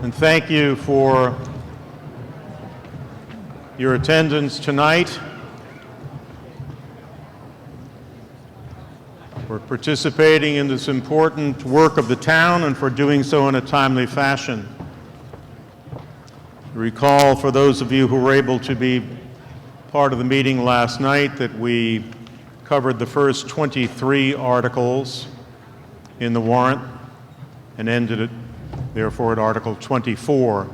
And thank you for your attendance tonight, for participating in this important work of the town, and for doing so in a timely fashion. Recall, for those of you who were able to be part of the meeting last night, that we covered the first 23 articles in the warrant and ended it, therefore, at Article 24.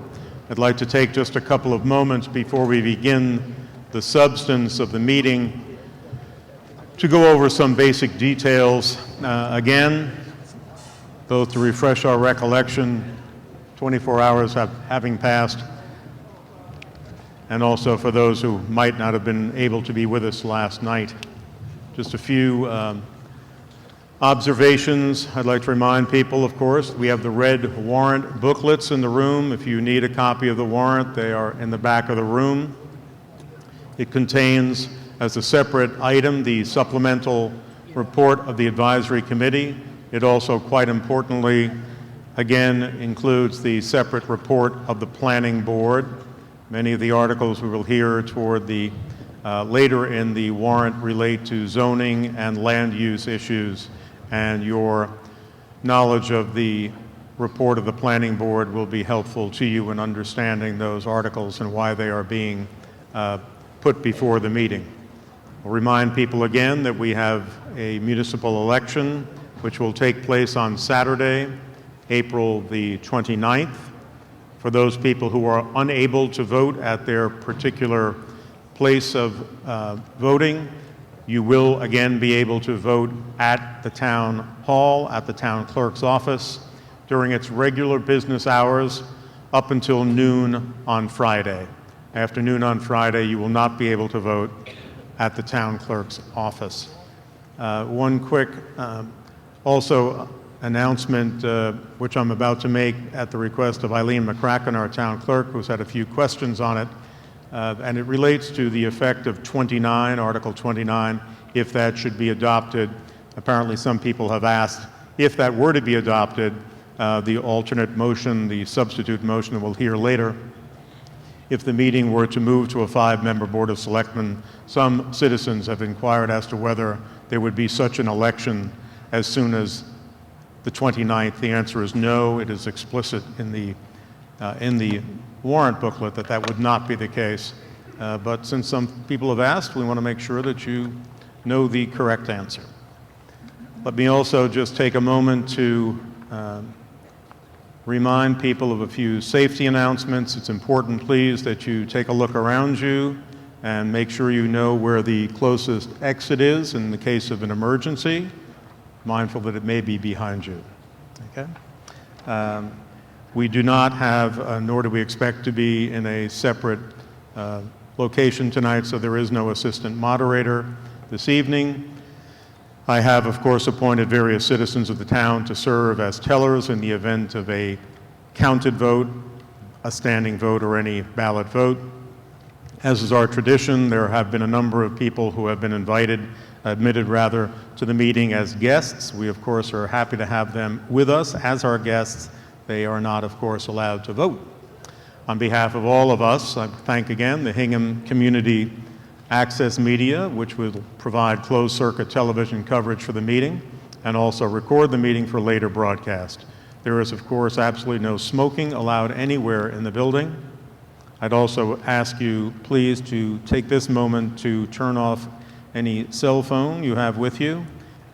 I'd like to take just a couple of moments before we begin the substance of the meeting to go over some basic details. Again, both to refresh our recollection, 24 hours having passed, and also for those who might not have been able to be with us last night. Just a few observations. I'd like to remind people, of course, we have the red warrant booklets in the room. If you need a copy of the warrant, they are in the back of the room. It contains, as a separate item, the supplemental report of the advisory committee. It also, quite importantly, again, includes the separate report of the planning board. Many of the articles we will hear toward the later in the warrant relate to zoning and land use issues, and your knowledge of the report of the planning board will be helpful to you in understanding those articles and why they are being put before the meeting. I'll remind people again that we have a municipal election which will take place on Saturday, April the 29th. For those people who are unable to vote at their particular place of voting, you will again be able to vote at the town hall, at the town clerk's office, during its regular business hours up until noon on Friday. After noon on Friday, you will not be able to vote at the town clerk's office. One quick also announcement, which I'm about to make at the request of Eileen McCracken, our town clerk, who's had a few questions on it. And it relates to the effect of 29, Article 29, if that should be adopted. Apparently some people have asked if that were to be adopted, the alternate motion, the substitute motion that we'll hear later, if the meeting were to move to a 5-member Board of Selectmen. Some citizens have inquired as to whether there would be such an election as soon as the 29th. The answer is no. It is explicit in the warrant booklet that that would not be the case. But since some people have asked, we want to make sure that you know the correct answer. Let me also just take a moment to remind people of a few safety announcements. It's important, please, that you take a look around you and make sure you know where the closest exit is in the case of an emergency, mindful that it may be behind you. Okay? We do not have, nor do we expect to be, in a separate location tonight, so there is no assistant moderator this evening. I have, of course, appointed various citizens of the town to serve as tellers in the event of a counted vote, a standing vote, or any ballot vote. As is our tradition, there have been a number of people who have been admitted to the meeting as guests. We, of course, are happy to have them with us as our guests. They are not, of course, allowed to vote. On behalf of all of us, I thank again the Hingham Community Access Media, which will provide closed-circuit television coverage for the meeting and also record the meeting for later broadcast. There is, of course, absolutely no smoking allowed anywhere in the building. I'd also ask you, please, to take this moment to turn off any cell phone you have with you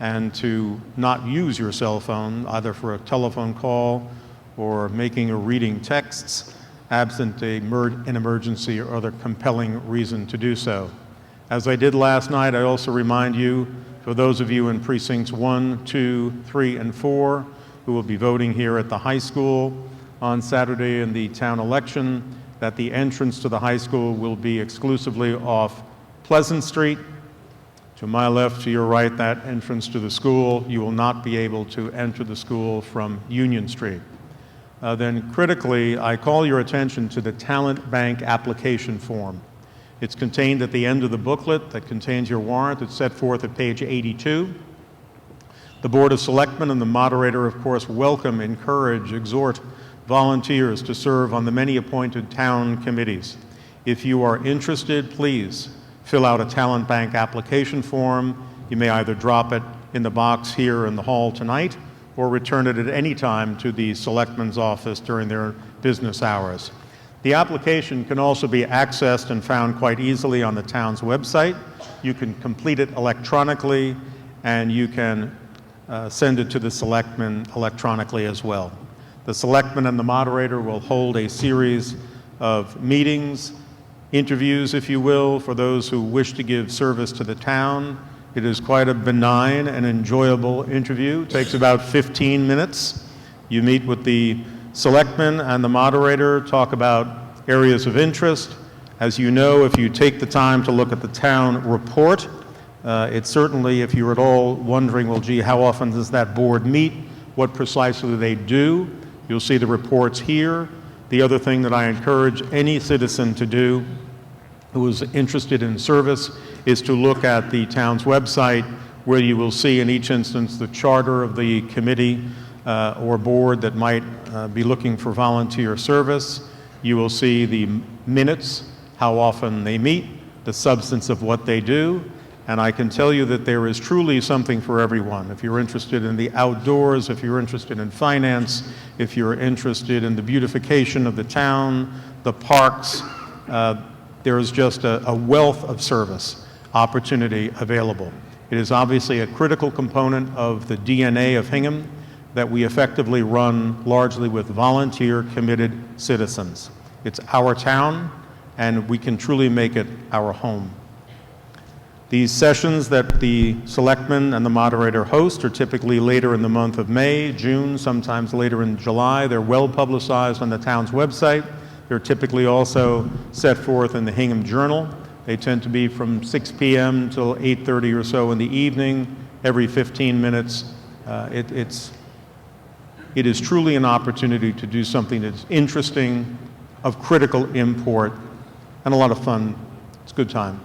and to not use your cell phone either for a telephone call or making or reading texts, absent an emergency or other compelling reason to do so. As I did last night, I also remind you, for those of you in precincts 1, 2, 3, and 4 who will be voting here at the high school on Saturday in the town election, that the entrance to the high school will be exclusively off Pleasant Street. To my left, to your right, that entrance to the school. You will not be able to enter the school from Union Street. Then critically, I call your attention to the Talent Bank application form. It's contained at the end of the booklet that contains your warrant. It's set forth at page 82. The Board of Selectmen and the moderator, of course, welcome, encourage, exhort volunteers to serve on the many appointed town committees. If you are interested, please fill out a talent bank application form. You may either drop it in the box here in the hall tonight or return it at any time to the Selectmen's office during their business hours. The application can also be accessed and found quite easily on the town's website. You can complete it electronically, and you can send it to the Selectmen electronically as well. The Selectmen and the moderator will hold a series of meetings, interviews, if you will, for those who wish to give service to the town. It is quite a benign and enjoyable interview. It takes about 15 minutes. You meet with the Selectmen and the moderator, talk about areas of interest. As you know, if you take the time to look at the town report, it's certainly, if you're at all wondering, well, gee, how often does that board meet? What precisely do they do? You'll see the reports here. The other thing that I encourage any citizen to do who is interested in service is to look at the town's website, where you will see in each instance the charter of the committee or board that might be looking for volunteer service. You will see the minutes, how often they meet, the substance of what they do, and I can tell you that there is truly something for everyone. If you're interested in the outdoors, if you're interested in finance, if you're interested in the beautification of the town, the parks, there is just a wealth of service opportunity available. It is obviously a critical component of the DNA of Hingham that we effectively run largely with volunteer, committed citizens. It's our town, and we can truly make it our home. These sessions that the Selectmen and the moderator host are typically later in the month of May, June, sometimes later in July. They're well publicized on the town's website. They're typically also set forth in the Hingham Journal. They tend to be from 6 p.m. till 8:30 or so in the evening, every 15 minutes. It is truly an opportunity to do something that's interesting, of critical import, and a lot of fun. It's a good time.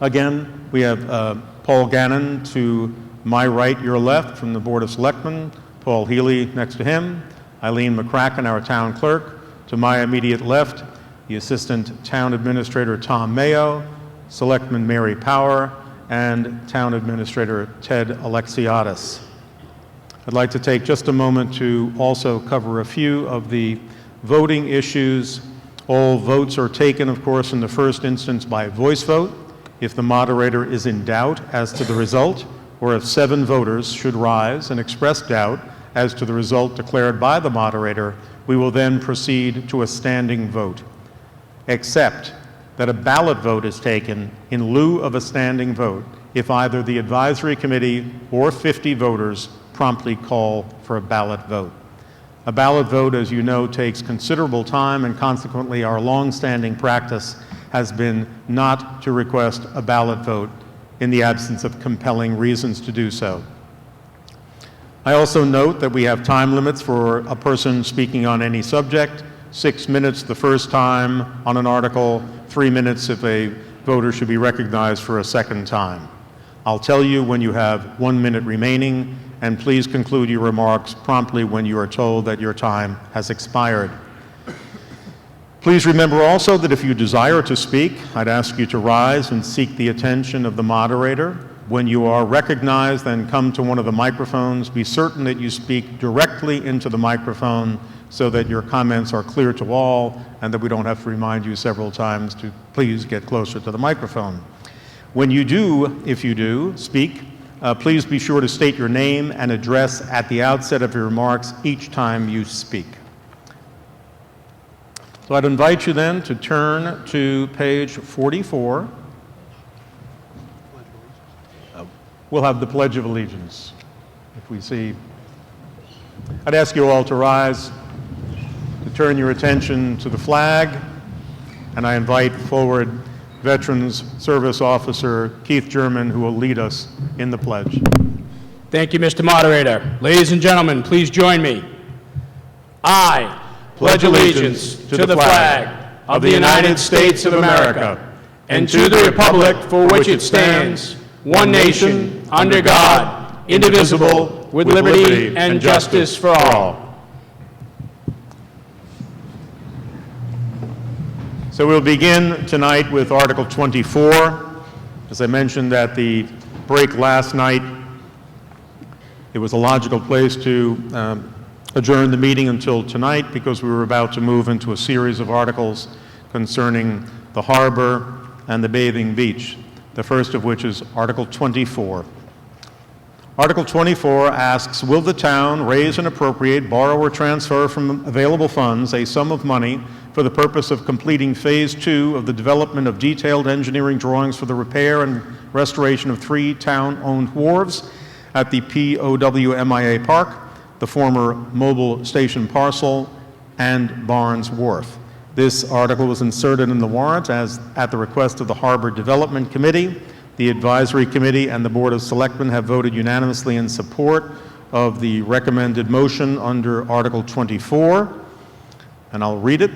Again, we have Paul Gannon to my right, your left, from the Board of Selectmen, Paul Healy next to him, Eileen McCracken, our town clerk, to my immediate left, the Assistant Town Administrator Tom Mayo, Selectman Mary Power, and Town Administrator Ted Alexiadis. I'd like to take just a moment to also cover a few of the voting issues. All votes are taken, of course, in the first instance by voice vote. If the moderator is in doubt as to the result, or if 7 voters should rise and express doubt as to the result declared by the moderator, we will then proceed to a standing vote, except that a ballot vote is taken in lieu of a standing vote if either the advisory committee or 50 voters promptly call for a ballot vote. A ballot vote, as you know, takes considerable time, and consequently our long-standing practice has been not to request a ballot vote in the absence of compelling reasons to do so. I also note that we have time limits for a person speaking on any subject, 6 minutes the first time on an article, 3 minutes if a voter should be recognized for a second time. I'll tell you when you have 1 minute remaining, and please conclude your remarks promptly when you are told that your time has expired. Please remember also that if you desire to speak, I'd ask you to rise and seek the attention of the moderator. When you are recognized, then come to one of the microphones. Be certain that you speak directly into the microphone so that your comments are clear to all and that we don't have to remind you several times to please get closer to the microphone. When you do, if you do, speak, please be sure to state your name and address at the outset of your remarks each time you speak. So I'd invite you then to turn to page 44. We'll have the Pledge of Allegiance, if we see. I'd ask you all to rise, to turn your attention to the flag, and I invite forward Veterans Service Officer Keith German, who will lead us in the pledge. Thank you, Mr. Moderator. Ladies and gentlemen, please join me. I pledge allegiance to the flag of the United States of America and to the republic for which it stands, one nation, under God, indivisible, with liberty and justice for all. So we'll begin tonight with Article 24. As I mentioned at the break last night, it was a logical place to adjourn the meeting until tonight because we were about to move into a series of articles concerning the harbor and the bathing beach, the first of which is Article 24. Article 24 asks, will the town raise and appropriate, borrow or transfer from available funds a sum of money for the purpose of completing Phase 2 of the development of detailed engineering drawings for the repair and restoration of 3 town-owned wharves at the POW-MIA Park, the former mobile station parcel, and Barnes Wharf. This article was inserted in the warrant as at the request of the Harbor Development Committee. The Advisory Committee and the Board of Selectmen have voted unanimously in support of the recommended motion under Article 24, and I'll read it,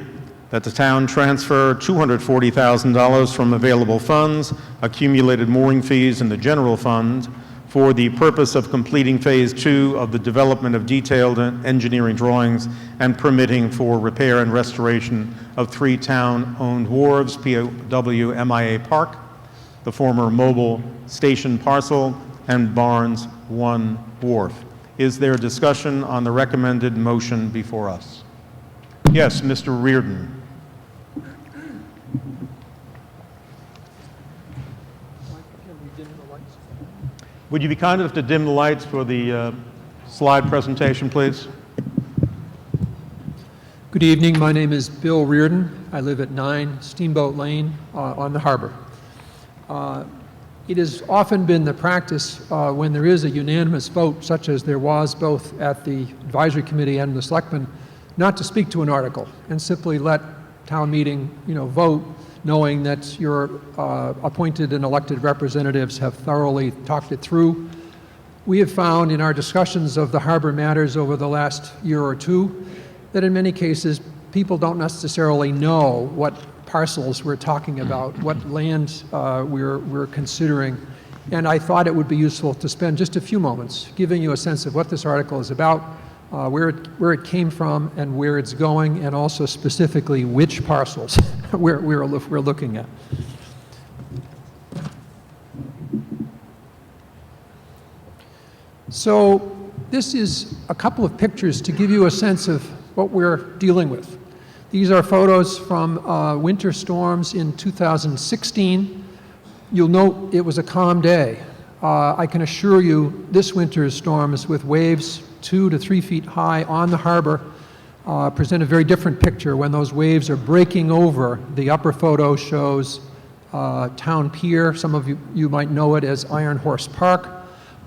that the town transfer $240,000 from available funds, accumulated mooring fees in the general fund, for the purpose of completing Phase 2 of the development of detailed engineering drawings and permitting for repair and restoration of 3 town-owned wharves, POW-MIA Park, the former mobile station parcel, and Barnes 1 Wharf. Is there discussion on the recommended motion before us? Yes, Mr. Reardon. Would you be kind enough to dim the lights for the slide presentation, please? Good evening. My name is Bill Reardon. I live at 9 Steamboat Lane on the harbor. It has often been the practice when there is a unanimous vote, such as there was both at the Advisory Committee and the Selectmen, not to speak to an article and simply let town meeting, vote, knowing that your appointed and elected representatives have thoroughly talked it through. We have found in our discussions of the harbor matters over the last year or two that in many cases people don't necessarily know what parcels we're talking about, what land we're considering. And I thought it would be useful to spend just a few moments giving you a sense of what this article is about, where it came from and where it's going, and also specifically which parcels we're looking at. So this is a couple of pictures to give you a sense of what we're dealing with. These are photos from winter storms in 2016. You'll note it was a calm day. I can assure you this winter's storms with waves 2 to 3 feet high on the harbor present a very different picture when those waves are breaking over. The upper photo shows Town Pier. Some of you might know it as Iron Horse Park.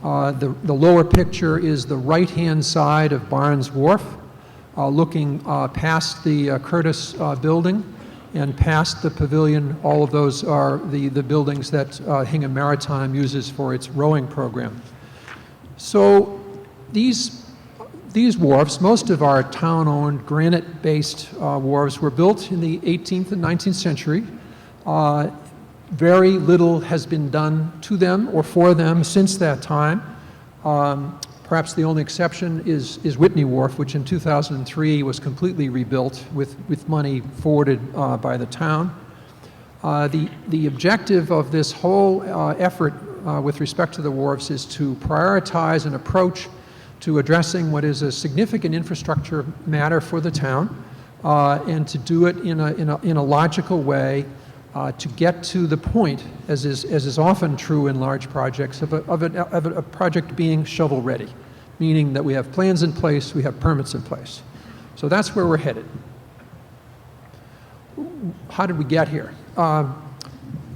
The lower picture is the right-hand side of Barnes Wharf, looking past the Curtis building and past the pavilion. All of those are the buildings that Hingham Maritime uses for its rowing program. So these wharves, most of our town-owned granite-based wharves, were built in the 18th and 19th century. Very little has been done to them or for them since that time. Perhaps the only exception is Whitney Wharf, which in 2003 was completely rebuilt with money forwarded by the town. The objective of this whole effort with respect to the wharves is to prioritize an approach to addressing what is a significant infrastructure matter for the town, and to do it in a logical way to get to the point, as is often true in large projects, of a project being shovel-ready, meaning that we have plans in place, we have permits in place. So that's where we're headed. How did we get here?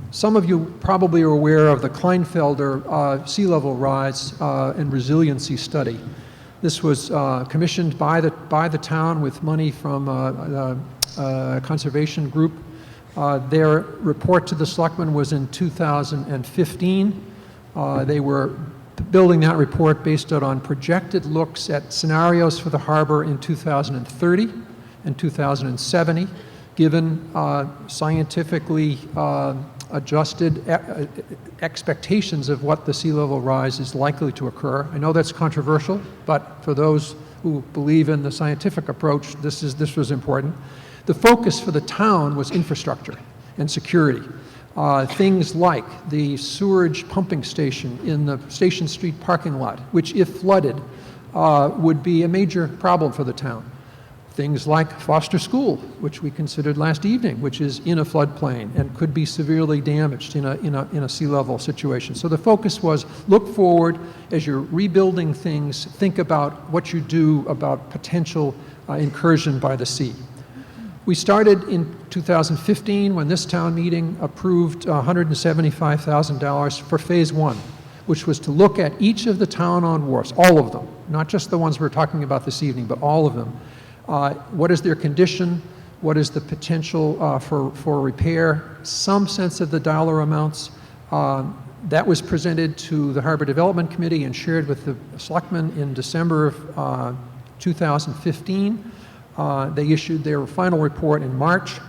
Some of you probably are aware of the Kleinfelder sea level rise and resiliency study. This was commissioned by the town with money from a conservation group. Their report to the Selectmen was in 2015. They were building that report based on projected looks at scenarios for the harbor in 2030 and 2070, given scientifically adjusted expectations of what the sea level rise is likely to occur. I know that's controversial, but for those who believe in the scientific approach, this was important. The focus for the town was infrastructure and security. Things like the sewerage pumping station in the Station Street parking lot, which if flooded would be a major problem for the town. Things like Foster School, which we considered last evening, which is in a floodplain and could be severely damaged in a sea level situation. So the focus was look forward as you're rebuilding things, think about what you do about potential incursion by the sea. We started in 2015 when this town meeting approved $175,000 for phase one, which was to look at each of the town-owned wharfs, all of them, not just the ones we're talking about this evening, but all of them. What is their condition? What is the potential for repair? Some sense of the dollar amounts. That was presented to the Harbor Development Committee and shared with the Selectmen in December of 2015. They issued their final report in March.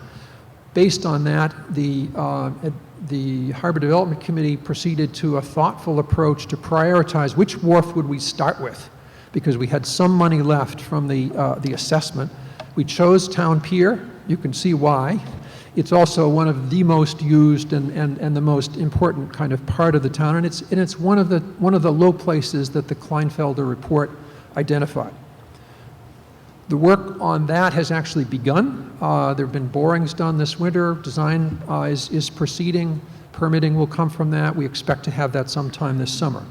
Based on that, the Harbor Development Committee proceeded to a thoughtful approach to prioritize which wharf would we start with, because we had some money left from the assessment. We chose Town Pier. You can see why. It's also one of the most used and the most important kind of part of the town, and it's one of the low places that the Kleinfelder report identified. The work on that has actually begun. There have been borings done this winter. Design is proceeding. Permitting will come from that. We expect to have that sometime this summer.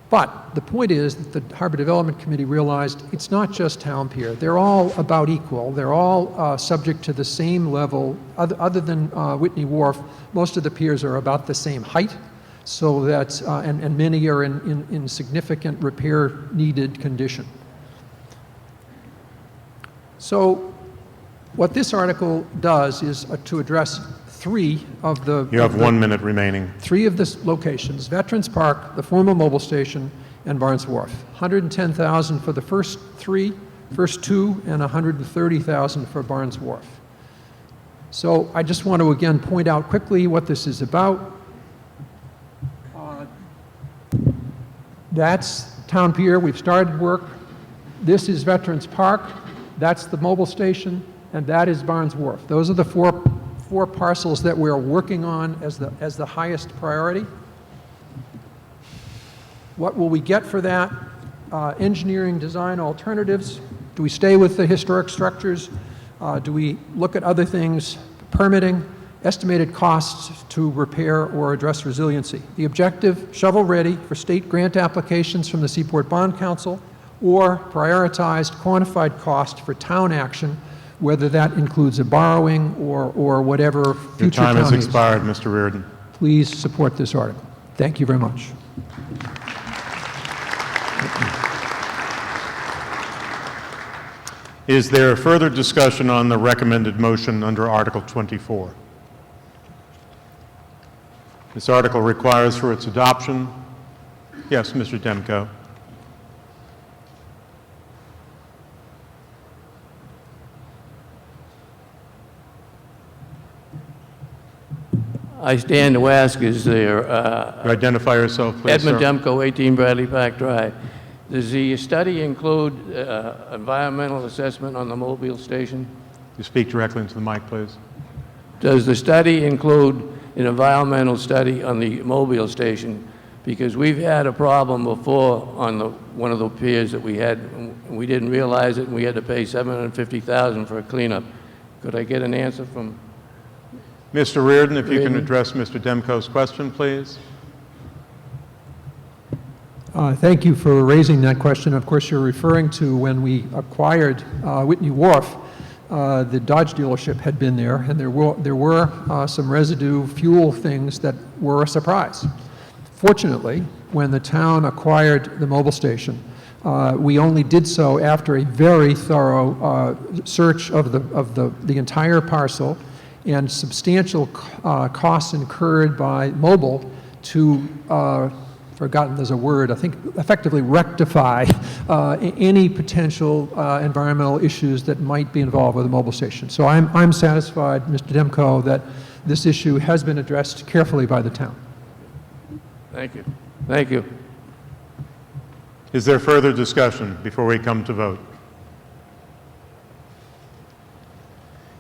But the point is that the Harbor Development Committee realized it's not just Town Pier. They're all about equal. They're all subject to the same level. Other than Whitney Wharf, most of the piers are about the same height, so that, and many are in significant repair-needed condition. So what this article does is to address three of the... You have 1 minute remaining. Three of the locations: Veterans Park, the former mobile station, and Barnes Wharf. $110,000 for the first two, and $130,000 for Barnes Wharf. So I just want to again point out quickly what this is about. That's Town Pier. We've started work. This is Veterans Park. That's the mobile station, and that is Barnes Wharf. Those are the four parcels that we're working on as the highest priority. What will we get for that? Engineering design alternatives. Do we stay with the historic structures? Do we look at other things? Permitting, estimated costs to repair or address resiliency. The objective: shovel-ready for state grant applications from the Seaport Bond Council, or prioritized quantified cost for town action, whether that includes a borrowing or whatever future town needs. Your time has expired, Mr. Reardon. Please support this article. Thank you very much. Is there further discussion on the recommended motion under Article 24? This article requires for its adoption. Yes, Mr. Demko. I stand to ask, is there... Identify yourself, please, Edmund sir. Demko, 18 Bradley Park Drive. Does the study include environmental assessment on the mobile station? You speak directly into the mic, please. Does the study include an environmental study on the mobile station? Because we've had a problem before on one of the piers that we had, and we didn't realize it, and we had to pay $750,000 for a cleanup. Could I get an answer from... Mr. Reardon, if you can address Mr. Demko's question, please. Thank you for raising that question. Of course, you're referring to when we acquired Whitney Wharf. The Dodge dealership had been there, and there were some residue fuel things that were a surprise. Fortunately, when the town acquired the mobile station, we only did so after a very thorough search of the entire parcel, and substantial costs incurred by mobile to, forgotten there's a word, I think effectively rectify any potential environmental issues that might be involved with a mobile station. So I'm satisfied, Mr. Demko, that this issue has been addressed carefully by the town. Thank you. Thank you. Is there further discussion before we come to vote?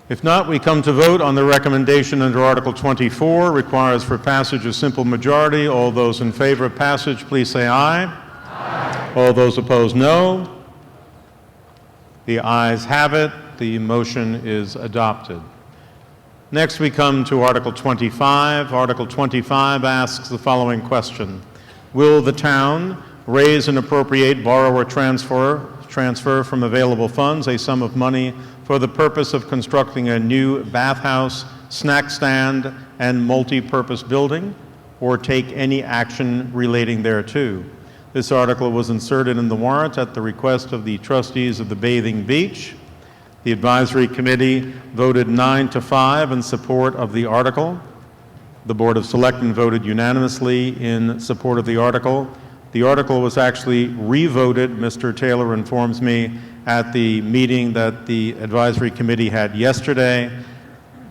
If not, we come to vote on the recommendation under Article 24. Requires for passage a simple majority. All those in favor of passage, please say aye. Aye. All those opposed, no. The ayes have it. The motion is adopted. Next, we come to Article 25. Article 25 asks the following question. Will the town raise and appropriate, borrow, or transfer from available funds a sum of money for the purpose of constructing a new bathhouse, snack stand, and multi-purpose building, or take any action relating thereto? This article was inserted in the warrant at the request of the trustees of the Bathing Beach. The advisory committee voted 9-5 in support of the article. The Board of Selectmen voted unanimously in support of the article. The article was actually re-voted, Mr. Taylor informs me, at the meeting that the advisory committee had yesterday,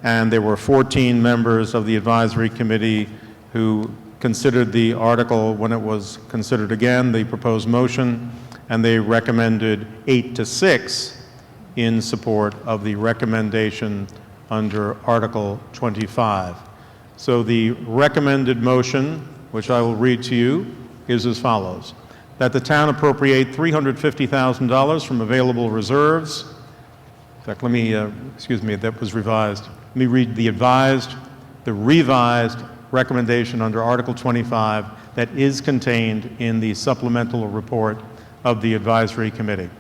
and there were 14 members of the advisory committee who considered the article when it was considered again, the proposed motion, and they recommended 8-6 in support of the recommendation under Article 25. So the recommended motion, which I will read to you, is as follows. That the town appropriate $350,000 from available reserves. In fact, let me, that was revised. Let me read the revised recommendation under Article 25 that is contained in the supplemental report of the advisory committee.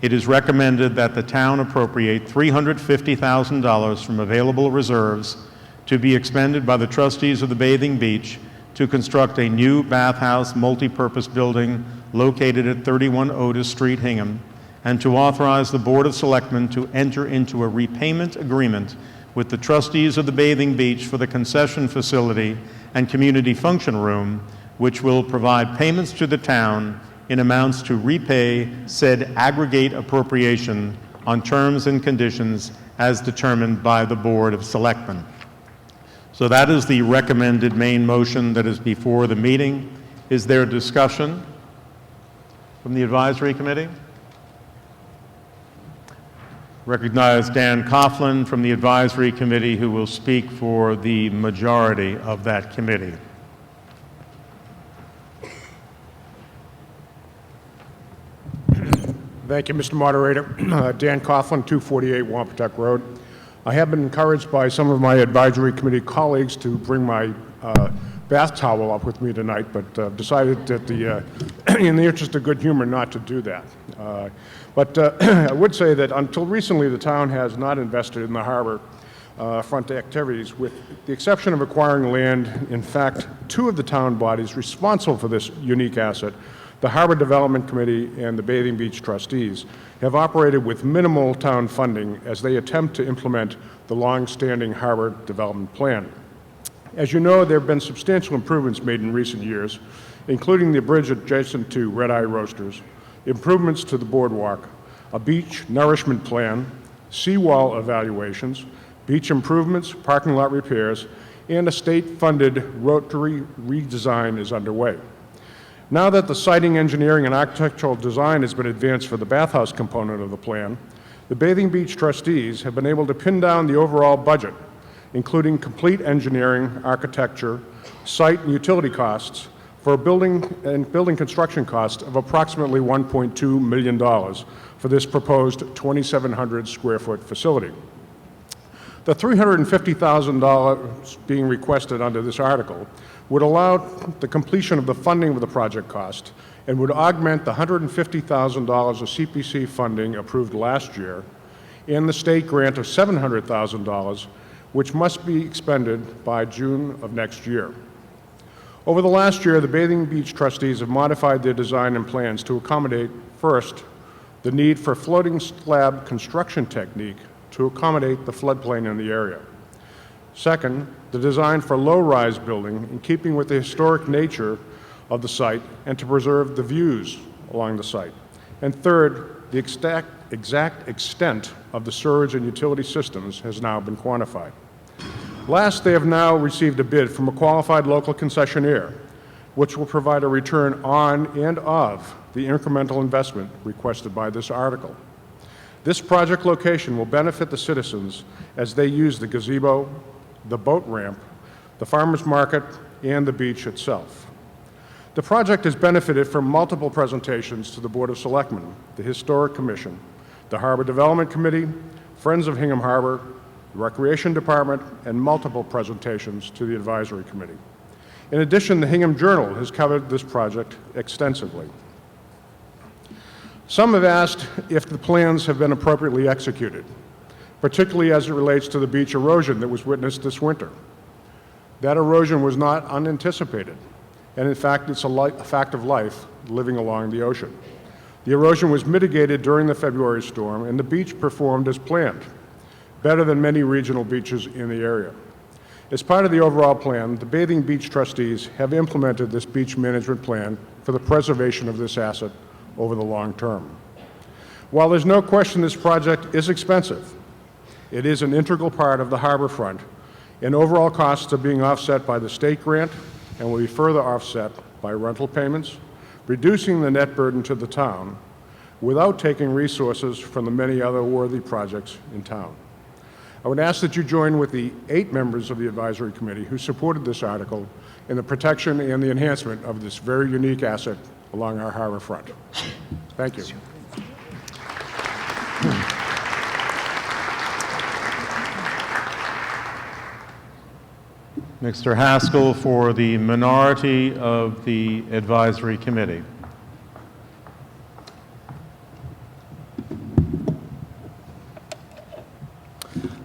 It is recommended that the town appropriate $350,000 from available reserves to be expended by the trustees of the Bathing Beach to construct a new bathhouse multi-purpose building located at 31 Otis Street, Hingham, and to authorize the Board of Selectmen to enter into a repayment agreement with the trustees of the Bathing Beach for the concession facility and community function room, which will provide payments to the town in amounts to repay said aggregate appropriation on terms and conditions as determined by the Board of Selectmen. So that is the recommended main motion that is before the meeting. Is there discussion from the advisory committee? Recognize Dan Coughlin from the advisory committee, who will speak for the majority of that committee. Thank you, Mr. Moderator. Dan Coughlin, 248 Wampatuck Road. I have been encouraged by some of my advisory committee colleagues to bring my bath towel up with me tonight, but decided that in the interest of good humor not to do that. But I would say that until recently, the town has not invested in the harbor front activities, with the exception of acquiring land. In fact, two of the town bodies responsible for this unique asset, the Harbor Development Committee and the Bathing Beach trustees, have operated with minimal town funding as they attempt to implement the long-standing harbor development plan. As you know, there have been substantial improvements made in recent years, including the bridge adjacent to Red Eye Roasters, improvements to the boardwalk, a beach nourishment plan, seawall evaluations, beach improvements, parking lot repairs, and a state-funded rotary redesign is underway. Now that the siting, engineering, and architectural design has been advanced for the bathhouse component of the plan, the Bathing Beach trustees have been able to pin down the overall budget, including complete engineering, architecture, site and utility costs, for a building construction cost of approximately $1.2 million for this proposed 2,700 square foot facility. The $350,000 being requested under this article would allow the completion of the funding of the project cost and would augment the $150,000 of CPC funding approved last year and the state grant of $700,000, which must be expended by June of next year. Over the last year, the Bathing Beach trustees have modified their design and plans to accommodate, first, the need for floating slab construction technique to accommodate the floodplain in the area. Second, the design for low-rise building in keeping with the historic nature of the site and to preserve the views along the site. And third, the exact extent of the surge and utility systems has now been quantified. Last, they have now received a bid from a qualified local concessionaire, which will provide a return on and of the incremental investment requested by this article. This project location will benefit the citizens as they use the gazebo, the boat ramp, the farmers market, and the beach itself. The project has benefited from multiple presentations to the Board of Selectmen, the Historic Commission, the Harbor Development Committee, Friends of Hingham Harbor, the Recreation Department, and multiple presentations to the Advisory Committee. In addition, the Hingham Journal has covered this project extensively. Some have asked if the plans have been appropriately executed, particularly as it relates to the beach erosion that was witnessed this winter. That erosion was not unanticipated, and in fact, it's a fact of life living along the ocean. The erosion was mitigated during the February storm, and the beach performed as planned, better than many regional beaches in the area. As part of the overall plan, the Bathing Beach trustees have implemented this beach management plan for the preservation of this asset over the long term. While there's no question this project is expensive, it is an integral part of the harbor front, and overall costs are being offset by the state grant and will be further offset by rental payments, reducing the net burden to the town without taking resources from the many other worthy projects in town. I would ask that you join with the 8 members of the Advisory Committee who supported this article in the protection and the enhancement of this very unique asset along our harbor front. Thank you. Mr. Haskell for the minority of the Advisory Committee.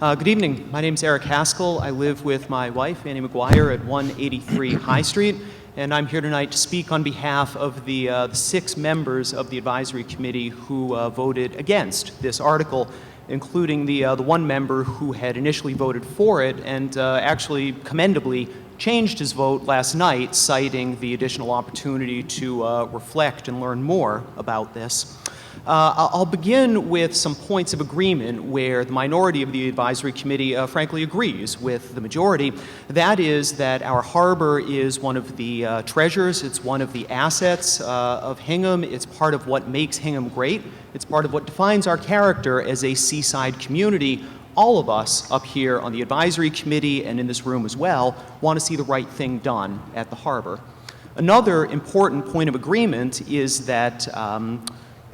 Good evening. My name is Eric Haskell. I live with my wife, Annie McGuire, at 183 High Street, and I'm here tonight to speak on behalf of the 6 members of the Advisory Committee who voted against this article, including the 1 member who had initially voted for it and actually commendably changed his vote last night, citing the additional opportunity to reflect and learn more about this. I'll begin with some points of agreement where the minority of the Advisory Committee frankly agrees with the majority. That is that our harbor is one of the treasures, it's one of the assets of Hingham, it's part of what makes Hingham great, it's part of what defines our character as a seaside community. All of us up here on the Advisory Committee and in this room as well want to see the right thing done at the harbor. Another important point of agreement is that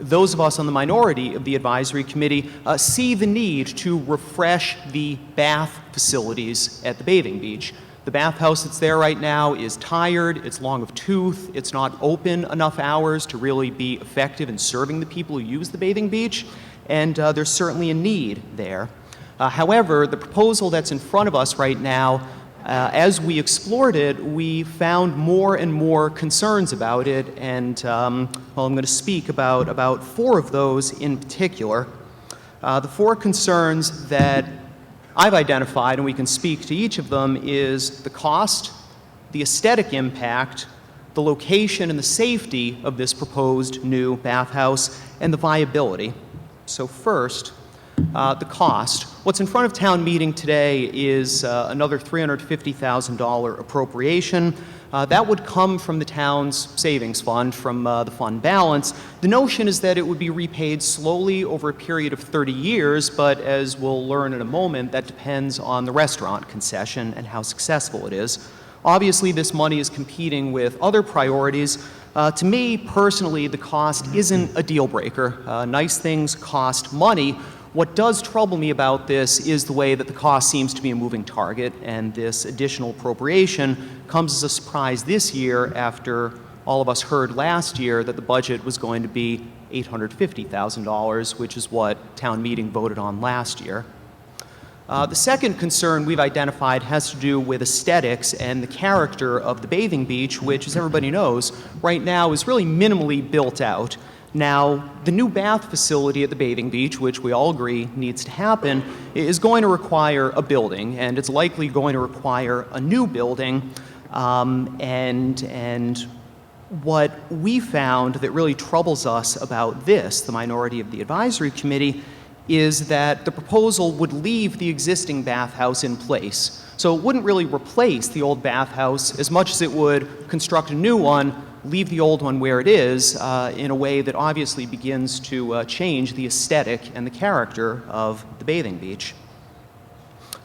those of us on the minority of the Advisory Committee see the need to refresh the bath facilities at the bathing beach. The bathhouse that's there right now is tired, it's long of tooth, it's not open enough hours to really be effective in serving the people who use the bathing beach, and there's certainly a need there. However, the proposal that's in front of us right now, as we explored it, we found more and more concerns about it, and well, I'm going to speak about 4 of those in particular. The 4 concerns that I've identified, and we can speak to each of them, is the cost, the aesthetic impact, the location and the safety of this proposed new bathhouse, and the viability. So first, the cost. What's in front of town meeting today is another $350,000 appropriation. That would come from the town's savings fund, from the fund balance. The notion is that it would be repaid slowly over a period of 30 years, but as we'll learn in a moment, that depends on the restaurant concession and how successful it is. Obviously, this money is competing with other priorities. To me, personally, the cost isn't a deal breaker. Nice things cost money. What does trouble me about this is the way that the cost seems to be a moving target, and this additional appropriation comes as a surprise this year after all of us heard last year that the budget was going to be $850,000, which is what town meeting voted on last year. The second concern we've identified has to do with aesthetics and the character of the bathing beach, which, as everybody knows, right now is really minimally built out. Now, the new bath facility at the bathing beach, which we all agree needs to happen, is going to require a building, and it's likely going to require a new building. And what we found that really troubles us about this, the minority of the Advisory Committee, is that the proposal would leave the existing bathhouse in place. So it wouldn't really replace the old bathhouse as much as it would construct a new one, leave the old one where it is in a way that obviously begins to change the aesthetic and the character of the bathing beach.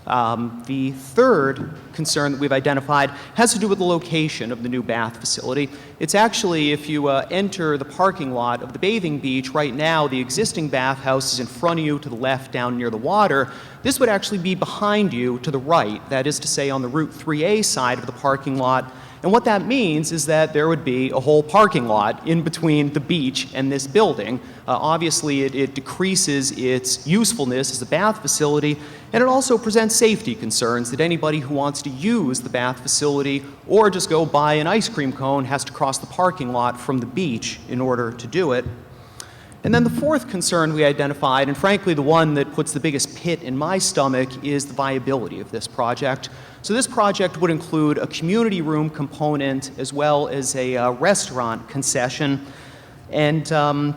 The third concern that we've identified has to do with the location of the new bath facility. It's actually, if you enter the parking lot of the bathing beach, right now the existing bathhouse is in front of you to the left down near the water. This would actually be behind you to the right, that is to say on the Route 3A side of the parking lot. And what that means is that there would be a whole parking lot in between the beach and this building. Obviously, it decreases its usefulness as a bath facility, and it also presents safety concerns that anybody who wants to use the bath facility or just go buy an ice cream cone has to cross the parking lot from the beach in order to do it. And then the fourth concern we identified, and frankly the one that puts the biggest pit in my stomach, is the viability of this project. So this project would include a community room component as well as a restaurant concession. And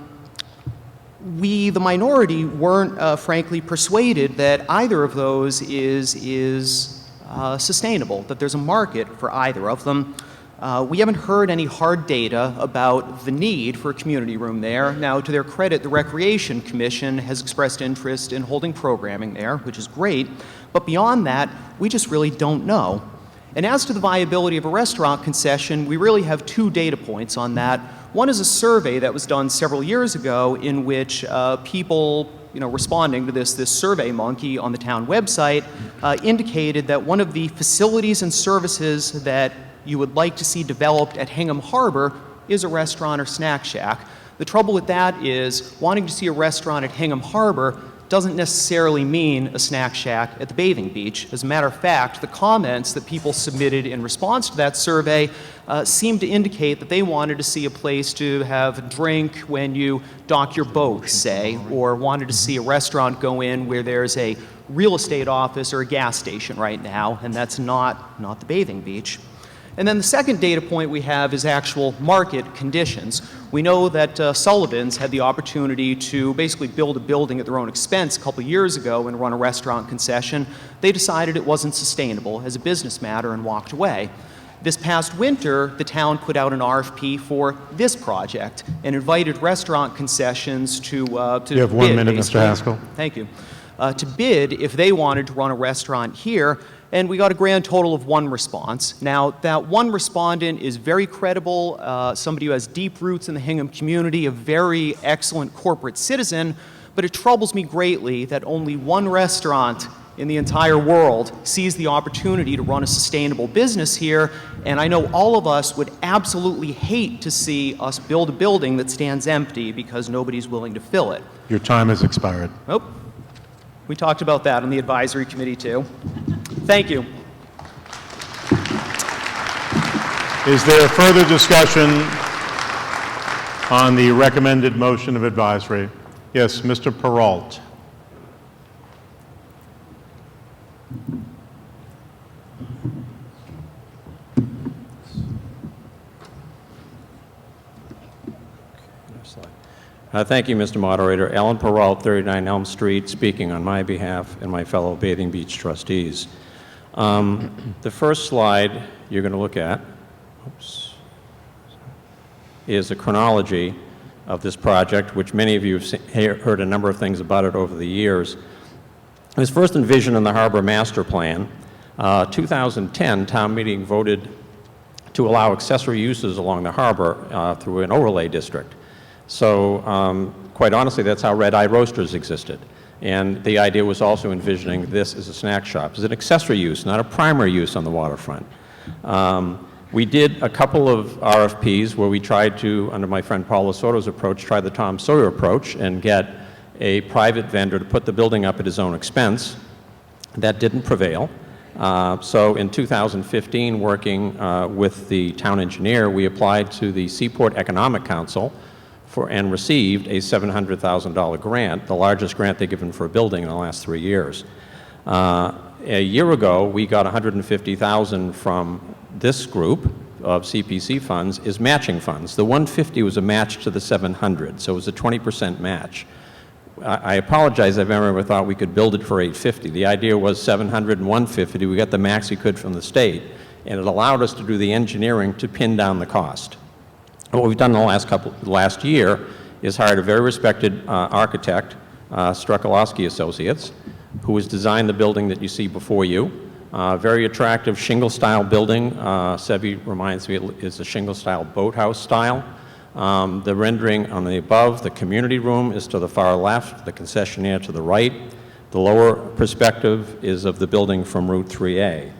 we, the minority, weren't frankly persuaded that either of those is sustainable, that there's a market for either of them. We haven't heard any hard data about the need for a community room there. Now, to their credit, the Recreation Commission has expressed interest in holding programming there, which is great. But beyond that, we just really don't know. And as to the viability of a restaurant concession, we really have two data points on that. One is a survey that was done several years ago in which people responding to this Survey Monkey on the town website indicated that one of the facilities and services that you would like to see developed at Hingham Harbor is a restaurant or snack shack. The trouble with that is wanting to see a restaurant at Hingham Harbor doesn't necessarily mean a snack shack at the bathing beach. As a matter of fact, the comments that people submitted in response to that survey seemed to indicate that they wanted to see a place to have a drink when you dock your boat, say, or wanted to see a restaurant go in where there's a real estate office or a gas station right now, and that's not the bathing beach. And then the second data point we have is actual market conditions. We know that Sullivan's had the opportunity to basically build a building at their own expense a couple of years ago and run a restaurant concession. They decided it wasn't sustainable as a business matter and walked away. This past winter, the town put out an RFP for this project and invited restaurant concessions to You have 1 bid, minute, Mr. basically. Haskell. Thank you. To bid if they wanted to run a restaurant here, and we got a grand total of 1 response. Now, that one respondent is very credible, somebody who has deep roots in the Hingham community, a very excellent corporate citizen, but it troubles me greatly that only 1 restaurant in the entire world sees the opportunity to run a sustainable business here, and I know all of us would absolutely hate to see us build a building that stands empty because nobody's willing to fill it. Your time has expired. Oh, we talked about that on the advisory committee too. Thank you. Is there further discussion on the recommended motion of advisory? Yes, Mr. Peralt. Thank you, Mr. Moderator. Alan Peralt, 39 Elm Street, speaking on my behalf and my fellow Bathing Beach trustees. The first slide you're going to look at is a chronology of this project, which many of you have heard a number of things about it over the years. It was first envisioned in the Harbor Master Plan. 2010, town meeting voted to allow accessory uses along the harbor through an overlay district. So quite honestly, that's how Red Eye Roasters existed. And the idea was also envisioning this as a snack shop. It's an accessory use, not a primary use on the waterfront. We did a couple of RFPs where we tried to, under my friend Paul Lasordo's approach, try the Tom Sawyer approach and get a private vendor to put the building up at his own expense. That didn't prevail. So in 2015, working with the town engineer, we applied to the Seaport Economic Council and received a $700,000 grant, the largest grant they've given for a building in the last 3 years. A year ago, we got $150,000 from this group of CPC funds is matching funds. The 150 was a match to the 700, so it was a 20% match. I apologize, I've never thought we could build it for 850. The idea was 700 and 150. We got the max we could from the state, and it allowed us to do the engineering to pin down the cost. What we've done in the last year is hired a very respected architect, Strukalowski Associates, who has designed the building that you see before you. Very attractive shingle-style building. Sebi reminds me it's a shingle-style boathouse style. The rendering on the above, the community room is to the far left, the concessionaire to the right. The lower perspective is of the building from Route 3A.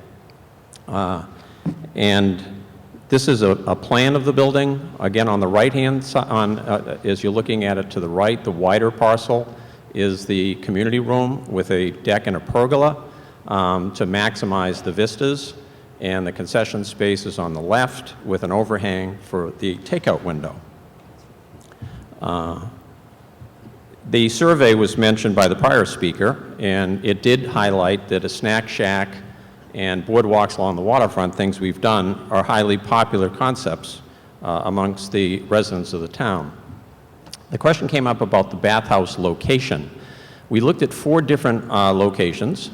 And this is a plan of the building. Again, on the right-hand side, as you're looking at it to the right, the wider parcel is the community room with a deck and a pergola to maximize the vistas. And the concession space is on the left with an overhang for the takeout window. The survey was mentioned by the prior speaker, and it did highlight that a snack shack and boardwalks along the waterfront, things we've done, are highly popular concepts amongst the residents of the town. The question came up about the bathhouse location. We looked at 4 different locations,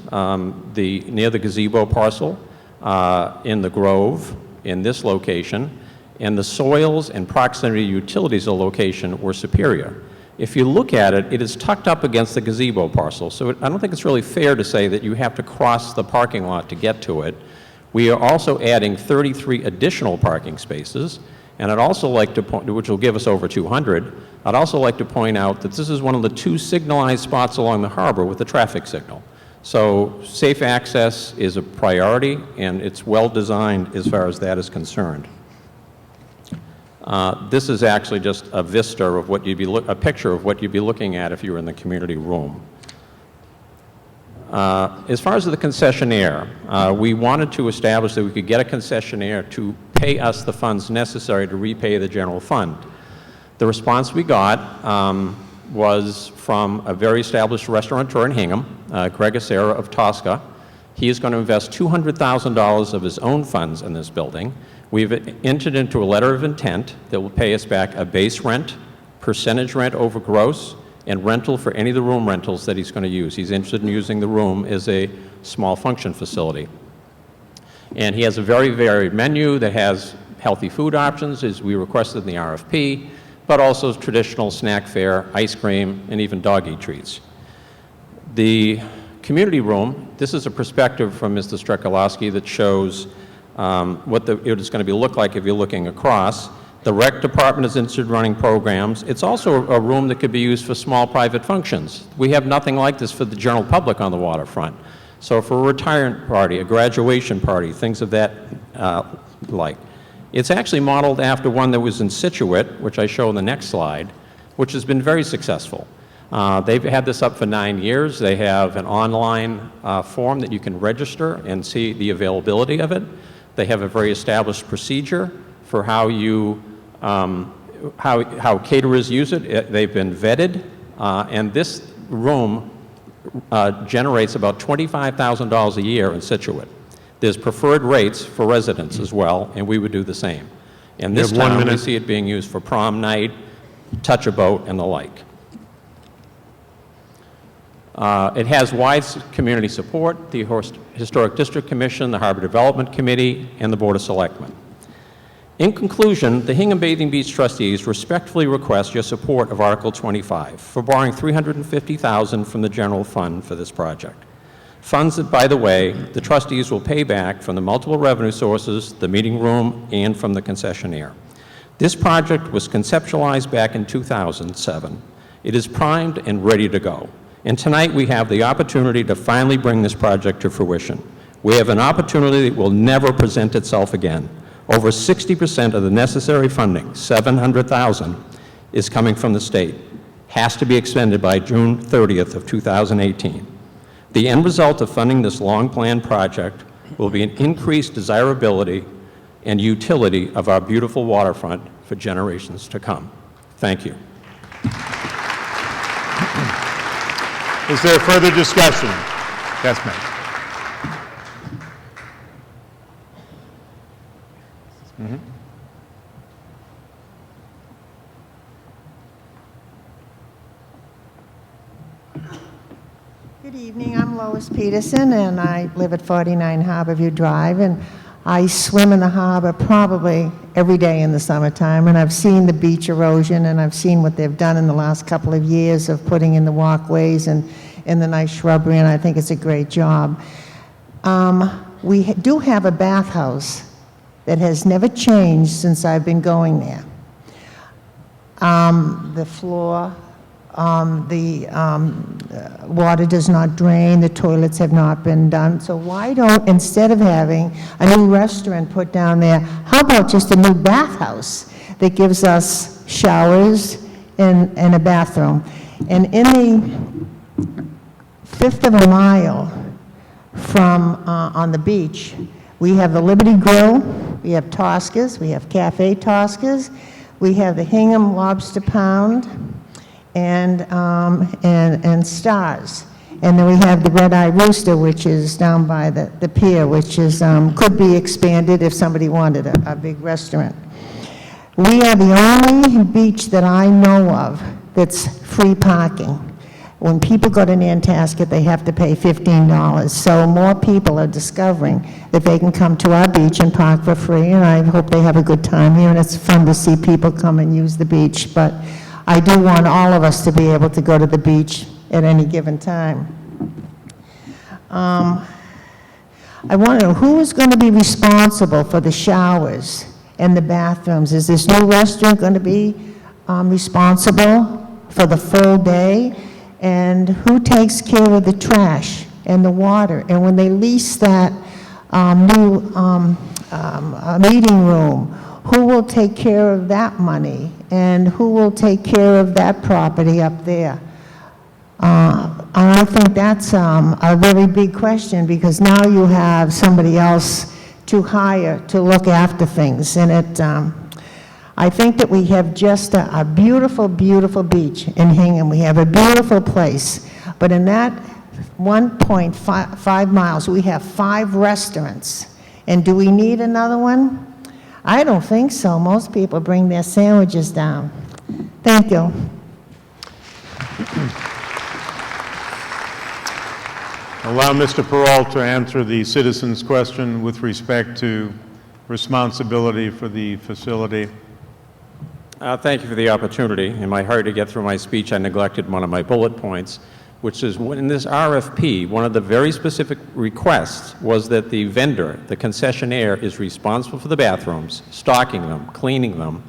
near the gazebo parcel, in the Grove, in this location, and the soils and proximity utilities of the location were superior. If you look at it, it is tucked up against the gazebo parcel, so I don't think it's really fair to say that you have to cross the parking lot to get to it. We are also adding 33 additional parking spaces, and I'd also like to point, which will give us over 200, I'd also like to point out that this is one of the 2 signalized spots along the harbor with a traffic signal. So safe access is a priority, and it's well designed as far as that is concerned. This is actually just a vista of what you'd be a picture of what you'd be looking at if you were in the community room. As far as the concessionaire, we wanted to establish that we could get a concessionaire to pay us the funds necessary to repay the general fund. The response we got was from a very established restaurateur in Hingham, Greg Acera of Tosca. He is going to invest $200,000 of his own funds in this building. We've entered into a letter of intent that will pay us back a base rent, percentage rent over gross, and rental for any of the room rentals that he's going to use. He's interested in using the room as a small function facility. And he has a very varied menu that has healthy food options, as we requested in the RFP, but also traditional snack fare, ice cream, and even doggy treats. The community room, this is a perspective from Mr. Strukalowski that shows what it is going to look like if you're looking across. The rec department is interested in running programs. It's also a room that could be used for small private functions. We have nothing like this for the general public on the waterfront. So for a retirement party, a graduation party, things of that like. It's actually modeled after one that was in Situate, which I show in the next slide, which has been very successful. They've had this up for 9 years. They have an online form that you can register and see the availability of it. They have a very established procedure for how you, how caterers use it. They've been vetted, and this room generates about $25,000 a year in Situate. There's preferred rates for residents as well, and we would do the same. In this town, we see it being used for prom night, touch-a-boat, and the like. It has wide community support, the Historic District Commission, the Harbor Development Committee, and the Board of Selectmen. In conclusion, the Hingham Bathing Beach trustees respectfully request your support of Article 25 for borrowing $350,000 from the general fund for this project. Funds that, by the way, the trustees will pay back from the multiple revenue sources, the meeting room, and from the concessionaire. This project was conceptualized back in 2007. It is primed and ready to go. And tonight we have the opportunity to finally bring this project to fruition. We have an opportunity that will never present itself again. Over 60% of the necessary funding, $700,000, is coming from the state. Has to be expended by June 30th of 2018. The end result of funding this long-planned project will be an increased desirability and utility of our beautiful waterfront for generations to come. Thank you. Is there further discussion? Yes, ma'am. Good evening. I'm Lois Peterson, and I live at 49 Harborview Drive. And I swim in the harbor probably every day in the summertime, and I've seen the beach erosion, and I've seen what they've done in the last couple of years of putting in the walkways and the nice shrubbery, and I think it's a great job. We do have a bathhouse that has never changed since I've been going there. The floor, the water does not drain, the toilets have not been done. So why don't, instead of having a new restaurant put down there, how about just a new bathhouse that gives us showers and a bathroom? And in the fifth of a mile from on the beach, we have the Liberty Grill, we have Tosca's, we have Cafe Tosca's, we have the Hingham Lobster Pound, and Stars. And then we have the Red Eye Rooster, which is down by the pier, which is, could be expanded if somebody wanted a big restaurant. We are the only beach that I know of that's free parking. When people go to Nantasket, they have to pay $15. So more people are discovering that they can come to our beach and park for free, and I hope they have a good time here, and it's fun to see people come and use the beach. But I do want all of us to be able to go to the beach at any given time. I want to know who is going to be responsible for the showers and the bathrooms. Is this new restaurant going to be responsible for the full day? And who takes care of the trash and the water? And when they lease that new meeting room, who will take care of that money? And who will take care of that property up there? I think that's a very big question, because now you have somebody else to hire to look after things. And I think that we have just a beautiful, beautiful beach in Hingham. We have a beautiful place. But in that 1.5 miles, we have 5 restaurants. And do we need another one? I don't think so. Most people bring their sandwiches down. Thank you. Allow Mr. Peralt to answer the citizen's question with respect to responsibility for the facility. Thank you for the opportunity. In my hurry to get through my speech, I neglected one of my bullet points, which is in this RFP, one of the very specific requests was that the vendor, the concessionaire, is responsible for the bathrooms, stocking them, cleaning them,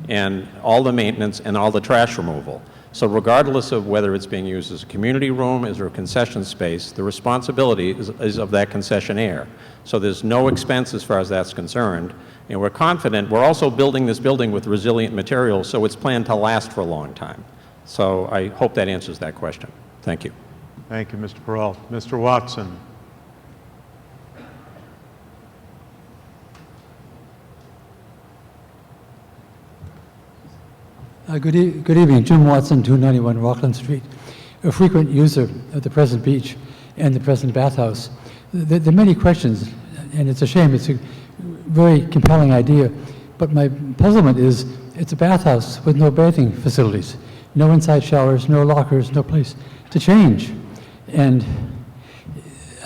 and all the maintenance and all the trash removal. So regardless of whether it's being used as a community room, as a concession space, the responsibility is of that concessionaire. So there's no expense as far as that's concerned. And we're confident. We're also building this building with resilient materials, so it's planned to last for a long time. So I hope that answers that question. Thank you. Thank you, Mr. Peralt. Mr. Watson. Good evening. Jim Watson, 291 Rockland Street. A frequent user of the present beach and the present bathhouse. There are many questions, and it's a shame. It's a very compelling idea, but my puzzlement is it's a bathhouse with no bathing facilities, no inside showers, no lockers, no place to change. And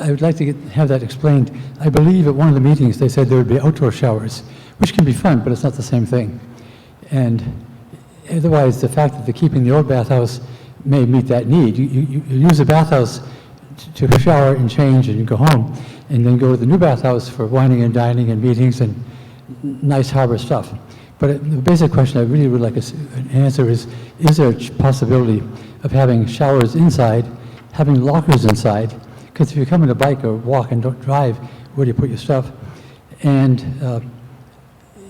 I would like to have that explained. I believe at one of the meetings they said there would be outdoor showers, which can be fun, but it's not the same thing. And otherwise, the fact that they're keeping the old bathhouse may meet that need. You use a bathhouse to shower and change and go home, and then go to the new bathhouse for wining and dining and meetings and nice harbor stuff. But the basic question I really would like an answer is there a possibility of having showers inside, having lockers inside? Because if you're coming to bike or walk and don't drive, where do you put your stuff? And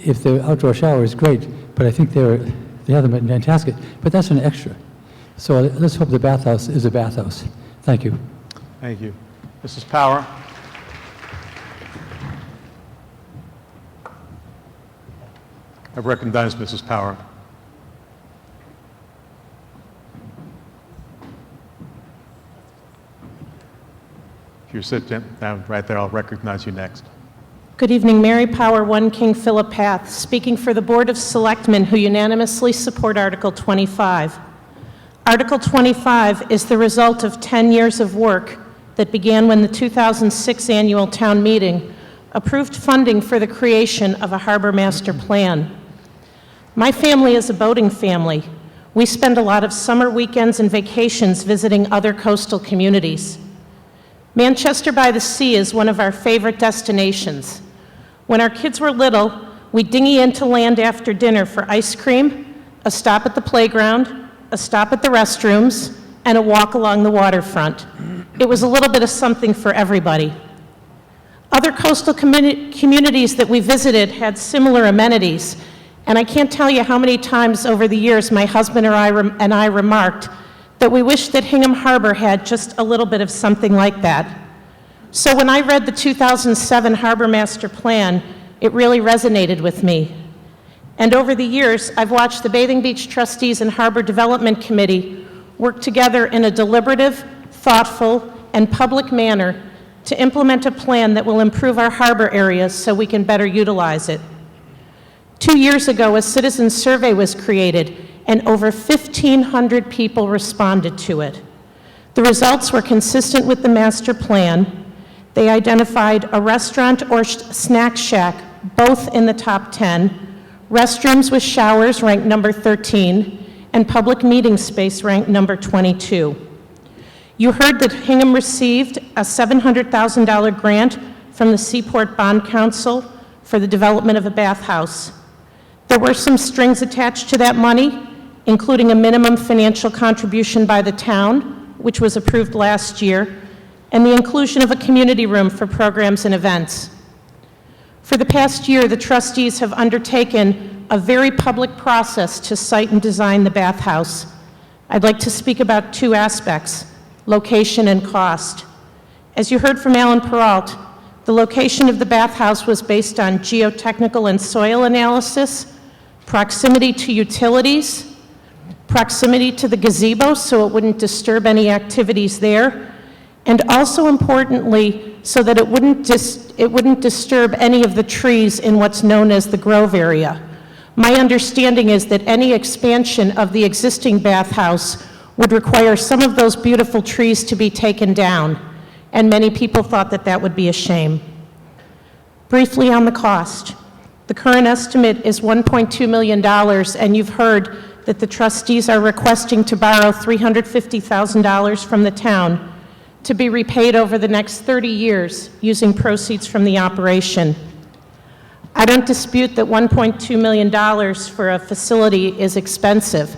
if the outdoor shower is great, but I think they have them at Nantasket, but that's an extra. So let's hope the bathhouse is a bathhouse. Thank you. Thank you. Mrs. Power. I recognize Mrs. Power. If you sit down right there, I'll recognize you next. Good evening, Mary Power, 1 King Philip Path, speaking for the Board of Selectmen who unanimously support Article 25. Article 25 is the result of 10 years of work that began when the 2006 annual town meeting approved funding for the creation of a harbor master plan. My family is a boating family. We spend a lot of summer weekends and vacations visiting other coastal communities. Manchester by the Sea is one of our favorite destinations. When our kids were little, we'd dinghy into land after dinner for ice cream, a stop at the playground, a stop at the restrooms, and a walk along the waterfront. It was a little bit of something for everybody. Other coastal communities that we visited had similar amenities, and I can't tell you how many times over the years my husband and I remarked that we wish that Hingham Harbor had just a little bit of something like that. So when I read the 2007 Harbor Master Plan, it really resonated with me. And over the years, I've watched the Bathing Beach Trustees and Harbor Development Committee work together in a deliberative, thoughtful, and public manner to implement a plan that will improve our harbor areas so we can better utilize it. 2 years ago, a citizen survey was created, and over 1,500 people responded to it. The results were consistent with the master plan. They identified a restaurant or snack shack, both in the top 10, restrooms with showers ranked number 13, and public meeting space ranked number 22. You heard that Hingham received a $700,000 grant from the Seaport Bond Council for the development of a bathhouse. There were some strings attached to that money, including a minimum financial contribution by the town, which was approved last year, and the inclusion of a community room for programs and events. For the past year, the trustees have undertaken a very public process to site and design the bathhouse. I'd like to speak about two aspects: location and cost. As you heard from Alan Peralt, the location of the bathhouse was based on geotechnical and soil analysis, proximity to utilities, proximity to the gazebo so it wouldn't disturb any activities there, and also importantly, so that it wouldn't disturb any of the trees in what's known as the grove area. My understanding is that any expansion of the existing bathhouse would require some of those beautiful trees to be taken down, and many people thought that that would be a shame. Briefly on the cost. The current estimate is $1.2 million, and you've heard that the trustees are requesting to borrow $350,000 from the town to be repaid over the next 30 years using proceeds from the operation. I don't dispute that $1.2 million for a facility is expensive.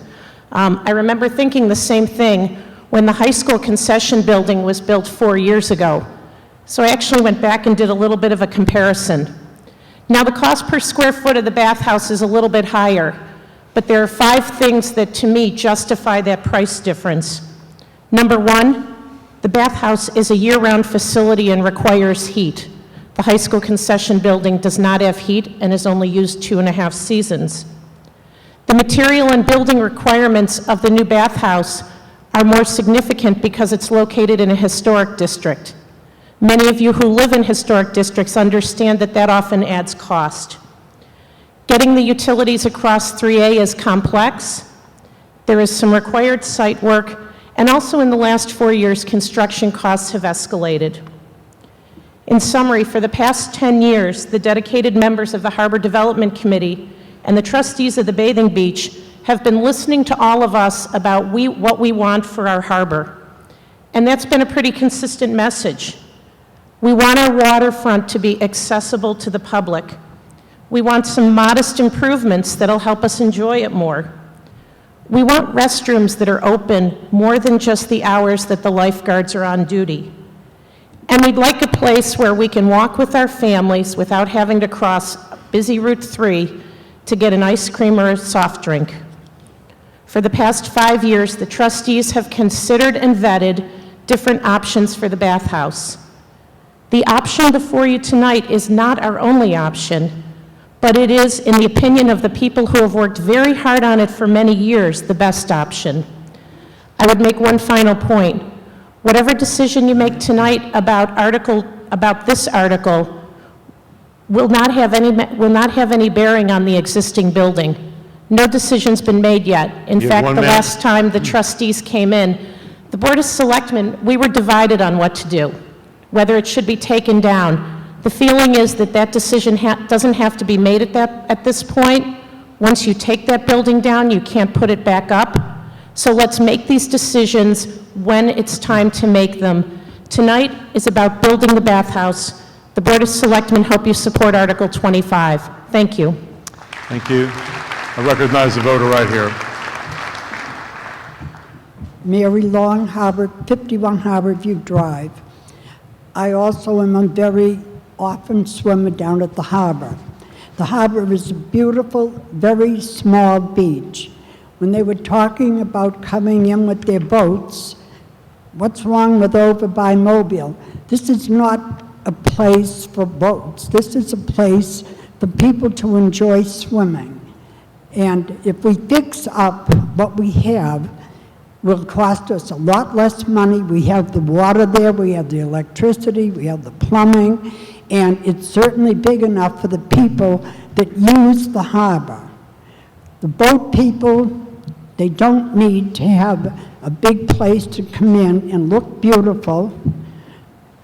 I remember thinking the same thing when the high school concession building was built 4 years ago. So I actually went back and did a little bit of a comparison. Now, the cost per square foot of the bathhouse is a little bit higher, but there are 5 things that, to me, justify that price difference. Number 1, the bathhouse is a year-round facility and requires heat. The high school concession building does not have heat and is only used 2.5 seasons. The material and building requirements of the new bathhouse are more significant because it's located in a historic district. Many of you who live in historic districts understand that that often adds cost. Getting the utilities across 3A is complex. There is some required site work, and also in the last 4 years, construction costs have escalated. In summary, for the past 10 years, the dedicated members of the Harbor Development Committee and the trustees of the Bathing Beach have been listening to all of us about what we want for our harbor. And that's been a pretty consistent message. We want our waterfront to be accessible to the public. We want some modest improvements that'll help us enjoy it more. We want restrooms that are open more than just the hours that the lifeguards are on duty. And we'd like a place where we can walk with our families without having to cross busy Route 3 to get an ice cream or a soft drink. For the past 5 years, the trustees have considered and vetted different options for the bathhouse. The option before you tonight is not our only option, but it is, in the opinion of the people who have worked very hard on it for many years, the best option. I would make one final point. Whatever decision you make tonight about this article will not have any bearing on the existing building. No decision's been made yet. In fact, the last time the trustees came in, the Board of Selectmen, we were divided on what to do, whether it should be taken down. The feeling is that that decision doesn't have to be made at this point. Once you take that building down, you can't put it back up. So let's make these decisions when it's time to make them. Tonight is about building the bathhouse. The Board of Selectmen hope you support Article 25. Thank you. Thank you. I recognize the voter right here. Mary Long, 51 Harbor View Drive. I also am a very often swimmer down at the harbor. The harbor is a beautiful, very small beach. When they were talking about coming in with their boats, what's wrong with over by Mobile? This is not a place for boats. This is a place for people to enjoy swimming. And if we fix up what we have, will cost us a lot less money. We have the water there, we have the electricity, we have the plumbing, and it's certainly big enough for the people that use the harbor. The boat people, they don't need to have a big place to come in and look beautiful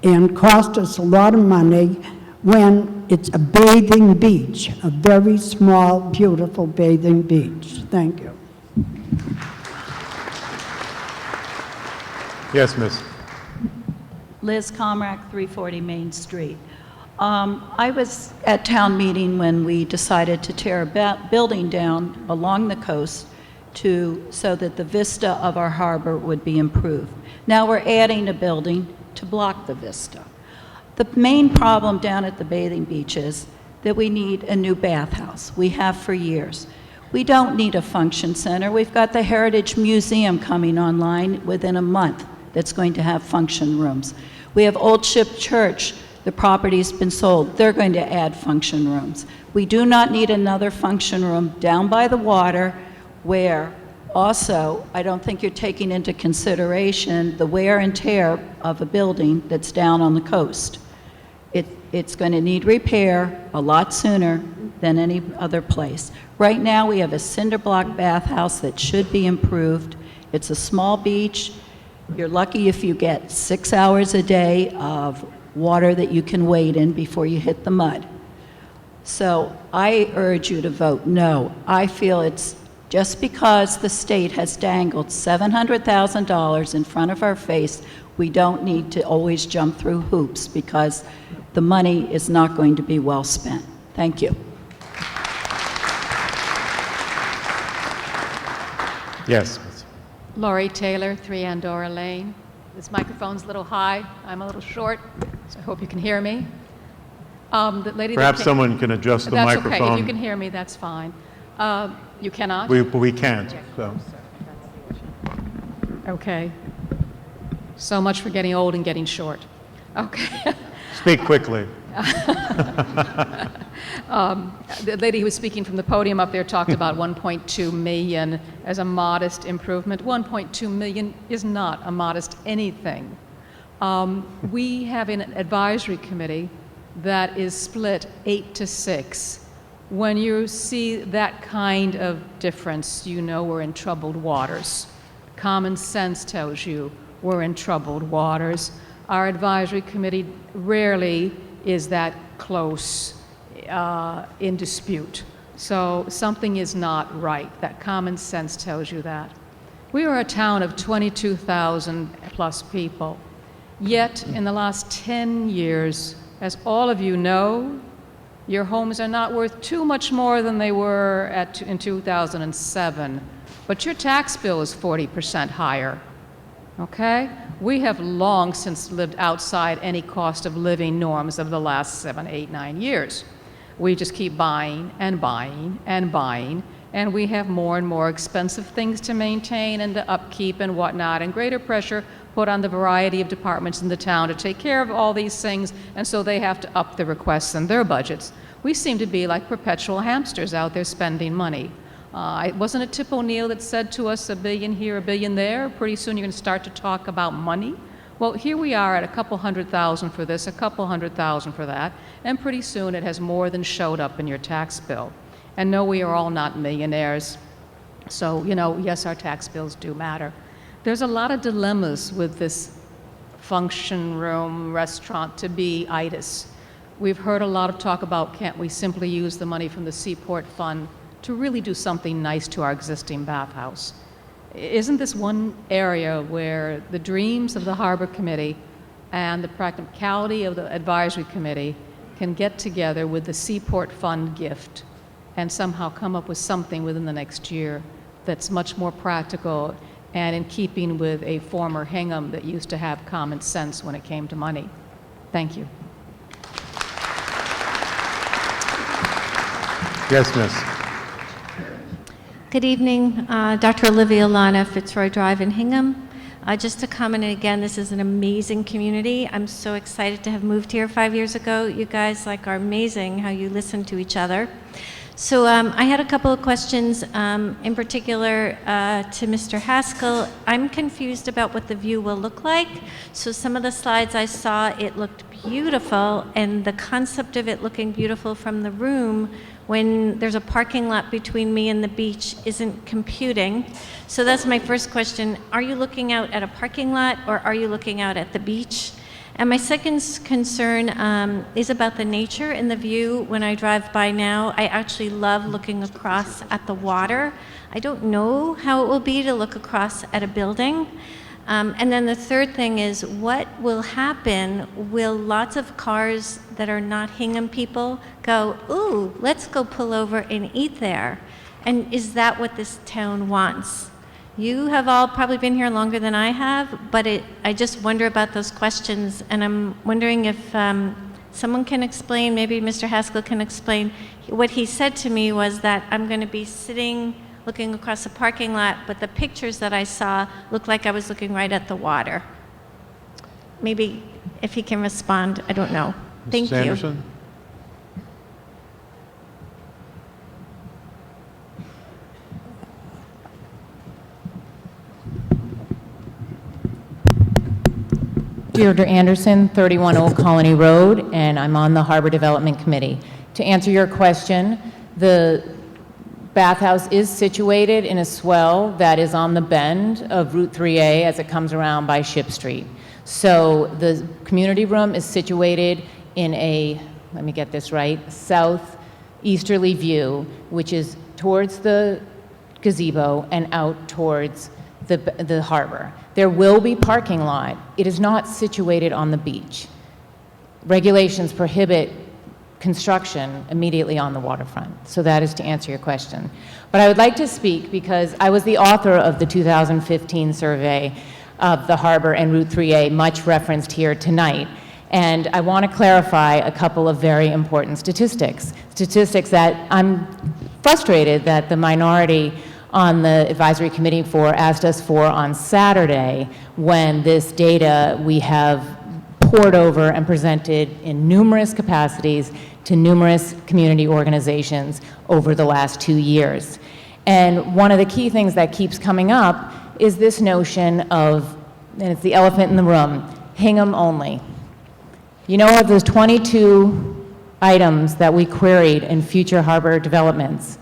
and cost us a lot of money when it's a bathing beach, a very small, beautiful bathing beach. Thank you. Yes, miss. Liz Comrack, 340 Main Street. I was at town meeting when we decided to tear a building down along the coast so that the vista of our harbor would be improved. Now we're adding a building to block the vista. The main problem down at the bathing beach is that we need a new bathhouse. We have for years. We don't need a function center. We've got the Heritage Museum coming online within a month that's going to have function rooms. We have Old Ship Church. The property's been sold. They're going to add function rooms. We do not need another function room down by the water where also, I don't think you're taking into consideration the wear and tear of a building that's down on the coast. It's going to need repair a lot sooner than any other place. Right now, we have a cinder block bathhouse that should be improved. It's a small beach. You're lucky if you get 6 hours a day of water that you can wade in before you hit the mud. So I urge you to vote no. I feel it's just because the state has dangled $700,000 in front of our face, we don't need to always jump through hoops because the money is not going to be well spent. Thank you. Yes. Laurie Taylor, 3 Andorra Lane. This microphone's a little high. I'm a little short, so I hope you can hear me. The lady Perhaps someone can adjust the microphone. That's okay. If you can hear me, that's fine. You cannot? We can't. So. Okay. So much for getting old and getting short. Okay. Speak quickly. The lady who was speaking from the podium up there talked about 1.2 million as a modest improvement. 1.2 million is not a modest anything. We have an advisory committee that is split 8-6. When you see that kind of difference, you know we're in troubled waters. Common sense tells you we're in troubled waters. Our advisory committee rarely is that close in dispute. So something is not right. That common sense tells you that. We are a town of 22,000 plus people. Yet in the last 10 years, as all of you know, your homes are not worth too much more than they were in 2007, but your tax bill is 40% higher, okay? We have long since lived outside any cost of living norms of the last 7, 8, 9 years. We just keep buying and buying and buying, and we have more and more expensive things to maintain and to upkeep and whatnot, and greater pressure put on the variety of departments in the town to take care of all these things, and so they have to up the requests in their budgets. We seem to be like perpetual hamsters out there spending money. Wasn't it Tip O'Neill that said to us, $1 billion here, $1 billion there? Pretty soon you're going to start to talk about money. Well, here we are at a couple $100,000 for this, a couple $100,000 for that, and pretty soon it has more than showed up in your tax bill. And no, we are all not millionaires. So, you know, yes, our tax bills do matter. There's a lot of dilemmas with this function room restaurant to be itis. We've heard a lot of talk about can't we simply use the money from the Seaport Fund to really do something nice to our existing bathhouse. Isn't this one area where the dreams of the Harbor Committee and the practicality of the Advisory Committee can get together with the Seaport Fund gift and somehow come up with something within the next year that's much more practical and in keeping with a former Hingham that used to have common sense when it came to money? Thank you. Yes, miss. Good evening, Dr. Olivia Lana, Fitzroy Drive in Hingham. Just to comment again, this is an amazing community. I'm so excited to have moved here 5 years ago. You guys are amazing how you listen to each other. So I had a couple of questions, in particular to Mr. Haskell. I'm confused about what the view will look like. So some of the slides I saw, it looked beautiful, and the concept of it looking beautiful from the room when there's a parking lot between me and the beach isn't computing. So that's my first question. Are you looking out at a parking lot, or are you looking out at the beach? And my second concern is about the nature in the view. When I drive by now, I actually love looking across at the water. I don't know how it will be to look across at a building. And then the third thing is, what will happen? Will lots of cars that are not Hingham people go, ooh, let's go pull over and eat there? And is that what this town wants? You have all probably been here longer than I have, but I just wonder about those questions, and I'm wondering if someone can explain, maybe Mr. Haskell can explain. What he said to me was that I'm going to be sitting looking across the parking lot, but the pictures that I saw looked like I was looking right at the water. Maybe if he can respond, I don't know. Thank you. Anderson? Deirdre Anderson, 31 Old Colony Road, and I'm on the Harbor Development Committee. To answer your question, the bathhouse is situated in a swell that is on the bend of Route 3A as it comes around by Ship Street. So the community room is situated in a, let me get this right, southeasterly view, which is towards the gazebo and out towards the harbor. There will be parking lot. It is not situated on the beach. Regulations prohibit construction immediately on the waterfront. So that is to answer your question. But I would like to speak because I was the author of the 2015 survey of the harbor and Route 3A, much referenced here tonight. And I want to clarify a couple of very important statistics. Statistics that I'm frustrated that the minority on the advisory committee asked us for on Saturday, when this data we have poured over and presented in numerous capacities to numerous community organizations over the last 2 years. And one of the key things that keeps coming up is this notion of, and it's the elephant in the room, Hingham only. You know, of those 22 items that we queried in future harbor developments,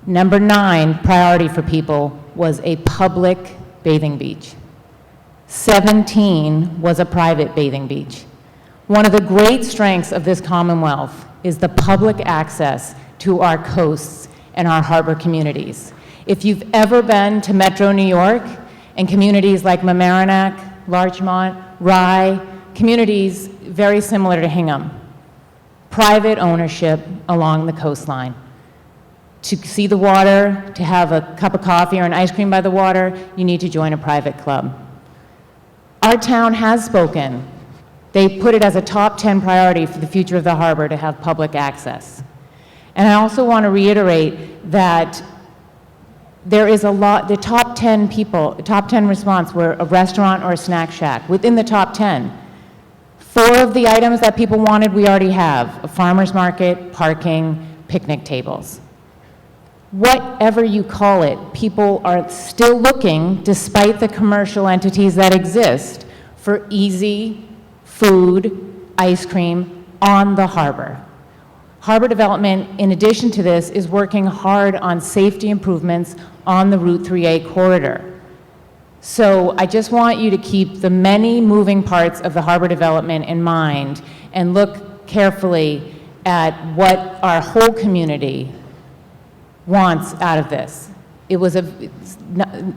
number 9 priority for people was a public bathing beach. 17 was a private bathing beach. One of the great strengths of this Commonwealth is the public access to our coasts and our harbor communities. If you've ever been to Metro New York and communities like Mamaroneck, Larchmont, Rye, communities very similar to Hingham, private ownership along the coastline. To see the water, to have a cup of coffee or an ice cream by the water, you need to join a private club. Our town has spoken. They put it as a top 10 priority for the future of the harbor to have public access. And I also want to reiterate that there is a lot, the top 10 people, the top 10 response were a restaurant or a snack shack. Within the top 10, 4 of the items that people wanted we already have: a farmer's market, parking, picnic tables. Whatever you call it, people are still looking, despite the commercial entities that exist, for easy food, ice cream on the harbor. Harbor Development, in addition to this, is working hard on safety improvements on the Route 3A corridor. So I just want you to keep the many moving parts of the harbor development in mind and look carefully at what our whole community wants out of this. It was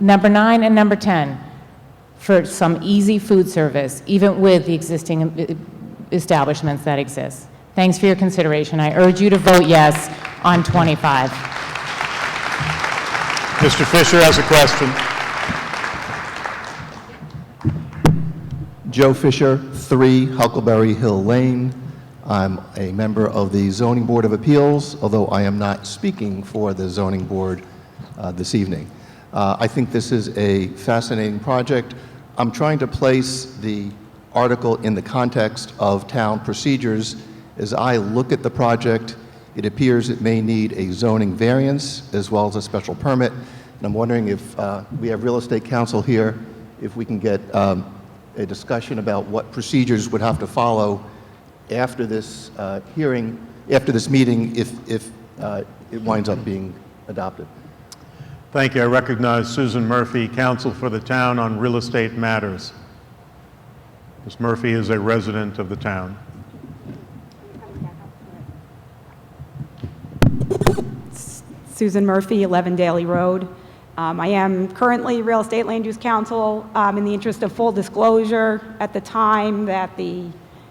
number 9 and number 10 for some easy food service, even with the existing establishments that exist. Thanks for your consideration. I urge you to vote yes on 25. Mr. Fisher has a question. Joe Fisher, 3 Huckleberry Hill Lane. I'm a member of the Zoning Board of Appeals, although I am not speaking for the Zoning Board this evening. I think this is a fascinating project. I'm trying to place the article in the context of town procedures. As I look at the project, it appears it may need a zoning variance as well as a special permit. And I'm wondering if we have real estate counsel here, if we can get a discussion about what procedures would have to follow after this hearing, after this meeting, if it winds up being adopted. Thank you. I recognize Susan Murphy, counsel for the town on real estate matters. Ms. Murphy is a resident of the town. Susan Murphy, 11 Daly Road. I am currently real estate land use counsel. In the interest of full disclosure, at the time that the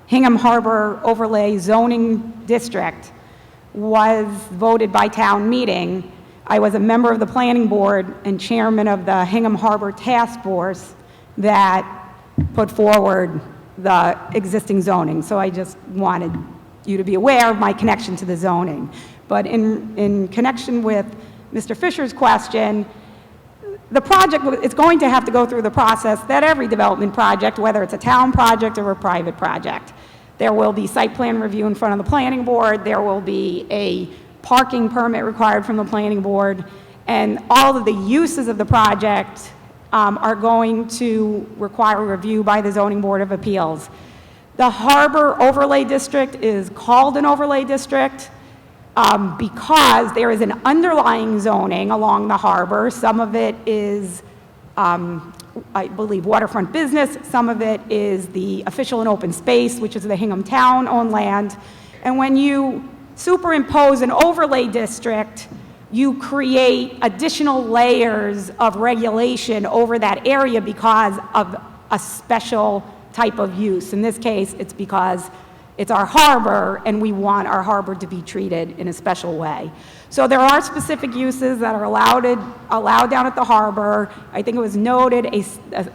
Hingham Harbor Overlay Zoning District was voted by town meeting, I was a member of the planning board and chairman of the Hingham Harbor Task Force that put forward the existing zoning. So I just wanted you to be aware of my connection to the zoning. But in connection with Mr. Fisher's question, the project is going to have to go through the process that every development project, whether it's a town project or a private project. There will be site plan review in front of the planning board. There will be a parking permit required from the planning board. And all of the uses of the project are going to require a review by the Zoning Board of Appeals. The Harbor Overlay District is called an overlay district because there is an underlying zoning along the harbor. Some of it is, I believe, waterfront business. Some of it is the official and open space, which is the Hingham town-owned land. And when you superimpose an overlay district, you create additional layers of regulation over that area because of a special type of use. In this case, it's because it's our harbor and we want our harbor to be treated in a special way. So there are specific uses that are allowed down at the harbor. I think it was noted,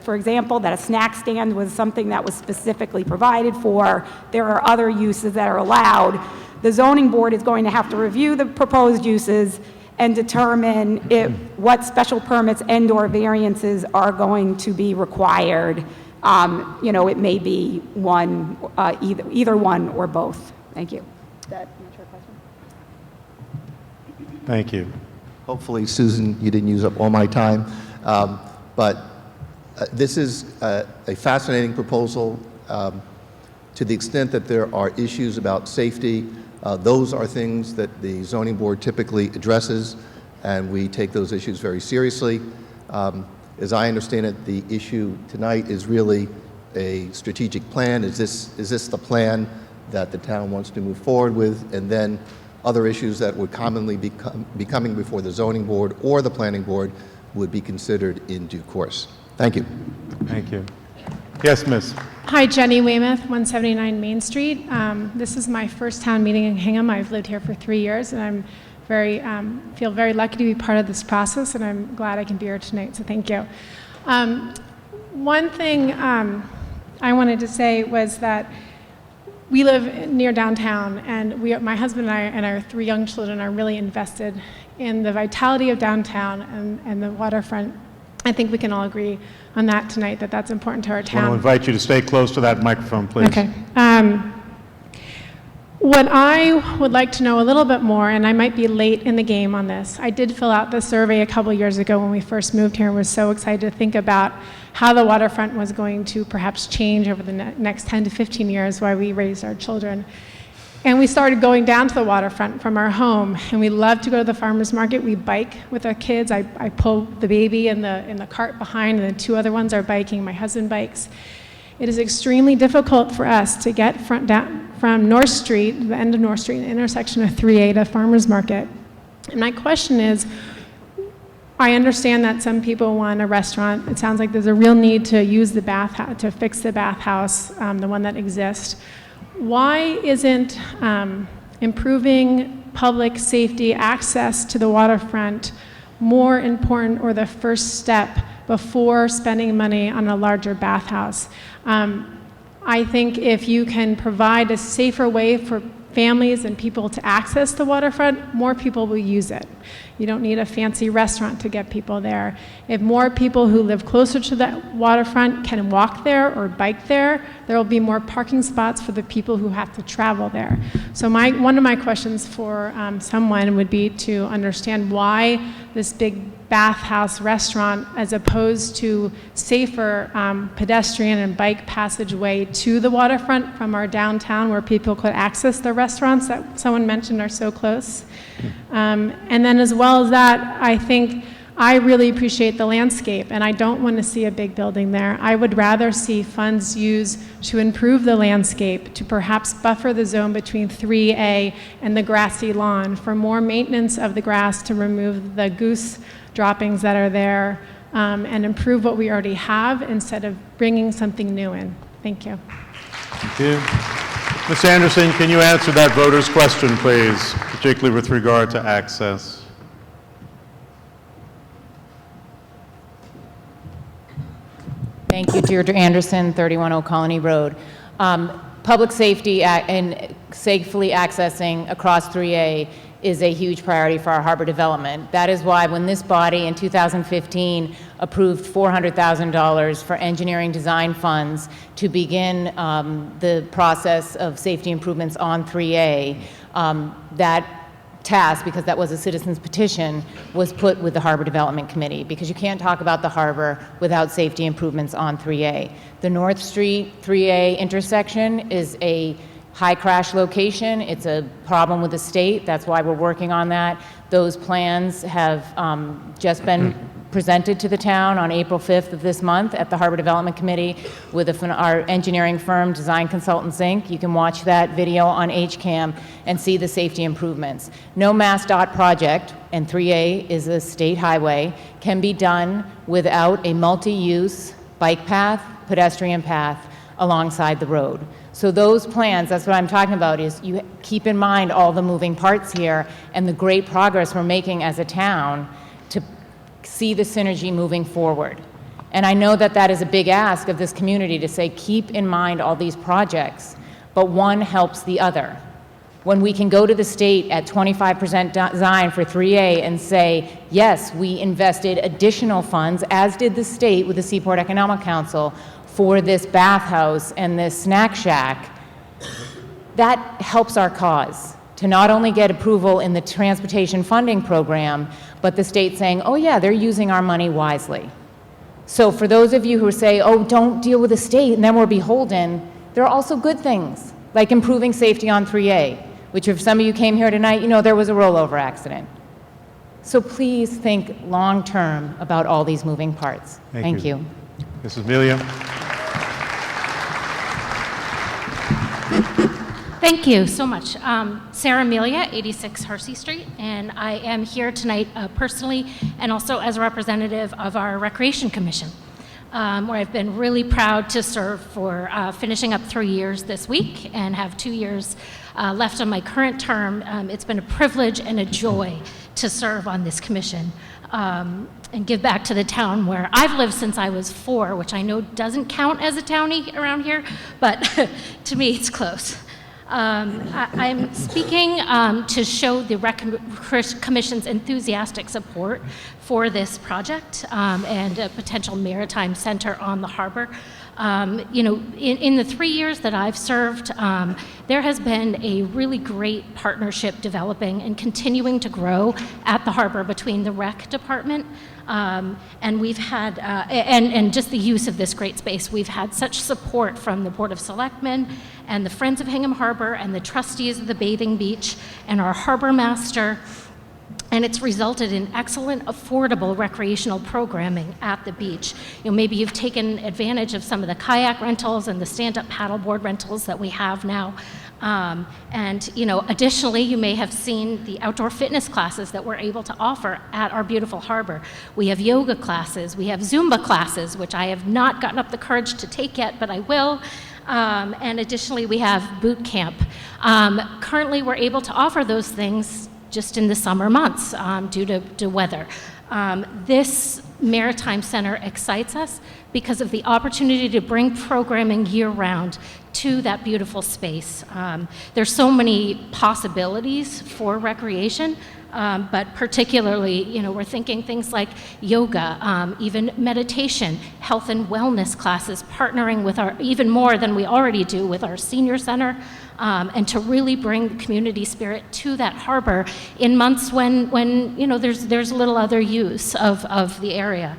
for example, that a snack stand was something that was specifically provided for. There are other uses that are allowed. The zoning board is going to have to review the proposed uses and determine what special permits and/or variances are going to be required. It may be one, either one or both. Thank you. Does that answer your question? Thank you. Hopefully, Susan, you didn't use up all my time. But this is a fascinating proposal. To the extent that there are issues about safety, those are things that the zoning board typically addresses, and we take those issues very seriously. As I understand it, the issue tonight is really a strategic plan. Is this the plan that the town wants to move forward with? And then other issues that would commonly be coming before the zoning board or the planning board would be considered in due course. Thank you. Thank you. Yes, Miss. Hi, Jenny Weymouth, 179 Main Street. This is my first town meeting in Hingham. I've lived here for 3 years, and I'm feel very lucky to be part of this process, and I'm glad I can be here tonight, so thank you. One thing I wanted to say was that we live near downtown, and my husband and I and our 3 young children are really invested in the vitality of downtown and the waterfront. I think we can all agree on that tonight, that that's important to our town. I want to invite you to stay close to that microphone, please. Okay. What I would like to know a little bit more, and I might be late in the game on this, I did fill out the survey a couple years ago when we first moved here and was so excited to think about how the waterfront was going to perhaps change over the next 10 to 15 years while we raised our children. And we started going down to the waterfront from our home, and we love to go to the farmer's market. We bike with our kids. I pull the baby in the cart behind, and the 2 other ones are biking. My husband bikes. It is extremely difficult for us to get from from North Street, the end of North Street, the intersection of 3A to Farmers Market. And my question is, I understand that some people want a restaurant. It sounds like there's a real need to use the bathhouse, to fix the bathhouse, the one that exists. Why isn't improving public safety access to the waterfront more important or the first step before spending money on a larger bathhouse? I think if you can provide a safer way for families and people to access the waterfront, more people will use it. You don't need a fancy restaurant to get people there. If more people who live closer to the waterfront can walk there or bike there, there will be more parking spots for the people who have to travel there. So one of my questions for someone would be to understand why this big bathhouse restaurant, as opposed to safer pedestrian and bike passageway to the waterfront from our downtown where people could access the restaurants that someone mentioned are so close. And then as well as that, I think I really appreciate the landscape, and I don't want to see a big building there. I would rather see funds used to improve the landscape, to perhaps buffer the zone between 3A and the grassy lawn, for more maintenance of the grass to remove the goose droppings that are there, and improve what we already have instead of bringing something new in. Thank you. Thank you. Ms. Anderson, can you answer that voter's question, please, particularly with regard to access? Thank you, Deirdre Anderson, 31 Old Colony Road. Public safety and safely accessing across 3A is a huge priority for our harbor development. That is why when this body in 2015 approved $400,000 for engineering design funds to begin the process of safety improvements on 3A, that task, because that was a citizen's petition, was put with the Harbor Development Committee, because you can't talk about the harbor without safety improvements on 3A. The North Street 3A intersection is a high crash location. It's a problem with the state. That's why we're working on that. Those plans have just been presented to the town on April 5th of this month at the Harbor Development Committee with our engineering firm, Design Consultants Inc. You can watch that video on HCAM and see the safety improvements. No MassDOT project, and 3A is a state highway, can be done without a multi-use bike path, pedestrian path alongside the road. So those plans, that's what I'm talking about, is you keep in mind all the moving parts here and the great progress we're making as a town to see the synergy moving forward. And I know that that is a big ask of this community to say, keep in mind all these projects, but one helps the other. When we can go to the state at 25% design for 3A and say, yes, we invested additional funds, as did the state with the Seaport Economic Council, for this bathhouse and this snack shack, that helps our cause to not only get approval in the transportation funding program, but the state saying, oh yeah, they're using our money wisely. So for those of you who say, oh, don't deal with the state and then we're beholden, there are also good things, like improving safety on 3A, which if some of you came here tonight, you know there was a rollover accident. So please think long-term about all these moving parts. Thank you. Mrs. Melia. Thank you so much. Sarah Melia, 86 Hersey Street, and I am here tonight personally and also as a representative of our Recreation Commission, where I've been really proud to serve for finishing up 3 years this week and have 2 years left on my current term. It's been a privilege and a joy to serve on this commission and give back to the town where I've lived since I was 4, which I know doesn't count as a townie around here, but to me it's close. I'm speaking to show the Commission's enthusiastic support for this project and a potential maritime center on the harbor. You know, in the 3 years that I've served, there has been a really great partnership developing and continuing to grow at the harbor between the rec department and we've had, and just the use of this great space. We've had such support from the Board of Selectmen and the Friends of Hingham Harbor and the trustees of the bathing beach and our harbor master. And it's resulted in excellent, affordable recreational programming at the beach. You know, maybe you've taken advantage of some of the kayak rentals and the stand-up paddleboard rentals that we have now. And, you know, additionally, you may have seen the outdoor fitness classes that we're able to offer at our beautiful harbor. We have yoga classes, we have Zumba classes, which I have not gotten up the courage to take yet, but I will. And additionally, we have boot camp. Currently, we're able to offer those things just in the summer months due to weather. This Maritime Center excites us because of the opportunity to bring programming year-round to that beautiful space. There's so many possibilities for recreation, but particularly, you know, we're thinking things like yoga, even meditation, health and wellness classes, partnering with our, even more than we already do with our senior center, and to really bring the community spirit to that harbor in months when you know, there's little other use of the area.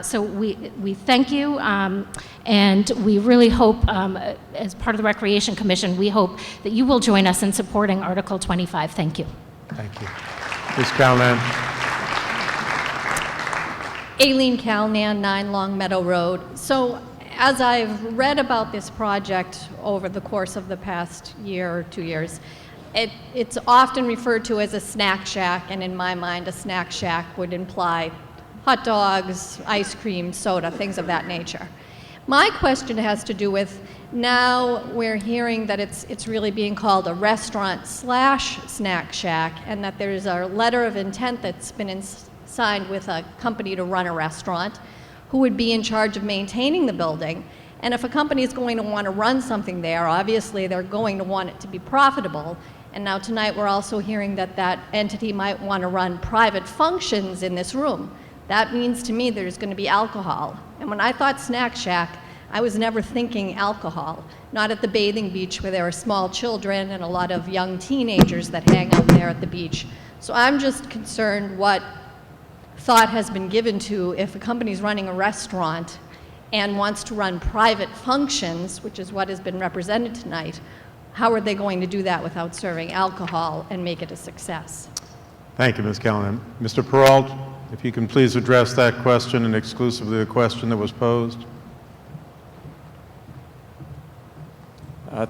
So we thank you, and we really hope, as part of the Recreation Commission, we hope that you will join us in supporting Article 25. Thank you. Thank you. Ms. Calnan. Aileen Calnan, 9 Long Meadow Road. So as I've read about this project over the course of the past year or 2 years, it's often referred to as a snack shack, and in my mind, a snack shack would imply hot dogs, ice cream, soda, things of that nature. My question has to do with, now we're hearing that it's really being called a restaurant/snack shack, and that there's a letter of intent that's been signed with a company to run a restaurant who would be in charge of maintaining the building. And if a company is going to want to run something there, obviously they're going to want it to be profitable. And now tonight we're also hearing that that entity might want to run private functions in this room. That means to me there's going to be alcohol. And when I thought snack shack, I was never thinking alcohol. Not at the bathing beach where there are small children and a lot of young teenagers that hang out there at the beach. So I'm just concerned what thought has been given to, if a company's running a restaurant and wants to run private functions, which is what has been represented tonight, how are they going to do that without serving alcohol and make it a success? Thank you, Ms. Callahan. Mr. Peralt, if you can please address that question and exclusively the question that was posed.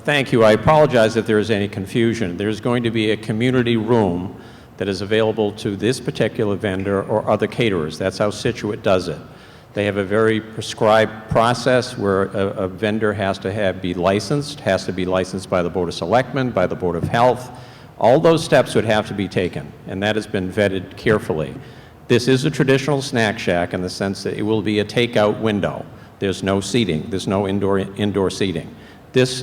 Thank you. I apologize if there is any confusion. There's going to be a community room that is available to this particular vendor or other caterers. That's how Situate does it. They have a very prescribed process where a vendor has to be licensed, has to be licensed by the Board of Selectmen, by the Board of Health. All those steps would have to be taken, and that has been vetted carefully. This is a traditional snack shack in the sense that it will be a takeout window. There's no seating. There's no indoor seating. This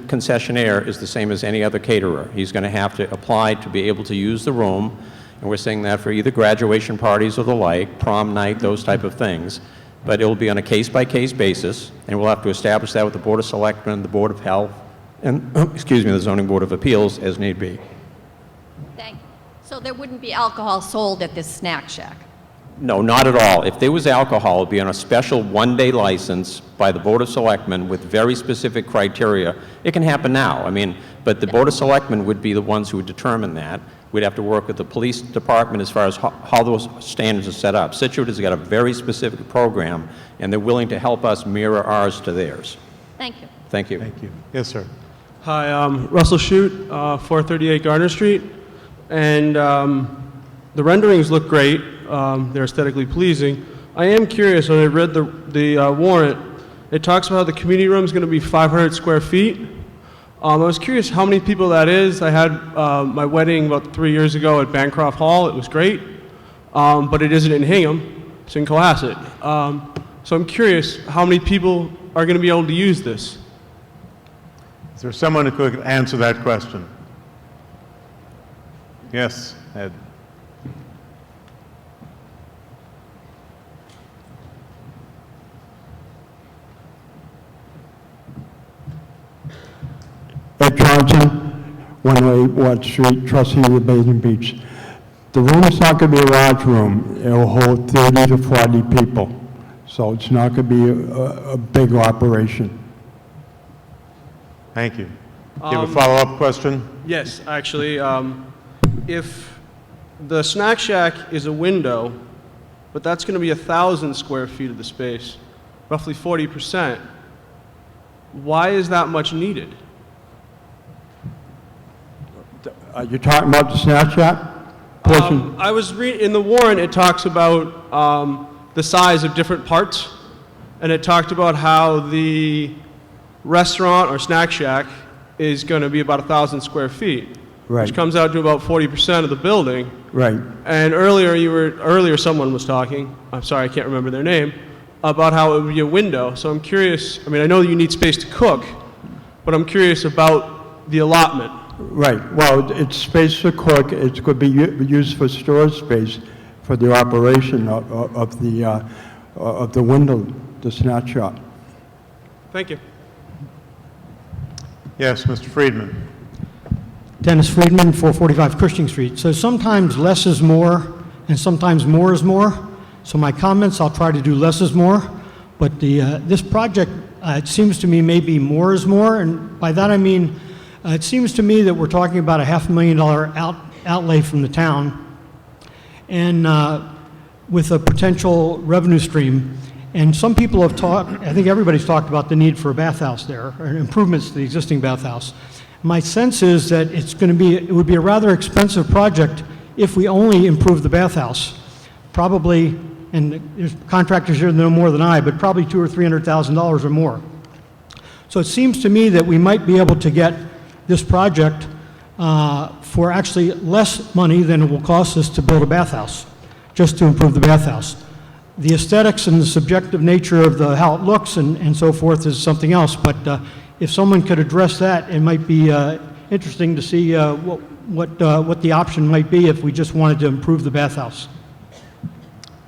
concessionaire is the same as any other caterer. He's going to have to apply to be able to use the room, and we're saying that for either graduation parties or the like, prom night, those type of things. But it will be on a case-by-case basis, and we'll have to establish that with the Board of Selectmen, the Board of Health, and, the Zoning Board of Appeals as need be. Thank you. So there wouldn't be alcohol sold at this snack shack? No, not at all. If there was alcohol, it would be on a special one-day license by the Board of Selectmen with very specific criteria. It can happen now, but the Board of Selectmen would be the ones who would determine that. We'd have to work with the police department as far as how those standards are set up. Situate has got a very specific program, and they're willing to help us mirror ours to theirs. Thank you. Thank you. Thank you. Yes, sir. Hi, Russell Shute, 438 Gardner Street, and the renderings look great. They're aesthetically pleasing. I am curious, when I read the warrant, it talks about how the community room is going to be 500 square feet. I was curious how many people that is. I had my wedding about 3 years ago at Bancroft Hall. It was great, but it isn't in Hingham. It's in Cohasset. So I'm curious how many people are going to be able to use this. Is there someone who could answer that question? Yes, Ed. Ed Johnson, 108 Watt Street, trustee of the Bathing Beach. The room is not going to be a large room. It will hold 30 to 40 people. So it's not going to be a big operation. Thank you. Do you have a follow-up question? Yes, actually. If the snack shack is a window, but that's going to be 1,000 square feet of the space, roughly 40%, Why is that much needed? You're talking about the Snapchat portion? I was reading, in the warrant, it talks about the size of different parts, and it talked about how the restaurant or snack shack is going to be about 1,000 square feet, Right. which comes out to about 40% of the building. Right. And earlier someone was talking, I'm sorry, I can't remember their name, about how it would be a window. So I'm curious, I mean, I know you need space to cook, but I'm curious about the allotment. Right. Well, it's space to cook. It's going to be used for storage space for the operation of the window, the snack shop. Thank you. Yes, Mr. Friedman. Dennis Friedman, 445 Cushing Street. So sometimes less is more, and sometimes more is more. So my comments, I'll try to do less is more. But this project, it seems to me, maybe more is more. And by that I mean, it seems to me that we're talking about a $500,000 outlay from the town, and with a potential revenue stream. And some people have talked, I think everybody's talked about the need for a bathhouse there, or improvements to the existing bathhouse. My sense is that it would be a rather expensive project if we only improve the bathhouse. Probably, and there's contractors here that know more than I, but probably $200,000 or $300,000 or more. So it seems to me that we might be able to get this project for actually less money than it will cost us to build a bathhouse, just to improve the bathhouse. The aesthetics and the subjective nature of how it looks and so forth is something else, but if someone could address that, it might be interesting to see what the option might be if we just wanted to improve the bathhouse.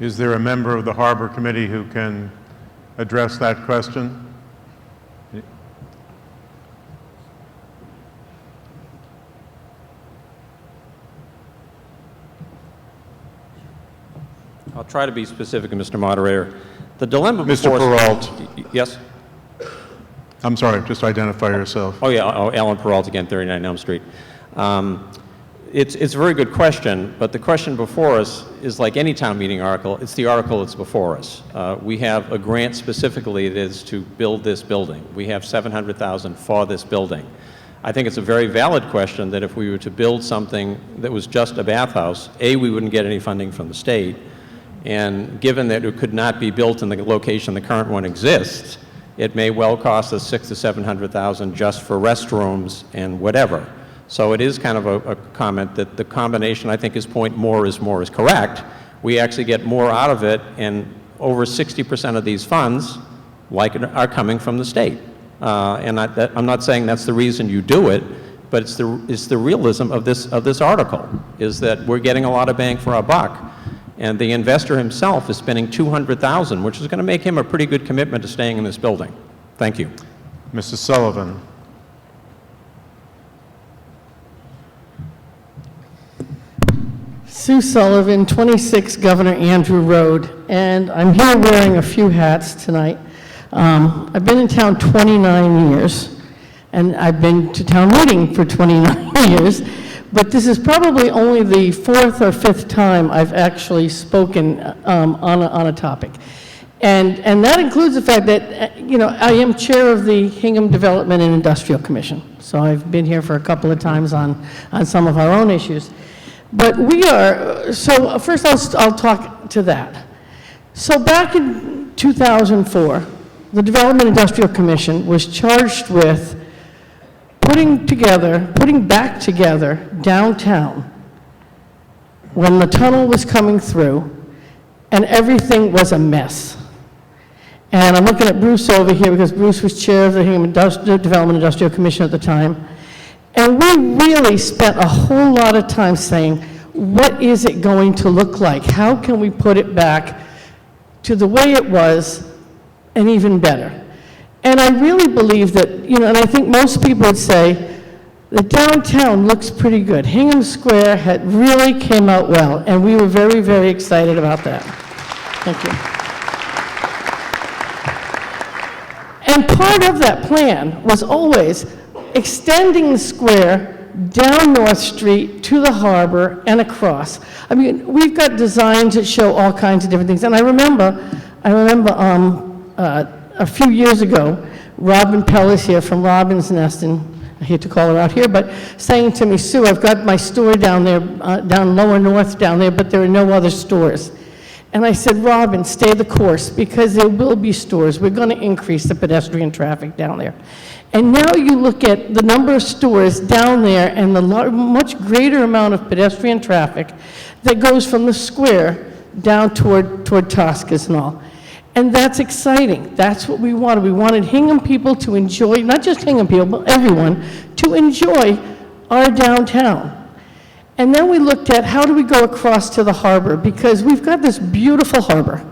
Is there a member of the Harbor Committee who can address that question? I'll try to be specific, Mr. Moderator. The dilemma Mr. before us... Peralt. Yes? I'm sorry, just identify yourself. Oh, yeah, Alan Peralt again, 39 Elm Street. It's a very good question, but the question before us is like any town meeting article. It's the article that's before us. We have a grant specifically that is to build this building. We have $700,000 for this building. I think it's a very valid question that if we were to build something that was just a bathhouse, A, we wouldn't get any funding from the state, and given that it could not be built in the location the current one exists, it may well cost us $600,000 to $700,000 just for restrooms and whatever. So it is kind of a comment that the combination, I think his point, more is correct. We actually get more out of it, and over 60% of these funds are coming from the state. And I'm not saying that's the reason you do it, but it's the realism of this article, is that we're getting a lot of bang for our buck. And the investor himself is spending $200,000, which is going to make him a pretty good commitment to staying in this building. Thank you. Mrs. Sullivan. Sue Sullivan, 26 Governor Andrew Road, and I'm here wearing a few hats tonight. I've been in town 29 years, and I've been to town meeting for 29 years. But this is probably only the fourth or fifth time I've actually spoken on a topic. And that includes the fact that, I am chair of the Hingham Development and Industrial Commission. So I've been here for a couple of times on some of our own issues. But so first I'll talk to that. So back in 2004, the Development and Industrial Commission was charged with putting back together downtown when the tunnel was coming through and everything was a mess. And I'm looking at Bruce over here because Bruce was chair of the Hingham Development Industrial Commission at the time. And we really spent a whole lot of time saying, what is it going to look like? How can we put it back to the way it was and even better? And I really believe that, and I think most people would say, the downtown looks pretty good. Hingham Square really came out well, and we were very, very excited about that. Thank you. And part of that plan was always extending the square down North Street to the harbor and across. I mean, we've got designs that show all kinds of different things. And I remember a few years ago, Robin Pellis here from Robin's Nest, and I hate to call her out here, but saying to me, Sue, I've got my store down there, down lower north down there, but there are no other stores. And I said, Robin, stay the course, because there will be stores. We're going to increase the pedestrian traffic down there. And now you look at the number of stores down there and the much greater amount of pedestrian traffic that goes from the square down toward Tosca's and all. And that's exciting. That's what we wanted. We wanted Hingham people to enjoy, not just Hingham people, but everyone, to enjoy our downtown. And then we looked at how do we go across to the harbor, because we've got this beautiful harbor.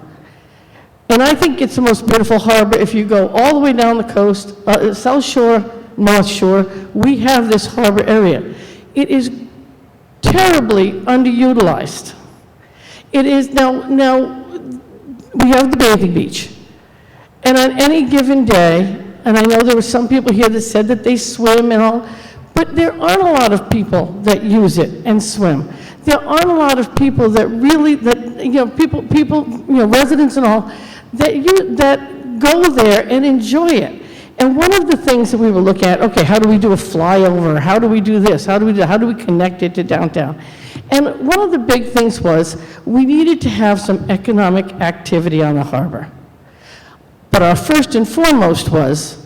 And I think it's the most beautiful harbor if you go all the way down the coast, South Shore, North Shore, we have this harbor area. It is terribly underutilized. It is now we have the bathing beach. And on any given day, and I know there were some people here that said that they swim and all, but there aren't a lot of people that use it and swim. There aren't a lot of people that really, residents and all, that go there and enjoy it. And one of the things that we were looking at, okay, how do we do a flyover? How do we do this? How do we connect it to downtown? And one of the big things was we needed to have some economic activity on the harbor. But our first and foremost was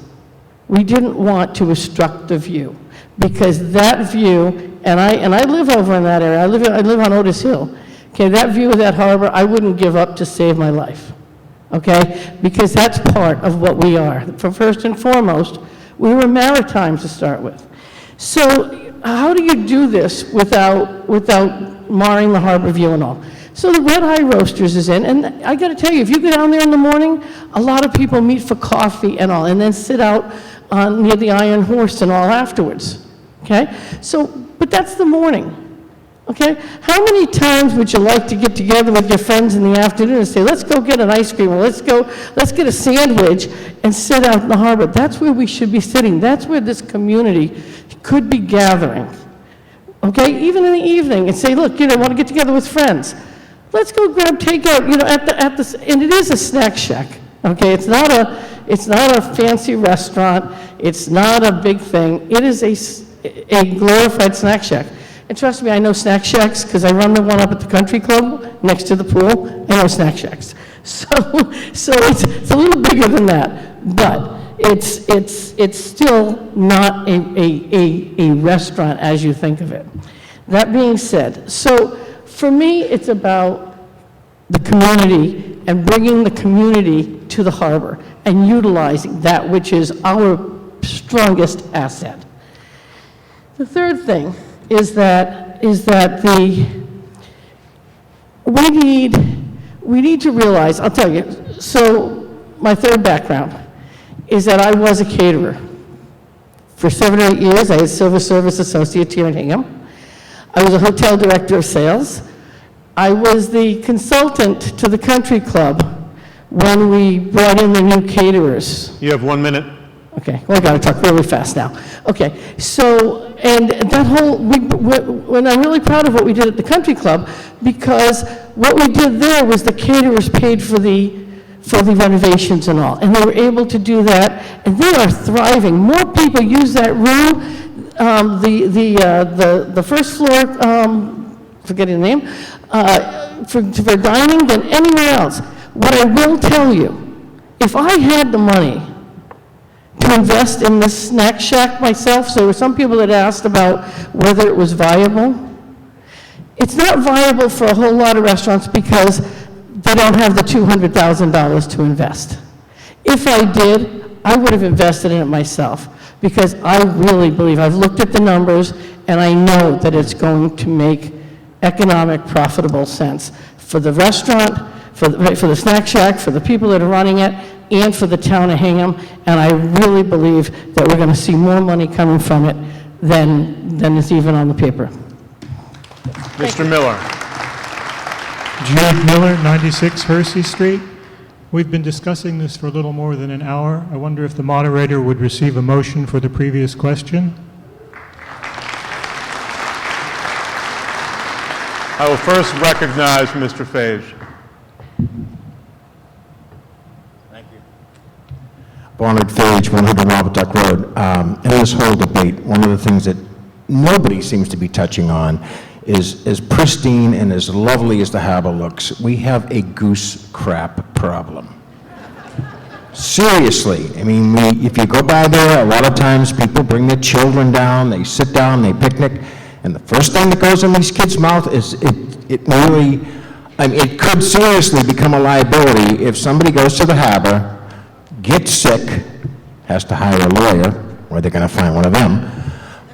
we didn't want to obstruct the view, because that view, and I live over in that area. I live on Otis Hill. Okay, that view of that harbor, I wouldn't give up to save my life. Okay, because that's part of what we are. For first and foremost, we were maritime to start with. So how do you do this without marring the harbor view and all? So the Red Eye Roasters is in, and I got to tell you, if you go down there in the morning, a lot of people meet for coffee and all, and then sit out near the Iron Horse and all afterwards. Okay, so but that's the morning. Okay, how many times would you like to get together with your friends in the afternoon and say, let's go get an ice cream, or let's get a sandwich and sit out in the harbor? That's where we should be sitting. That's where this community could be gathering. Okay, even in the evening, and say, look, want to get together with friends. Let's go grab takeout, and it is a snack shack. Okay, it's not a fancy restaurant. It's not a big thing. It is a glorified snack shack. And trust me, I know snack shacks because I run the one up at the country club next to the pool. I know snack shacks. So it's a little bigger than that, but it's still not a restaurant as you think of it. That being said, so for me, it's about the community and bringing the community to the harbor and utilizing that which is our strongest asset. The third thing is that we need to realize, I'll tell you, so my third background is that I was a caterer. For 7 or 8 years, I was Silver Service Associate here in Hingham. I was a hotel director of sales. I was the consultant to the country club when we brought in the new caterers. You have 1 minute. Okay, well, I got to talk really fast now. Okay, so, and that when I'm really proud of what we did at the country club, because what we did there was the caterers paid for the renovations and all, and they were able to do that, and they are thriving. More people use that room, the first floor, forgetting the name, for dining than anywhere else. What I will tell you, if I had the money to invest in this snack shack myself, so there were some people that asked about whether it was viable. It's not viable for a whole lot of restaurants because they don't have the $200,000 to invest. If I did, I would have invested in it myself, because I really believe, I've looked at the numbers, and I know that it's going to make economic, profitable sense for the restaurant, for the snack shack, for the people that are running it, and for the town of Hingham, and I really believe that we're going to see more money coming from it than is even on the paper. Mr. Miller. Jude Miller, 96 Hersey Street. We've been discussing this for a little more than an hour. I wonder if the moderator would receive a motion for the previous question. I will first recognize Mr. Fage. Barnard Village, 100 Robert Duck Road. In this whole debate, one of the things that nobody seems to be touching on is, as pristine and as lovely as the harbor looks, we have a goose crap problem. Seriously, I mean, if you go by there, a lot of times people bring their children down, they sit down, they picnic, and the first thing that goes in these kids' mouth is, it really, I mean, it could seriously become a liability if somebody goes to the harbor, gets sick, has to hire a lawyer, or they're going to find one of them.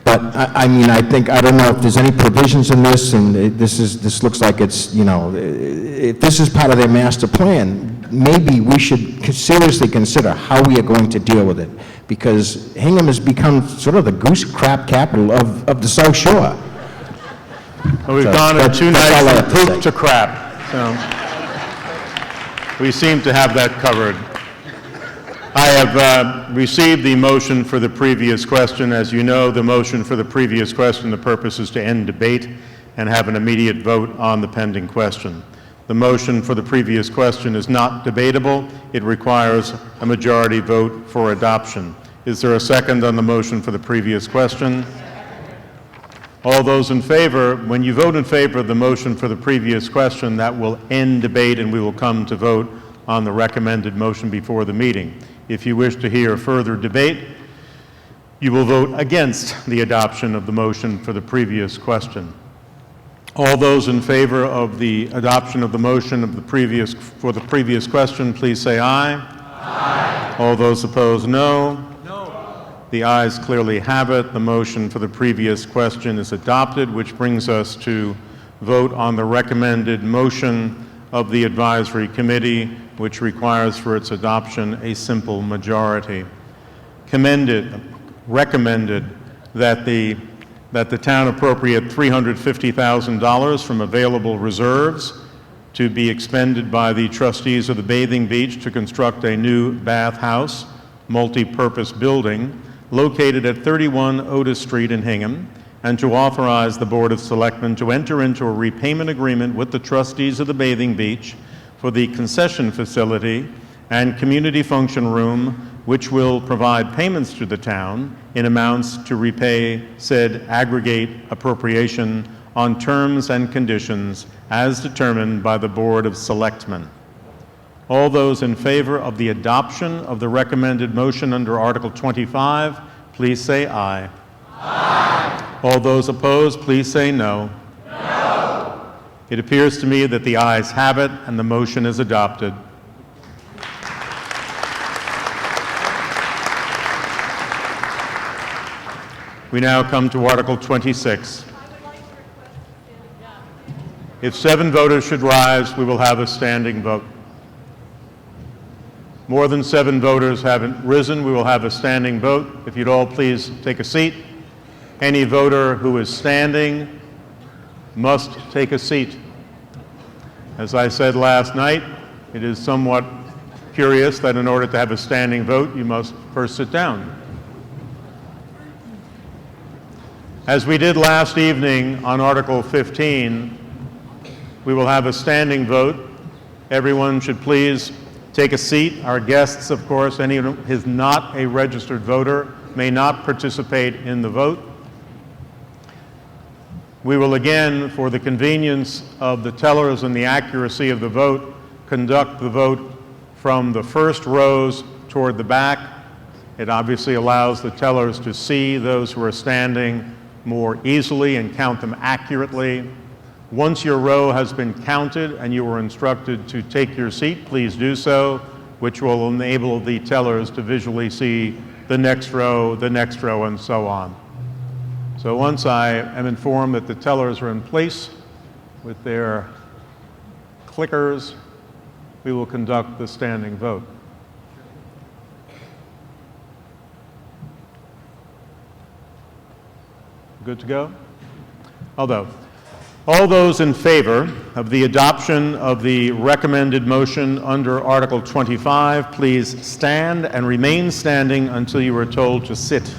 But, I mean, I don't know if there's any provisions in this, and this looks like it's, you know, if this is part of their master plan, maybe we should seriously consider how we are going to deal with it, because Hingham has become sort of the goose crap capital of the South Shore. Well, we've gone in 2 nights from poop to crap, so we seem to have that covered. I have received the motion for the previous question. As you know, the motion for the previous question, the purpose is to end debate and have an immediate vote on the pending question. The motion for the previous question is not debatable. It requires a majority vote for adoption. Is there a second on the motion for the previous question? All those in favor, when you vote in favor of the motion for the previous question, that will end debate and we will come to vote on the recommended motion before the meeting. If you wish to hear further debate, you will vote against the adoption of the motion for the previous question. All those in favor of the adoption of the motion of the previous question, please say aye. Aye. All those opposed, no. No. The ayes clearly have it. The motion for the previous question is adopted, which brings us to vote on the recommended motion of the advisory committee, which requires for its adoption a simple majority. Recommended that the town appropriate $350,000 from available reserves to be expended by the trustees of the bathing beach to construct a new bathhouse, multi-purpose building located at 31 Otis Street in Hingham, and to authorize the Board of Selectmen to enter into a repayment agreement with the trustees of the bathing beach for the concession facility and community function room, which will provide payments to the town in amounts to repay said aggregate appropriation on terms and conditions as determined by the Board of Selectmen. All those in favor of the adoption of the recommended motion under Article 25, please say aye. Aye. All those opposed, please say no. No. It appears to me that the ayes have it and the motion is adopted. We now come to Article 26. If 7 voters should rise, we will have a standing vote. More than 7 voters haven't risen, we will have a standing vote. If you'd all please take a seat. Any voter who is standing must take a seat. As I said last night, it is somewhat curious that in order to have a standing vote, you must first sit down. As we did last evening on Article 15, we will have a standing vote. Everyone should please take a seat. Our guests, of course, anyone who is not a registered voter may not participate in the vote. We will again, for the convenience of the tellers and the accuracy of the vote, conduct the vote from the first rows toward the back. It obviously allows the tellers to see those who are standing more easily and count them accurately. Once your row has been counted and you are instructed to take your seat, please do so, which will enable the tellers to visually see the next row, and so on. So once I am informed that the tellers are in place with their clickers, we will conduct the standing vote. Good to go? Although, all those in favor of the adoption of the recommended motion under Article 25, please stand and remain standing until you are told to sit.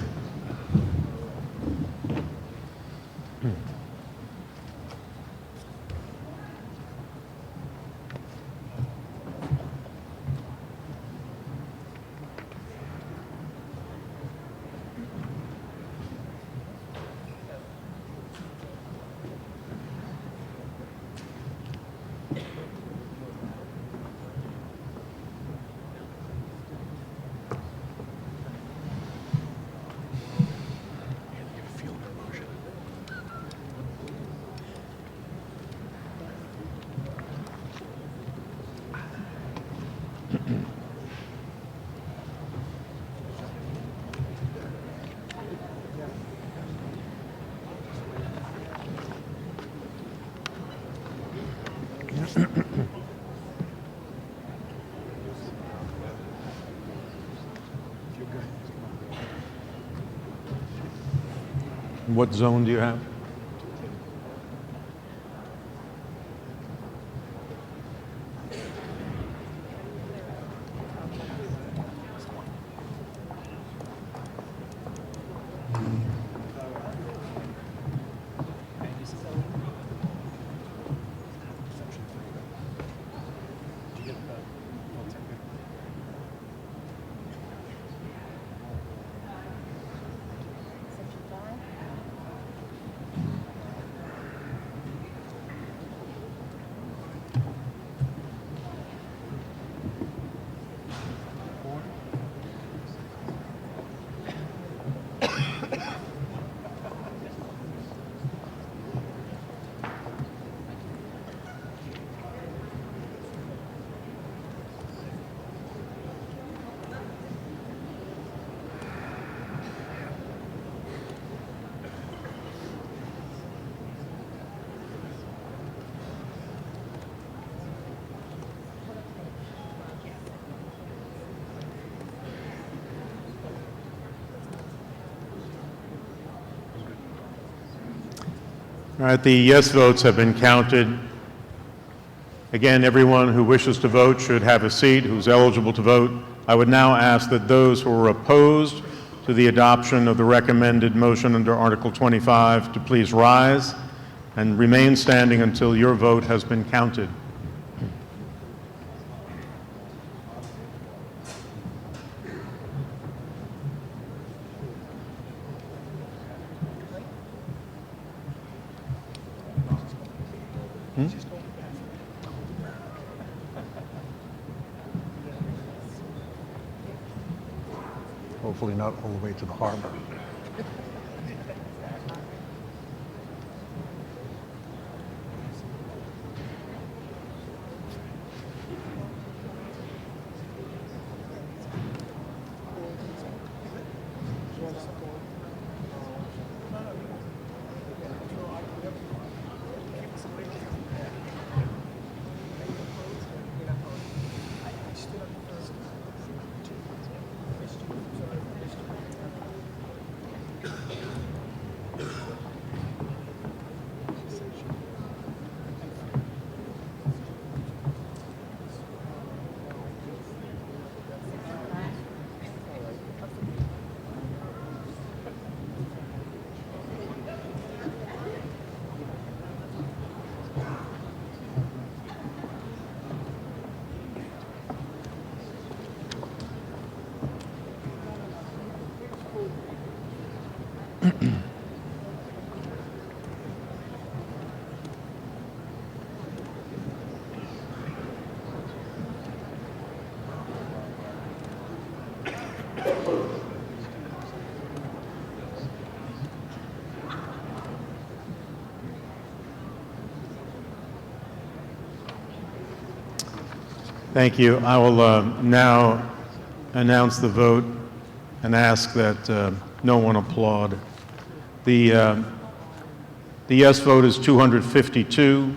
What zone do you have? All right, the yes votes have been counted. Again, everyone who wishes to vote should have a seat, who's eligible to vote. I would now ask that those who are opposed to the adoption of the recommended motion under Article 25 to please rise and remain standing until your vote has been counted. Hopefully not all the way to the harbor. Thank you. I will now announce the vote and ask that no one applaud. The yes vote is 252.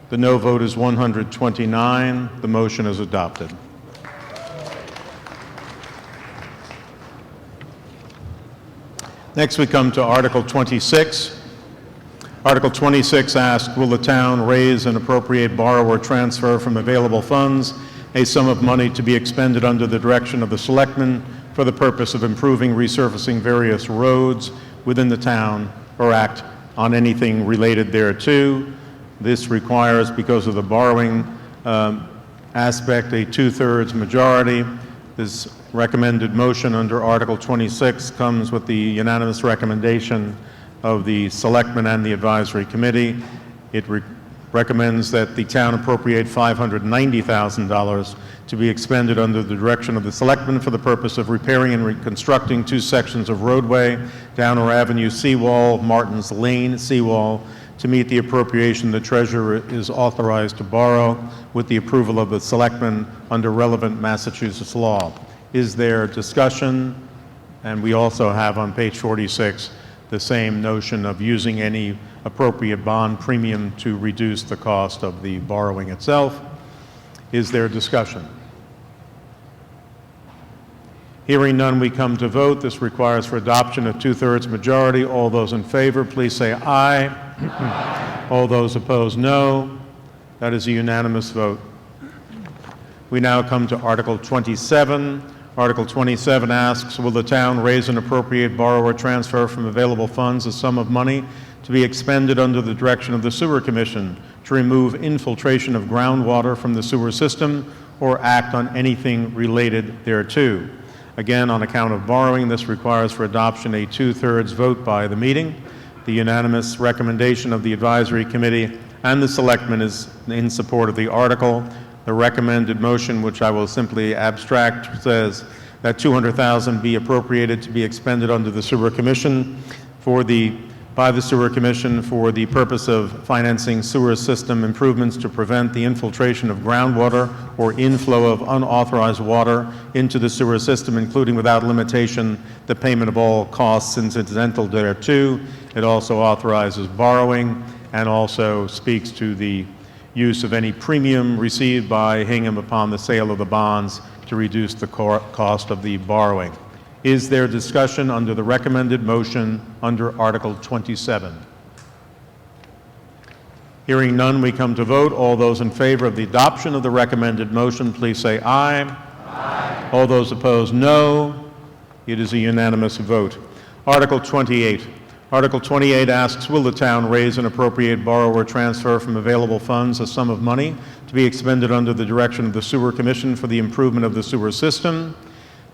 The no vote is 129. The motion is adopted. Next, we come to Article 26. Article 26 asks, will the town raise and appropriate, borrow, or transfer from available funds a sum of money to be expended under the direction of the Selectmen for the purpose of improving, resurfacing various roads within the town, or act on anything related thereto. This requires, because of the borrowing aspect, a 2/3 majority. This recommended motion under Article 26 comes with the unanimous recommendation of the Selectmen and the Advisory Committee. It recommends that the town appropriate $590,000 to be expended under the direction of the Selectmen for the purpose of repairing and reconstructing 2 sections of roadway, Downer Avenue seawall, Martin's Lane seawall, to meet the appropriation the treasurer is authorized to borrow with the approval of the Selectmen under relevant Massachusetts law. Is there discussion? And we also have on page 46 the same notion of using any appropriate bond premium to reduce the cost of the borrowing itself. Is there discussion? Hearing none, we come to vote. This requires for adoption a two-thirds majority. All those in favor, please say aye. Aye. All those opposed, no. That is a unanimous vote. We now come to Article 27. Article 27 asks, will the town raise and appropriate, borrow, or transfer from available funds a sum of money to be expended under the direction of the Sewer Commission to remove infiltration of groundwater from the sewer system or act on anything related thereto? Again, on account of borrowing, this requires for adoption a two-thirds vote by the meeting. The unanimous recommendation of the Advisory Committee and the Selectmen is in support of the article. The recommended motion, which I will simply abstract, says that $200,000 be appropriated to be expended under the Sewer Commission by the Sewer Commission for the purpose of financing sewer system improvements to prevent the infiltration of groundwater or inflow of unauthorized water into the sewer system, including without limitation the payment of all costs incidental thereto. It also authorizes borrowing and also speaks to the use of any premium received by Hingham upon the sale of the bonds to reduce the cost of the borrowing. Is there discussion under the recommended motion under Article 27? Hearing none, we come to vote. All those in favor of the adoption of the recommended motion, please say aye. Aye. All those opposed, no. It is a unanimous vote. Article 28. Article 28 asks, will the town raise and appropriate, borrow, or transfer from available funds a sum of money to be expended under the direction of the Sewer Commission for the improvement of the sewer system?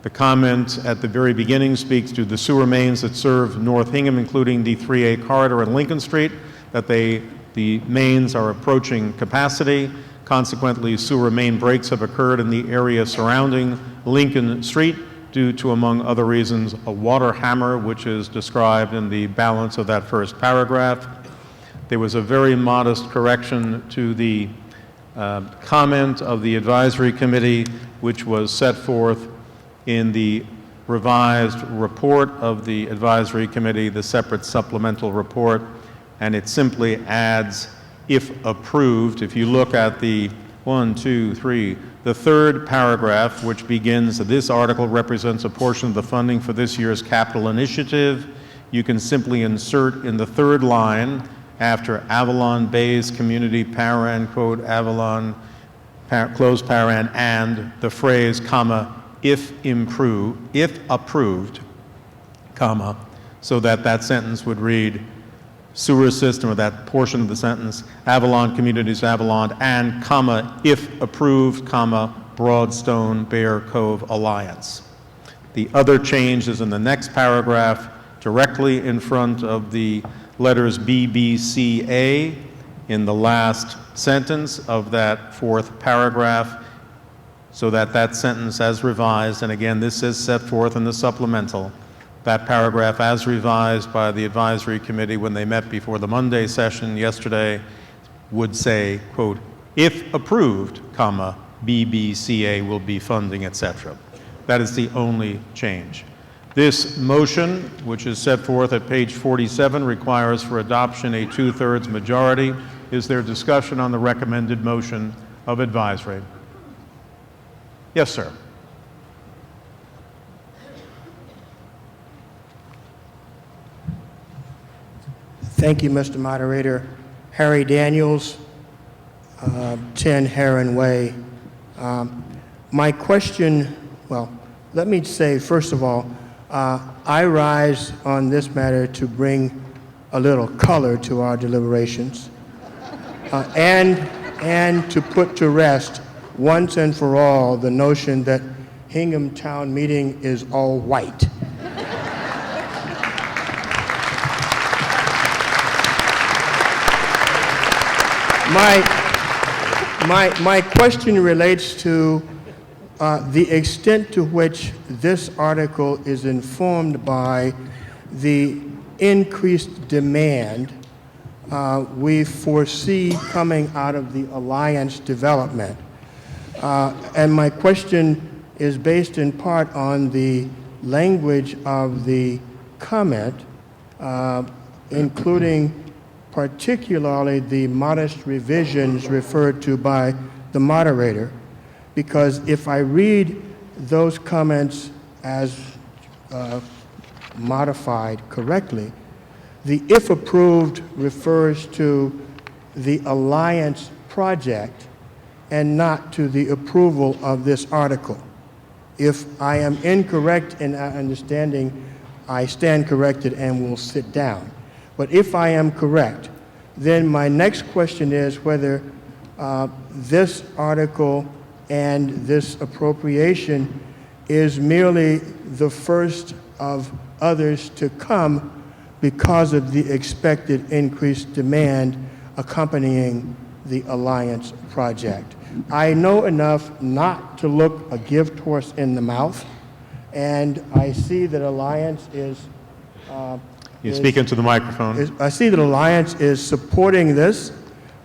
The comment at the very beginning speaks to the sewer mains that serve North Hingham, including the 3A corridor and Lincoln Street, that the mains are approaching capacity. Consequently, sewer main breaks have occurred in the area surrounding Lincoln Street due to, among other reasons, a water hammer, which is described in the balance of that first paragraph. There was a very modest correction to the comment of the Advisory Committee, which was set forth in the revised report of the Advisory Committee, the separate supplemental report, and it simply adds, if approved. If you look at the the third paragraph, which begins, this article represents a portion of the funding for this year's capital initiative, you can simply insert in the third line, after Avalon Bays Community Paran, quote, Avalon, close paran, and the phrase, comma, if approved, comma, so that that sentence would read, sewer system, or that portion of the sentence, Avalon Communities, Avalon, and, comma, if approved, comma, Broadstone Bear Cove Alliance. The other change is in the next paragraph, directly in front of the letters BBCA, in the last sentence of that fourth paragraph, so that that sentence as revised, and again, this is set forth in the supplemental, that paragraph as revised by the Advisory Committee when they met before the Monday session yesterday would say, quote, if approved, comma, BBCA will be funding, etc. That is the only change. This motion, which is set forth at page 47, requires for adoption a two-thirds majority. Is there discussion on the recommended motion of advisory? Yes, sir. Thank you, Mr. Moderator. Harry Daniels, 10 Heron Way. My question, well, let me say, first of all, I rise on this matter to bring a little color to our deliberations and to put to rest once and for all the notion that Hingham Town Meeting is all white. My question relates to the extent to which this article is informed by the increased demand we foresee coming out of the Alliance development. And my question is based in part on the language of the comment, including particularly the modest revisions referred to by the moderator, because if I read those comments as modified correctly, the if approved refers to the Alliance project and not to the approval of this article. If I am incorrect in understanding, I stand corrected and will sit down. But if I am correct, then my next question is whether this article and this appropriation is merely the first of others to come because of the expected increased demand accompanying the Alliance project. I know enough not to look a gift horse in the mouth, and I see that Alliance is... You speak into the microphone. I see that Alliance is supporting this,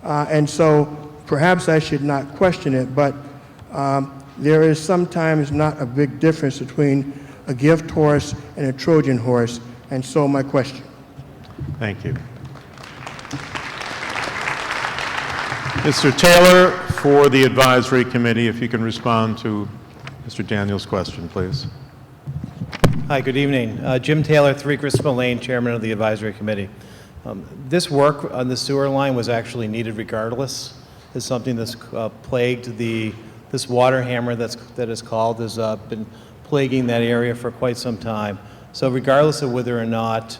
and so perhaps I should not question it, but there is sometimes not a big difference between a gift horse and a Trojan horse, and so my question. Thank you. Mr. Taylor, for the advisory committee, if you can respond to Mr. Daniels' question, please. Hi, good evening. Jim Taylor, 3 Christopher Lane, Chairman of the Advisory Committee. This work on the sewer line was actually needed regardless. It's something that's plagued this water hammer that is called has been plaguing that area for quite some time. So regardless of whether or not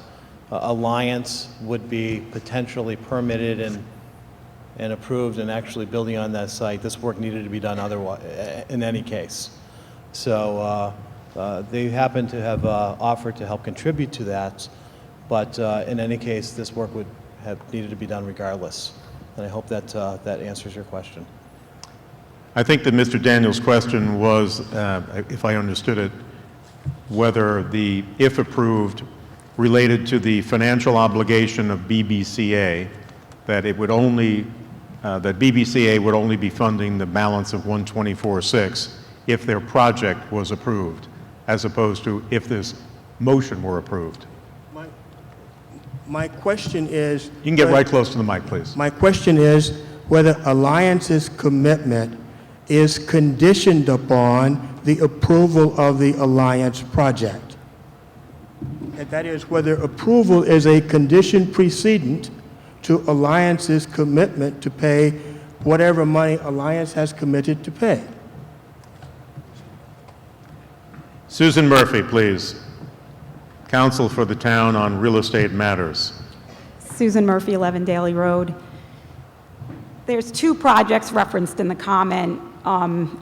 Alliance would be potentially permitted and approved and actually building on that site, this work needed to be done otherwise, in any case. So they happen to have offered to help contribute to that, but in any case, this work would have needed to be done regardless. And I hope that that answers your question. I think that Mr. Daniels' question was, if I understood it, whether the if approved related to the financial obligation of BBCA, that it would only, that BBCA would only be funding the balance of 124.6 if their project was approved, as opposed to if this motion were approved. My question is... You can get right close to the mic, please. My question is whether Alliance's commitment is conditioned upon the approval of the Alliance project. And that is whether approval is a condition precedent to Alliance's commitment to pay whatever money Alliance has committed to pay. Susan Murphy, please. Counsel for the town on real estate matters. Susan Murphy, 11 Daly Road. There's 2 projects referenced in the comment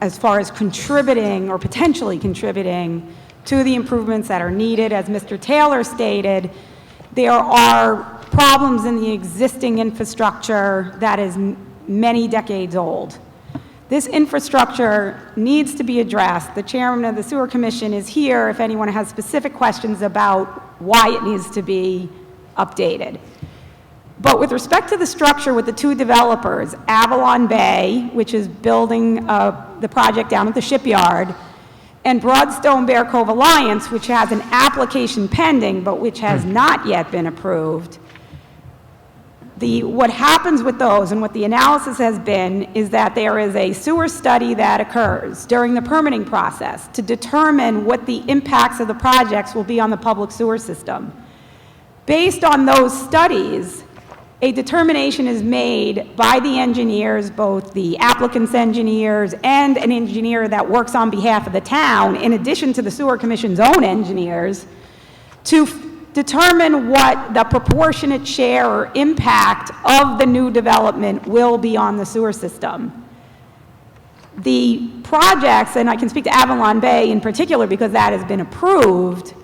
as far as contributing or potentially contributing to the improvements that are needed. As Mr. Taylor stated, there are problems in the existing infrastructure that is many decades old. This infrastructure needs to be addressed. The chairman of the Sewer Commission is here if anyone has specific questions about why it needs to be updated. But with respect to the structure with the 2 developers, Avalon Bay, which is building the project down at the shipyard, and Broadstone Bear Cove Alliance, which has an application pending but which has not yet been approved, what happens with those and what the analysis has been is that there is a sewer study that occurs during the permitting process to determine what the impacts of the projects will be on the public sewer system. Based on those studies, a determination is made by the engineers, both the applicant's engineers and an engineer that works on behalf of the town, in addition to the Sewer Commission's own engineers, to determine what the proportionate share or impact of the new development will be on the sewer system. The projects, and I can speak to Avalon Bay in particular because that has been approved,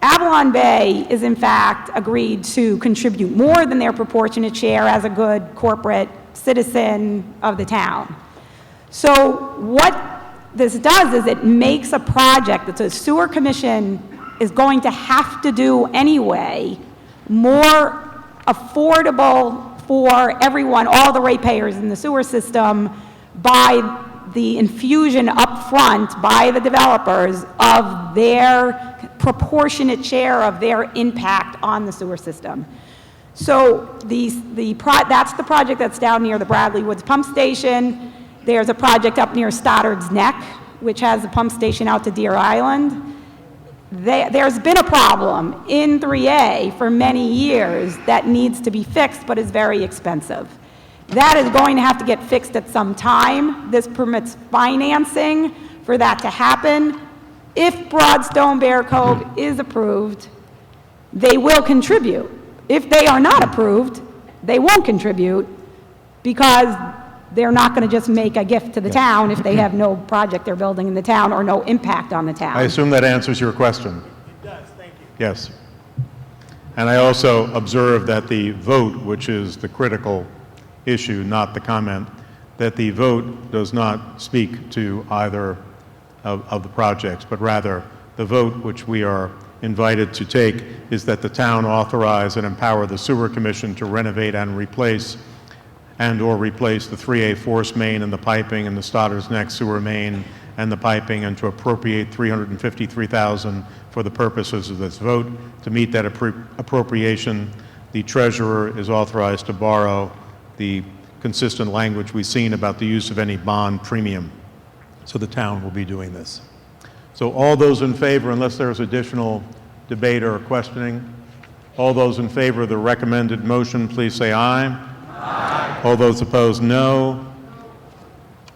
Avalon Bay is in fact agreed to contribute more than their proportionate share as a good corporate citizen of the town. So what this does is it makes a project that the Sewer Commission is going to have to do anyway more affordable for everyone, all the ratepayers in the sewer system, by the infusion up front by the developers of their proportionate share of their impact on the sewer system. So that's the project that's down near the Bradley Woods pump station. There's a project up near Stoddard's Neck, which has a pump station out to Deer Island. there's been a problem in 3A for many years that needs to be fixed but is very expensive. That is going to have to get fixed at some time. This permits financing for that to happen. If Broadstone Bear Cove is approved, they will contribute. If they are not approved, they won't contribute because they're not going to just make a gift to the town if they have no project they're building in the town or no impact on the town. I assume that answers your question. It does, thank you. Yes. And I also observe that the vote, which is the critical issue, not the comment, that the vote does not speak to either of the projects, but rather the vote which we are invited to take is that the town authorize and empower the Sewer Commission to renovate and replace and/or replace the 3A force main and the piping and the Stotter's Neck sewer main and the piping, and to appropriate $353,000 for the purposes of this vote. To meet that appropriation, the treasurer is authorized to borrow the consistent language we've seen about the use of any bond premium. So the town will be doing this. So all those in favor, unless there's additional debate or questioning, all those in favor of the recommended motion, please say aye. Aye. All those opposed, no.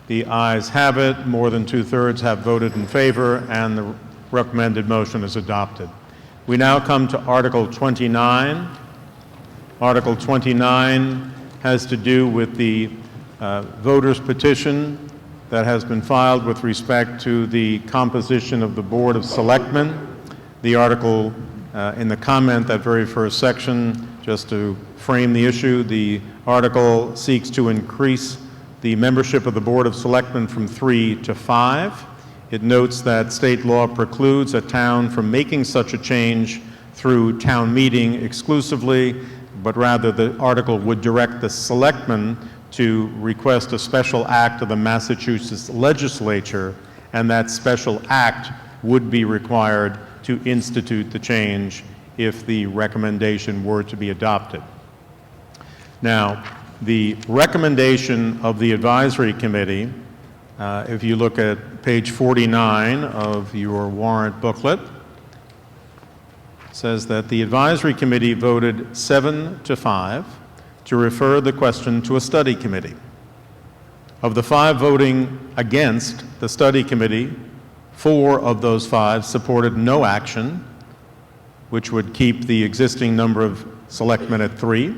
The ayes have it. More than 2/3 have voted in favor, and the recommended motion is adopted. We now come to Article 29. Article 29 has to do with the voters' petition that has been filed with respect to the composition of the Board of Selectmen. The article, in the comment, that very first section, just to frame the issue, the article seeks to increase the membership of the Board of Selectmen from 3 to 5. It notes that state law precludes a town from making such a change through town meeting exclusively, but rather the article would direct the Selectmen to request a special act of the Massachusetts legislature, and that special act would be required to institute the change if the recommendation were to be adopted. Now, the recommendation of the advisory committee, if you look at page 49 of your warrant booklet, says that the advisory committee voted 7 to 5 to refer the question to a study committee. Of the 5 voting against the study committee, 4 of those 5 supported no action, which would keep the existing number of selectmen at 3,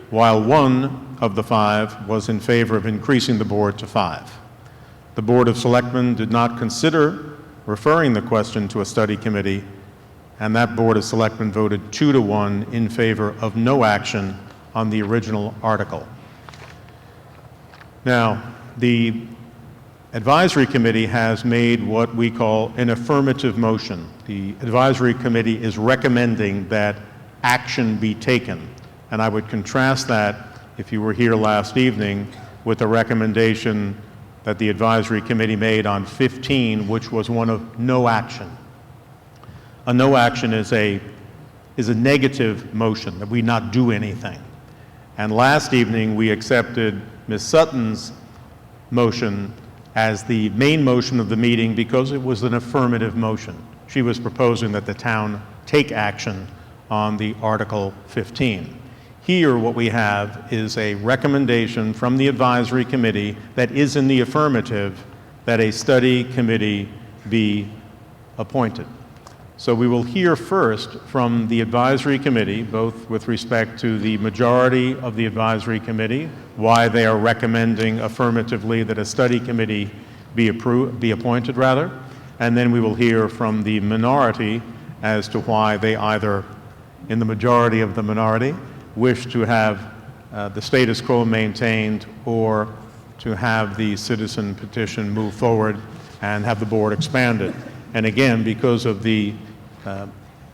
while 1 of the 5 was in favor of increasing the board to 5. The Board of Selectmen did not consider referring the question to a study committee, and that Board of Selectmen voted 2 to 1 in favor of no action on the original article. Now, the advisory committee has made what we call an affirmative motion. The advisory committee is recommending that action be taken. And I would contrast that, if you were here last evening, with the recommendation that the advisory committee made on 15, which was one of no action. A no action is a negative motion, that we not do anything. And last evening, we accepted Ms. Sutton's motion as the main motion of the meeting because it was an affirmative motion. She was proposing that the town take action on the Article 15. Here, what we have is a recommendation from the advisory committee that is in the affirmative that a study committee be appointed. So we will hear first from the advisory committee, both with respect to the majority of the advisory committee, why they are recommending affirmatively that a study committee be appointed, and then we will hear from the minority as to why they either, in the majority of the minority, wish to have the status quo maintained or to have the citizen petition move forward and have the board expanded. And again, because of the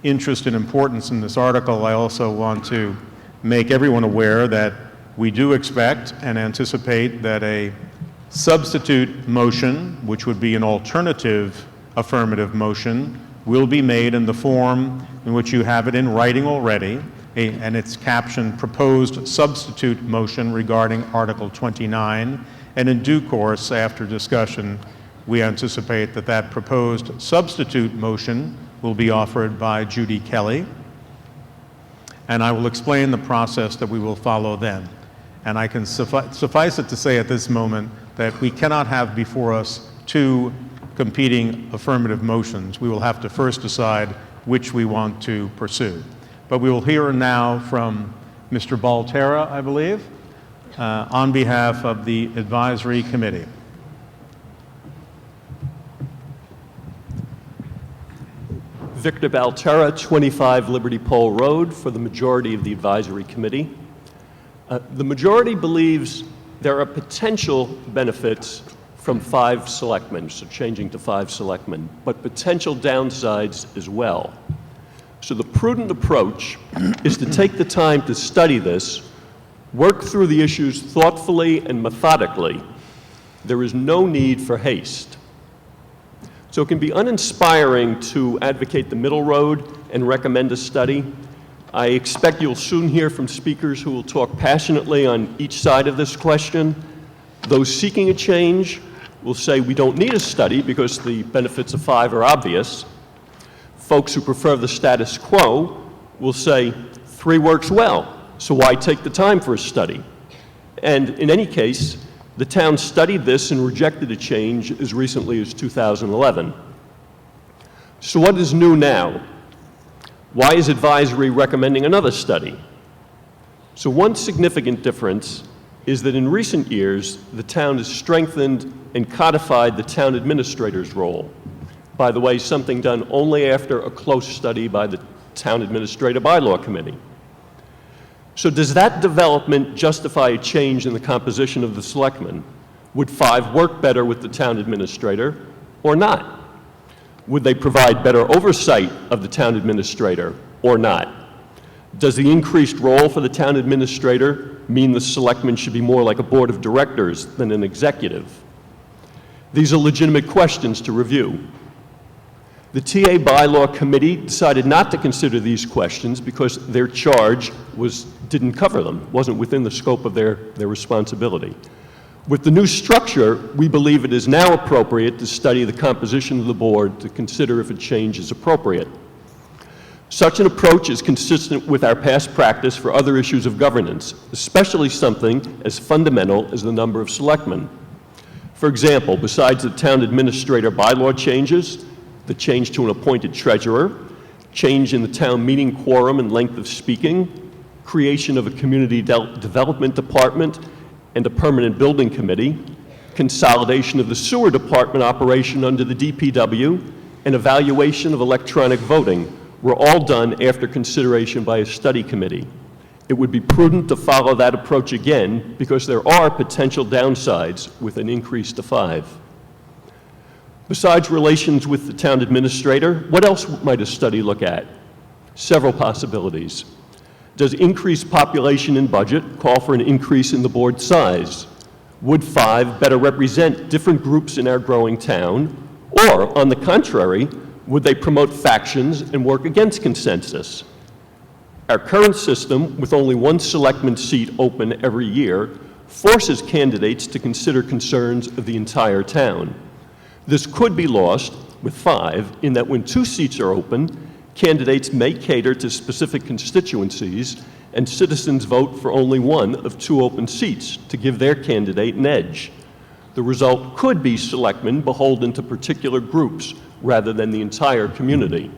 interest and importance in this article, I also want to make everyone aware that we do expect and anticipate that a substitute motion, which would be an alternative affirmative motion, will be made in the form in which you have it in writing already, and it's captioned Proposed Substitute Motion regarding Article 29, and in due course, after discussion, we anticipate that that proposed substitute motion will be offered by Judy Kelly, and I will explain the process that we will follow then. And I can suffice it to say at this moment that we cannot have before us two competing affirmative motions. We will have to first decide which we want to pursue. But we will hear now from Mr. Baltera, I believe, on behalf of the Advisory Committee. Victor Baltera, 25 Liberty Pole Road, for the majority of the Advisory Committee. The majority believes there are potential benefits from 5 selectmen, so changing to 5 selectmen, but potential downsides as well. So the prudent approach is to take the time to study this, work through the issues thoughtfully and methodically. There is no need for haste. So it can be uninspiring to advocate the middle road and recommend a study. I expect you'll soon hear from speakers who will talk passionately on each side of this question. Those seeking a change will say we don't need a study because the benefits of 5 are obvious. Folks who prefer the status quo will say 3 works well, so why take the time for a study? And in any case, the town studied this and rejected a change as recently as 2011. So what is new now? Why is advisory recommending another study? So one significant difference is that in recent years, the town has strengthened and codified the town administrator's role. By the way, something done only after a close study by the Town Administrator Bylaw Committee. So does that development justify a change in the composition of the selectmen? Would 5 work better with the town administrator or not? Would they provide better oversight of the town administrator or not? Does the increased role for the town administrator mean the selectmen should be more like a board of directors than an executive? These are legitimate questions to review. The TA Bylaw Committee decided not to consider these questions because their charge didn't cover them, wasn't within the scope of their responsibility. With the new structure, we believe it is now appropriate to study the composition of the board to consider if a change is appropriate. Such an approach is consistent with our past practice for other issues of governance, especially something as fundamental as the number of selectmen. For example, besides the town administrator bylaw changes, the change to an appointed treasurer, change in the town meeting quorum and length of speaking, creation of a community development department and a permanent building committee, consolidation of the sewer department operation under the DPW, and evaluation of electronic voting were all done after consideration by a study committee. It would be prudent to follow that approach again because there are potential downsides with an increase to 5. Besides relations with the town administrator, what else might a study look at? Several possibilities. Does increased population and budget call for an increase in the board size? Would 5 better represent different groups in our growing town? Or, on the contrary, would they promote factions and work against consensus? Our current system, with only 1 selectman seat open every year, forces candidates to consider concerns of the entire town. This could be lost with 5 in that when 2 seats are open, candidates may cater to specific constituencies and citizens vote for only 1 of 2 open seats to give their candidate an edge. The result could be selectmen beholden to particular groups rather than the entire community.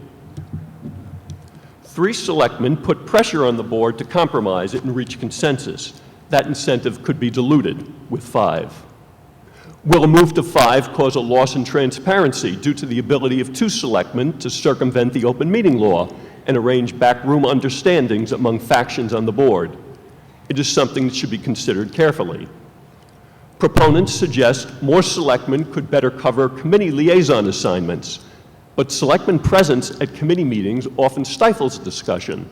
3 selectmen put pressure on the board to compromise it and reach consensus. That incentive could be diluted with 5. Will a move to 5 cause a loss in transparency due to the ability of 2 selectmen to circumvent the open meeting law and arrange backroom understandings among factions on the board? It is something that should be considered carefully. Proponents suggest more selectmen could better cover committee liaison assignments, but selectmen presence at committee meetings often stifles discussion.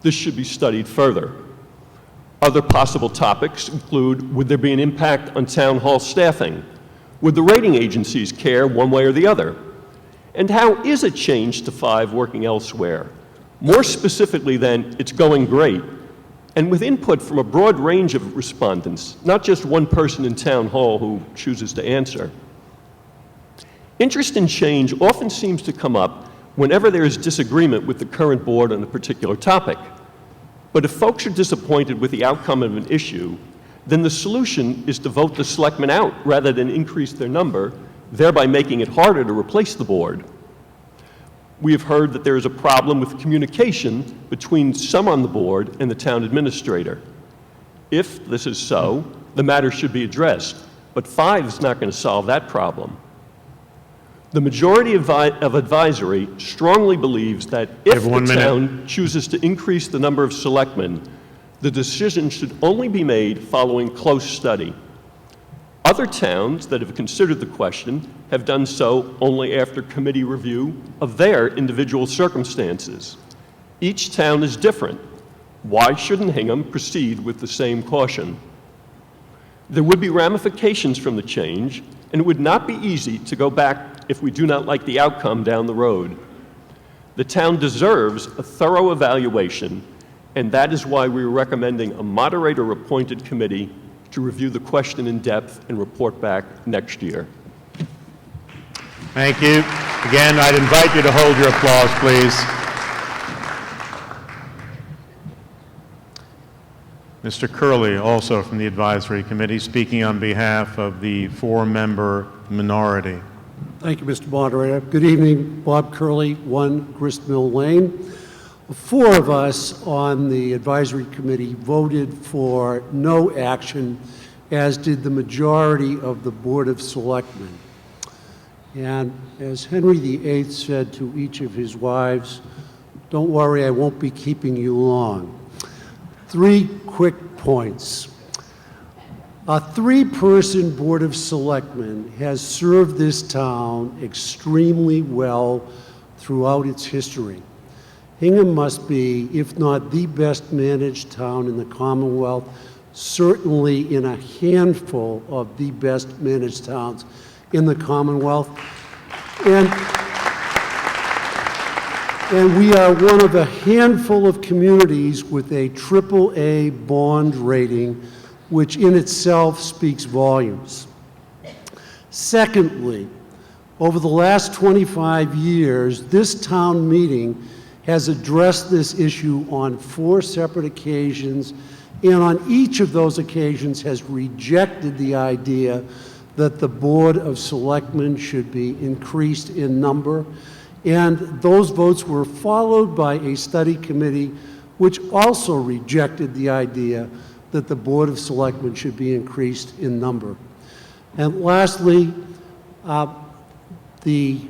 This should be studied further. Other possible topics include, would there be an impact on town hall staffing? Would the rating agencies care one way or the other? And how is a change to 5 working elsewhere? More specifically then, it's going great. And with input from a broad range of respondents, not just one person in town hall who chooses to answer. Interest in change often seems to come up whenever there is disagreement with the current board on a particular topic. But if folks are disappointed with the outcome of an issue, then the solution is to vote the selectmen out rather than increase their number, thereby making it harder to replace the board. We have heard that there is a problem with communication between some on the board and the town administrator. If this is so, the matter should be addressed, but 5 is not going to solve that problem. The majority of advisory strongly believes that if the town chooses to increase the number of selectmen, the decision should only be made following close study. Other towns that have considered the question have done so only after committee review of their individual circumstances. Each town is different. Why shouldn't Hingham proceed with the same caution? There would be ramifications from the change, and it would not be easy to go back if we do not like the outcome down the road. The town deserves a thorough evaluation, and that is why we are recommending a moderator-appointed committee to review the question in depth and report back next year. Thank you. Again, I'd invite you to hold your applause, please. Mr. Curley, also from the Advisory Committee, speaking on behalf of the 4-member minority. Thank you, Mr. Moderator. Good evening. Bob Curley, 1 Gristmill Lane. 4 of us on the Advisory Committee voted for no action, as did the majority of the Board of Selectmen. And as Henry VIII said to each of his wives, don't worry, I won't be keeping you long. 3 quick points. A 3-person Board of Selectmen has served this town extremely well throughout its history. Hingham must be, if not the best managed town in the Commonwealth, certainly in a handful of the best managed towns in the Commonwealth. And we are one of a handful of communities with a AAA bond rating, which in itself speaks volumes. Secondly, over the last 25 years, this town meeting has addressed this issue on 4 separate occasions, and on each of those occasions has rejected the idea that the Board of Selectmen should be increased in number. And those votes were followed by a study committee which also rejected the idea that the Board of Selectmen should be increased in number. And lastly, the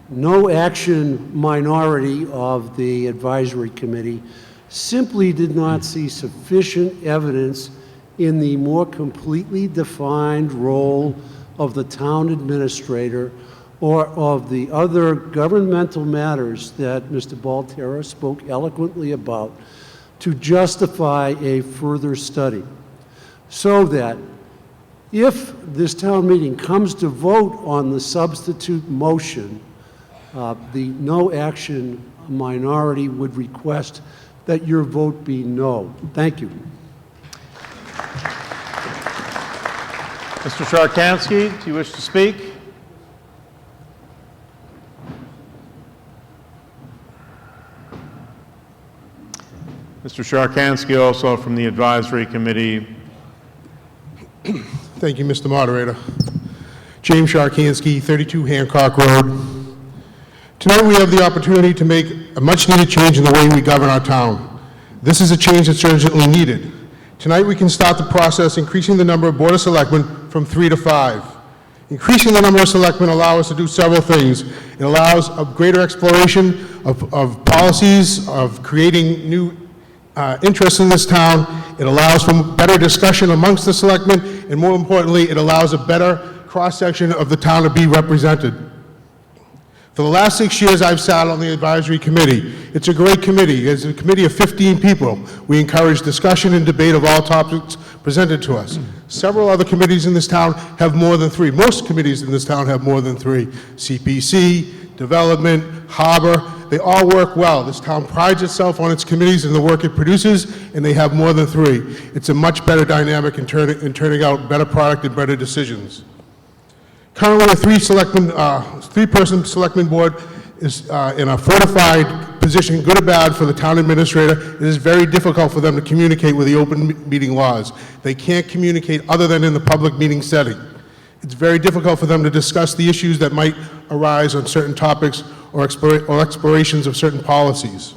no action minority of the Advisory Committee simply did not see sufficient evidence in the more completely defined role of the town administrator or of the other governmental matters that Mr. Baltera spoke eloquently about to justify a further study. So that if this town meeting comes to vote on the substitute motion, the no action minority would request that your vote be no. Thank you. Mr. Sharkansky, do you wish to speak? Mr. Sharkansky, also from the Advisory Committee. Thank you, Mr. Moderator. James Sharkansky, 32 Hancock Road. Tonight we have the opportunity to make a much-needed change in the way we govern our town. This is a change that's urgently needed. Tonight we can start the process increasing the number of Board of Selectmen from 3 to 5. Increasing the number of selectmen allows us to do several things. It allows a greater exploration of policies, of creating new interests in this town. It allows for better discussion amongst the selectmen, and more importantly, it allows a better cross-section of the town to be represented. For the last 6 years, I've sat on the Advisory Committee. It's a great committee. It's a committee of 15 people. We encourage discussion and debate of all topics presented to us. Several other committees in this town have more than 3. Most committees in this town have more than 3. CPC, Development, Harbor, they all work well. This town prides itself on its committees and the work it produces, and they have more than 3. It's a much better dynamic in turning out better product and better decisions. Currently, a 3-person selectman board is in a fortified position, good or bad, for the town administrator. It is very difficult for them to communicate with the open meeting laws. They can't communicate other than in the public meeting setting. It's very difficult for them to discuss the issues that might arise on certain topics or explorations of certain policies.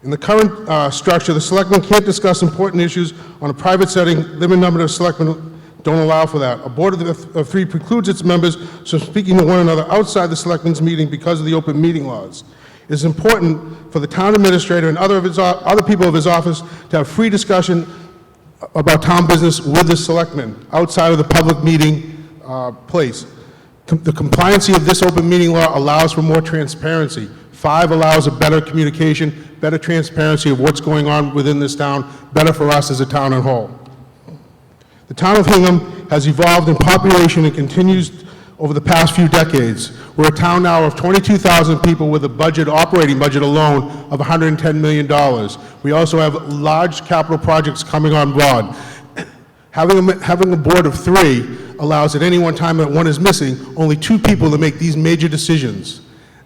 In the current structure, the selectmen can't discuss important issues on a private setting. Limited number of selectmen don't allow for that. A board of three precludes its members from speaking to one another outside the selectmen's meeting because of the open meeting laws. It is important for the town administrator and other people of his office to have free discussion about town business with the selectmen outside of the public meeting place. The compliancy of this open meeting law allows for more transparency. 5 allows a better communication, better transparency of what's going on within this town, better for us as a town as a whole. The town of Hingham has evolved in population and continues over the past few decades. We're a town now of 22,000 people with a budget, operating budget alone, of $110 million. We also have large capital projects coming on board. Having a board of 3 allows at any one time that one is missing, only 2 people to make these major decisions.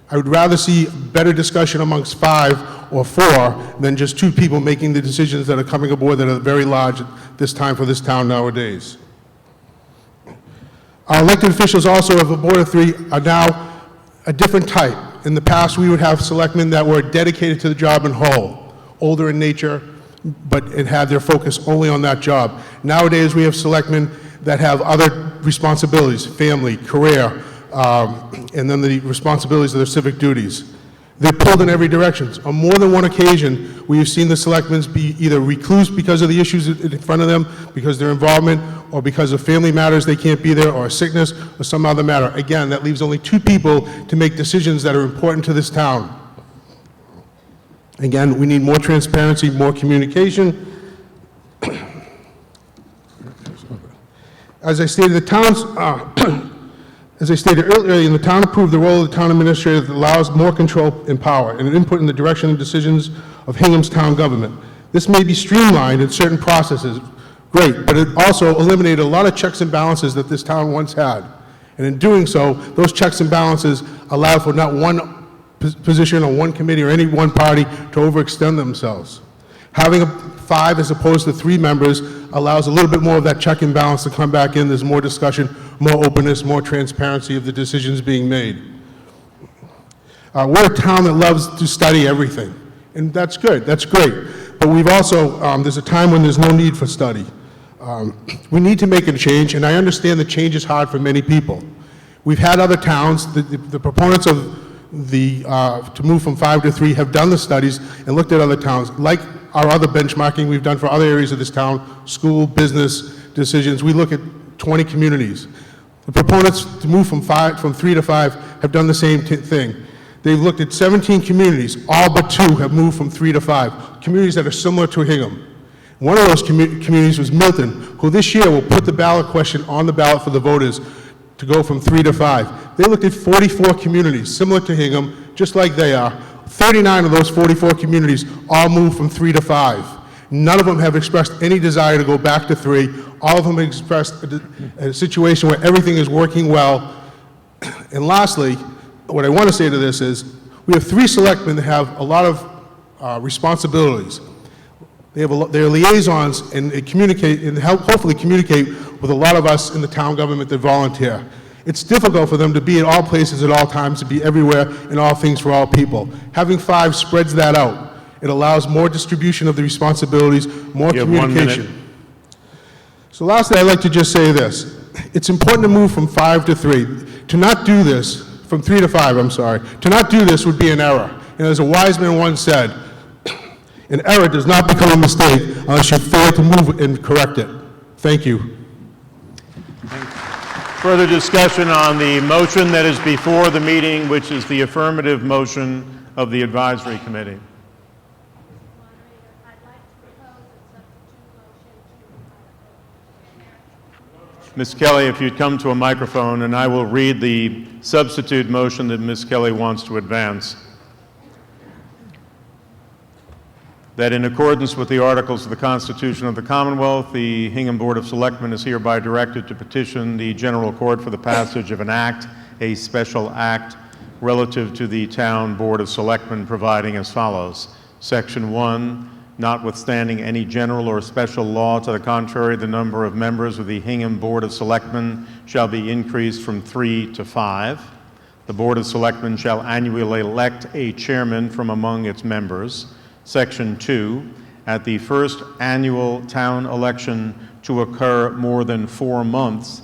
I would rather see better discussion amongst 5 or 4 than just 2 people making the decisions that are coming aboard that are very large at this time for this town nowadays. Our elected officials also of a board of 3 are now a different type. In the past, we would have selectmen that were dedicated to the job in whole, older in nature, but it had their focus only on that job. Nowadays, we have selectmen that have other responsibilities, family, career, and then the responsibilities of their civic duties. They're pulled in every direction. On more than one occasion, we have seen the selectmen be either recluse because of the issues in front of them, because of their involvement, or because of family matters they can't be there, or sickness, or some other matter. Again, that leaves only 2 people to make decisions that are important to this town. Again, we need more transparency, more communication. As I stated, the town's as I stated earlier, the town approved the role of the town administrator that allows more control and power and input in the direction and decisions of Hingham's town government. This may be streamlined in certain processes, great, but it also eliminated a lot of checks and balances that this town once had. And in doing so, those checks and balances allow for not one position or one committee or any one party to overextend themselves. Having 5 as opposed to 3 members allows a little bit more of that check and balance to come back in. There's more discussion, more openness, more transparency of the decisions being made. We're a town that loves to study everything, and that's good, that's great. But we've also, there's a time when there's no need for study. We need to make a change, and I understand the change is hard for many people. We've had other towns, the proponents of to move from 5 to 3 have done the studies and looked at other towns, like our other benchmarking we've done for other areas of this town, school, business decisions. We look at 20 communities. The proponents to move from 3 to 5 have done the same thing. They've looked at 17 communities, all but 2 have moved from 3 to 5, communities that are similar to Hingham. One of those communities was Milton, who this year will put the ballot question on the ballot for the voters to go from 3 to 5. They looked at 44 communities, similar to Hingham, just like they are. 39 of those 44 communities all moved from 3 to 5. None of them have expressed any desire to go back to 3. All of them have expressed a situation where everything is working well. And lastly, what I want to say to this is, we have 3 selectmen that have a lot of responsibilities. They're liaisons and they communicate and hopefully communicate with a lot of us in the town government that volunteer. It's difficult for them to be at all places at all times, to be everywhere in all things for all people. Having 5 spreads that out. It allows more distribution of the responsibilities, more communication. So lastly, I'd like to just say this. It's important to move from 5 to 3. To not do this, from 3 to 5, I'm sorry, to not do this would be an error. And as a wise man once said, an error does not become a mistake unless you fail to move and correct it. Thank you. Further discussion on the motion that is before the meeting, which is the affirmative motion of the advisory committee. Ms. Kelly, if you'd come to a microphone, and I will read the substitute motion that Ms. Kelly wants to advance. That in accordance with the articles of the Constitution of the Commonwealth, the Hingham Board of Selectmen is hereby directed to petition the General Court for the passage of an act, a special act, relative to the Town Board of Selectmen, providing as follows. Section 1, notwithstanding any general or special law to the contrary, the number of members of the Hingham Board of Selectmen shall be increased from 3 to 5. The Board of Selectmen shall annually elect a chairman from among its members. Section 2, at the first annual town election to occur more than 4 months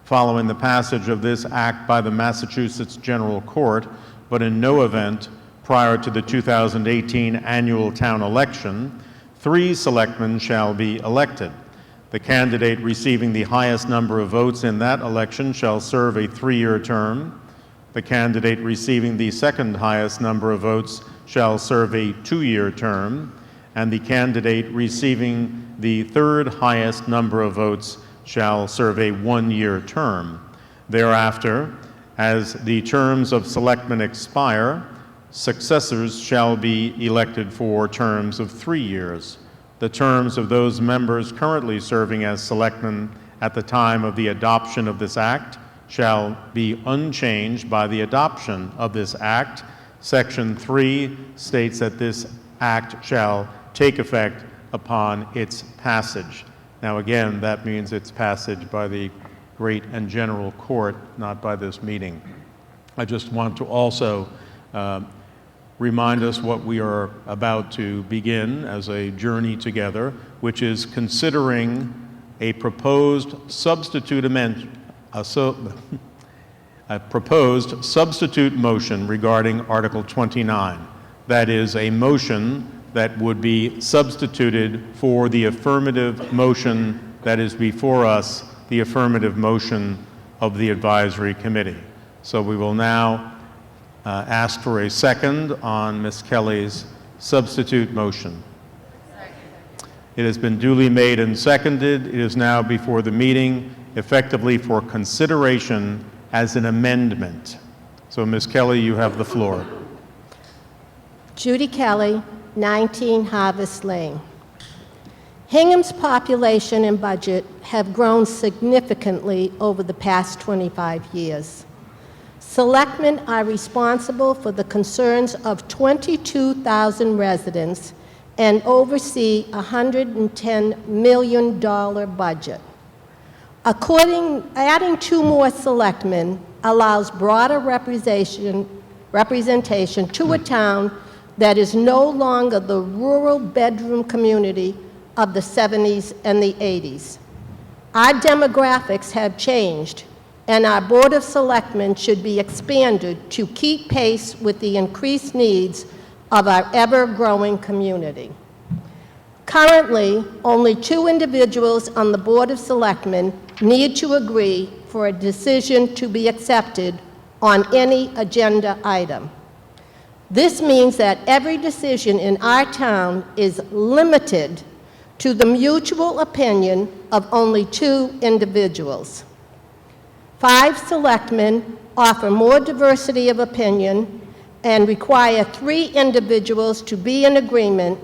following the passage of this act by the Massachusetts General Court, but in no event prior to the 2018 annual town election, 3 selectmen shall be elected. The candidate receiving the highest number of votes in that election shall serve a 3-year term. The candidate receiving the second highest number of votes shall serve a 2-year term, and the candidate receiving the third highest number of votes shall serve a 1-year term. Thereafter, as the terms of selectmen expire, successors shall be elected for terms of 3 years. The terms of those members currently serving as selectmen at the time of the adoption of this act shall be unchanged by the adoption of this act. Section 3 states that this act shall take effect upon its passage. Now again, that means its passage by the Great and General Court, not by this meeting. I just want to also remind us what we are about to begin as a journey together, which is considering a proposed substitute amendment, a proposed substitute motion regarding Article 29. That is a motion that would be substituted for the affirmative motion that is before us, the affirmative motion of the Advisory Committee. So we will now ask for a second on Ms. Kelly's substitute motion. It has been duly made and seconded. It is now before the meeting, effectively for consideration as an amendment. So Ms. Kelly, you have the floor. Judy Kelly, 19 Harvest Lane. Hingham's population and budget have grown significantly over the past 25 years. Selectmen are responsible for the concerns of 22,000 residents and oversee a $110 million budget. Adding 2 more selectmen allows broader representation to a town that is no longer the rural bedroom community of the 70s and the 80s. Our demographics have changed, and our Board of Selectmen should be expanded to keep pace with the increased needs of our ever-growing community. Currently, only 2 individuals on the Board of Selectmen need to agree for a decision to be accepted on any agenda item. This means that every decision in our town is limited to the mutual opinion of only 2 individuals. 5 selectmen offer more diversity of opinion and require 3 individuals to be in agreement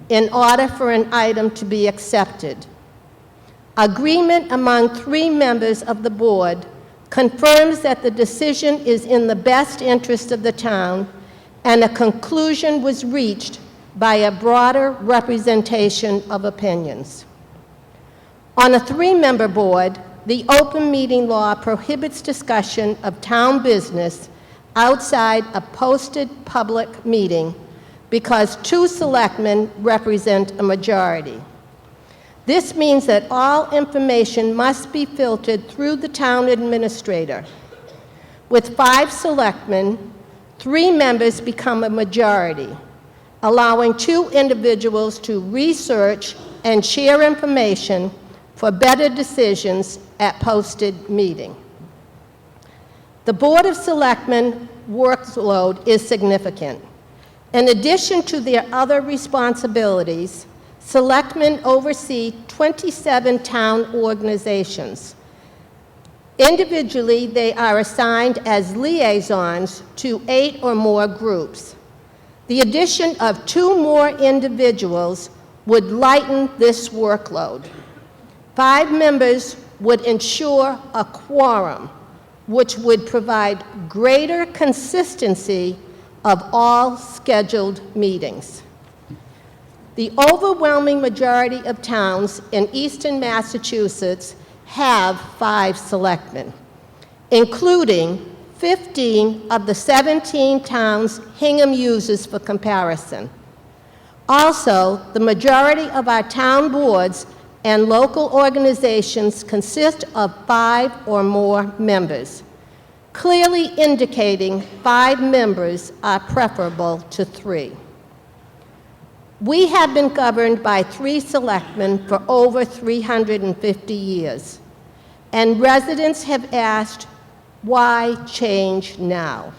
in order for an item to be accepted. Agreement among 3 members of the board confirms that the decision is in the best interest of the town, and a conclusion was reached by a broader representation of opinions. On a 3-member board, the open meeting law prohibits discussion of town business outside a posted public meeting because 2 selectmen represent a majority. This means that all information must be filtered through the town administrator. With 5 selectmen, 3 members become a majority, allowing 2 individuals to research and share information for better decisions at posted meeting. The Board of Selectmen workload is significant. In addition to their other responsibilities, selectmen oversee 27 town organizations. Individually, they are assigned as liaisons to 8 or more groups. The addition of 2 more individuals would lighten this workload. 5 members would ensure a quorum, which would provide greater consistency of all scheduled meetings. The overwhelming majority of towns in eastern Massachusetts have 5 selectmen, including 15 of the 17 towns Hingham uses for comparison. Also, the majority of our town boards and local organizations consist of 5 or more members, clearly indicating 5 members are preferable to 3. We have been governed by 3 selectmen for over 350 years, and residents have asked, why change now?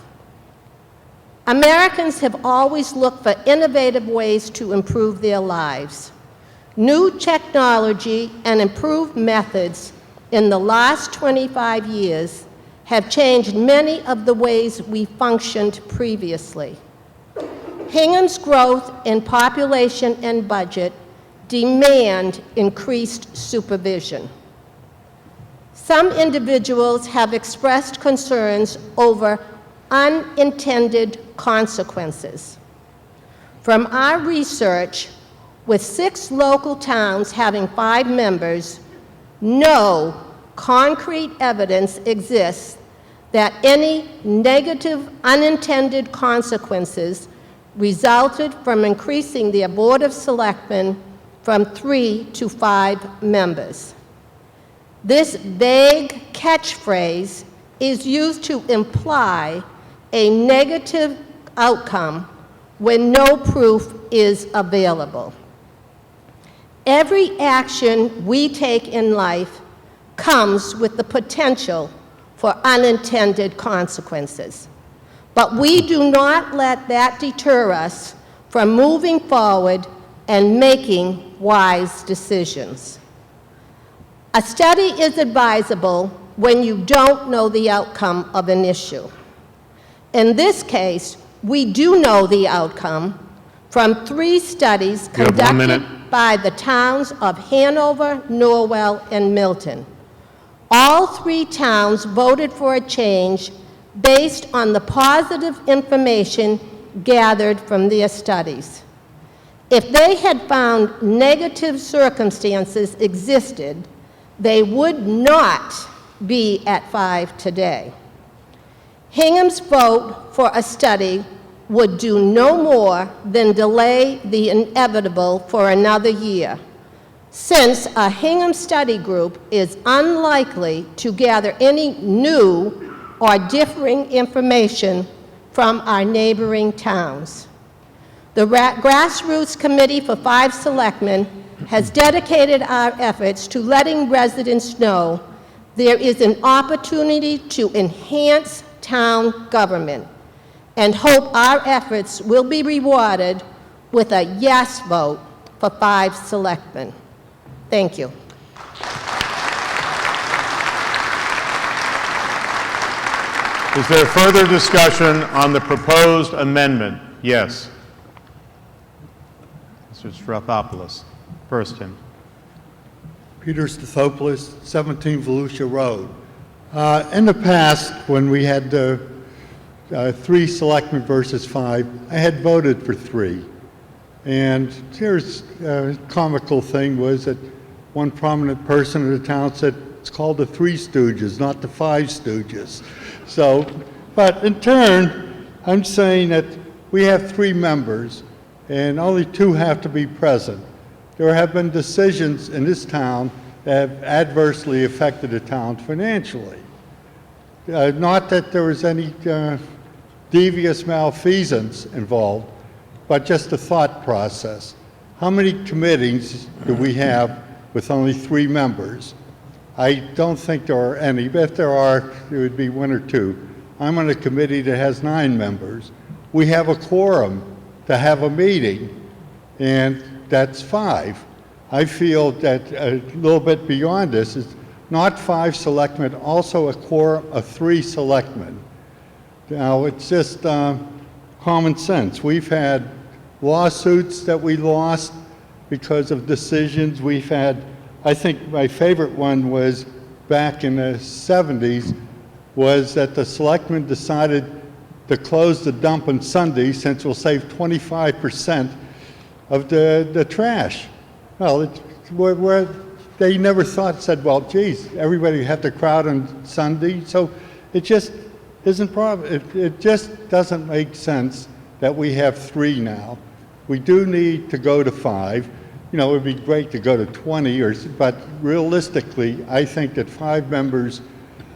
Americans have always looked for innovative ways to improve their lives. New technology and improved methods in the last 25 years have changed many of the ways we functioned previously. Hingham's growth in population and budget demand increased supervision. Some individuals have expressed concerns over unintended consequences. From our research, with 6 local towns having 5 members, no concrete evidence exists that any negative unintended consequences resulted from increasing the Board of Selectmen from 3 to 5 members. This vague catchphrase is used to imply a negative outcome when no proof is available. Every action we take in life comes with the potential for unintended consequences. But we do not let that deter us from moving forward and making wise decisions. A study is advisable when you don't know the outcome of an issue. In this case, we do know the outcome from 3 studies conducted by the towns of Hanover, Norwell, and Milton. All 3 towns voted for a change based on the positive information gathered from their studies. If they had found negative circumstances existed, they would not be at 5 today. Hingham's vote for a study would do no more than delay the inevitable for another year, since a Hingham study group is unlikely to gather any new or differing information from our neighboring towns. The Grassroots Committee for 5 Selectmen has dedicated our efforts to letting residents know there is an opportunity to enhance town government, and hope our efforts will be rewarded with a yes vote for 5 selectmen. Thank you. Is there further discussion on the proposed amendment? Yes. Mr. Strathopoulos. First, Tim. Peter Stathopoulos, 17 Volusia Road. In the past, when we had 3 selectmen versus 5, I had voted for 3. And here's a comical thing was that one prominent person in the town said, it's called the 3 Stooges, not the 5 Stooges. So, but in turn, I'm saying that we have 3 members and only 2 have to be present. There have been decisions in this town that have adversely affected the town financially. Not that there was any devious malfeasance involved, but just a thought process. How many committees do we have with only 3 members? I don't think there are any, but if there are, it would be 1 or 2. I'm on a committee that has 9 members. We have a quorum to have a meeting, and that's 5. I feel that a little bit beyond this is not 5 selectmen, also a quorum of 3 selectmen. Now, it's just common sense. We've had lawsuits that we lost because of decisions. We've had, I think my favorite one was back in the 70s was that the selectmen decided to close the dump on Sunday since we'll save 25% of the trash. Well, they never said, well, geez, everybody have to crowd on Sunday. So it just isn't it just doesn't make sense that we have 3 now. We do need to go to 5. You know, it would be great to go to 20, but realistically, I think that 5 members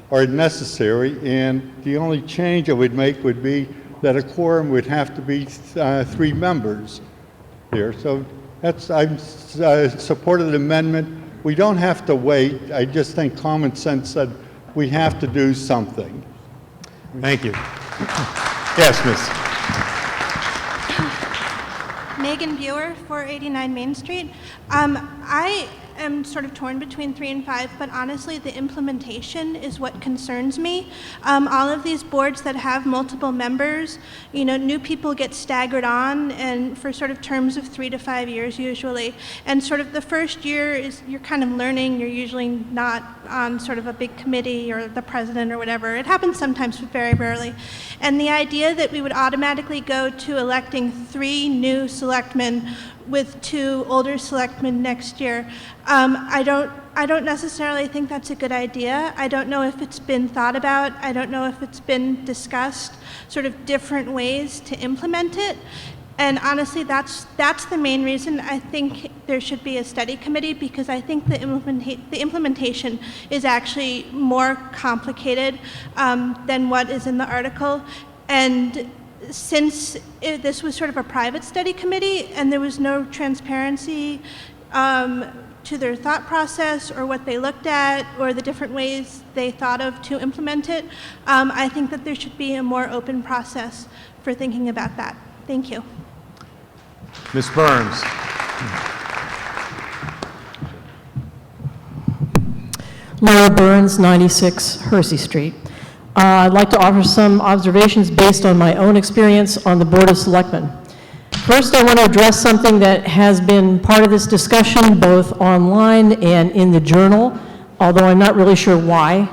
are necessary, and the only change I would make would be that a quorum would have to be 3 members here. So I'm supported the amendment. We don't have to wait. I just think common sense said we have to do something. Thank you. Yes, Miss. Megan Buer, 489 Main Street. I am sort of torn between 3 and 5, but honestly, the implementation is what concerns me. All of these boards that have multiple members, you know, new people get staggered on, and for sort of terms of 3 to 5 years usually. And sort of the first year is you're kind of learning. You're usually not on sort of a big committee or the president or whatever. It happens sometimes, but very rarely. And the idea that we would automatically go to electing 3 new selectmen with 2 older selectmen next year, I don't necessarily think that's a good idea. I don't know if it's been thought about. I don't know if it's been discussed, sort of different ways to implement it. And honestly, that's the main reason I think there should be a study committee, because I think the implementation is actually more complicated than what is in the article. And since this was sort of a private study committee and there was no transparency to their thought process or what they looked at or the different ways they thought of to implement it, I think that there should be a more open process for thinking about that. Thank you. Ms. Burns. Laura Burns, 96 Hersey Street. I'd like to offer some observations based on my own experience on the Board of Selectmen. First, I want to address something that has been part of this discussion both online and in the journal, although I'm not really sure why.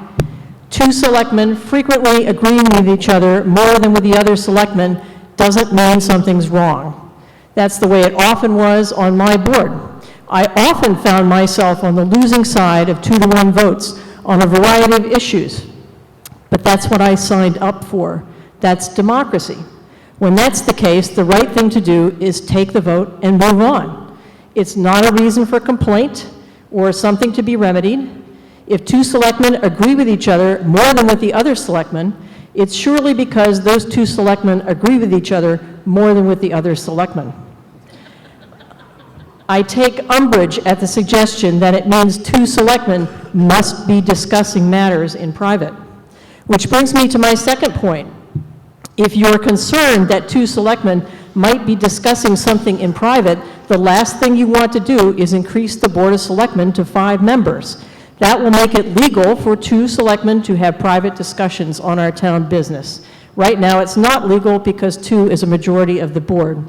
2 selectmen frequently agreeing with each other more than with the other selectmen doesn't mean something's wrong. That's the way it often was on my board. I often found myself on the losing side of 2-to-1 votes on a variety of issues. But that's what I signed up for. That's democracy. When that's the case, the right thing to do is take the vote and move on. It's not a reason for complaint or something to be remedied. If 2 selectmen agree with each other more than with the other selectmen, it's surely because those 2 selectmen agree with each other more than with the other selectmen. I take umbrage at the suggestion that it means 2 selectmen must be discussing matters in private. Which brings me to my second point. If you're concerned that 2 selectmen might be discussing something in private, the last thing you want to do is increase the Board of Selectmen to 5 members. That will make it legal for 2 selectmen to have private discussions on our town business. Right now, it's not legal because 2 is a majority of the board.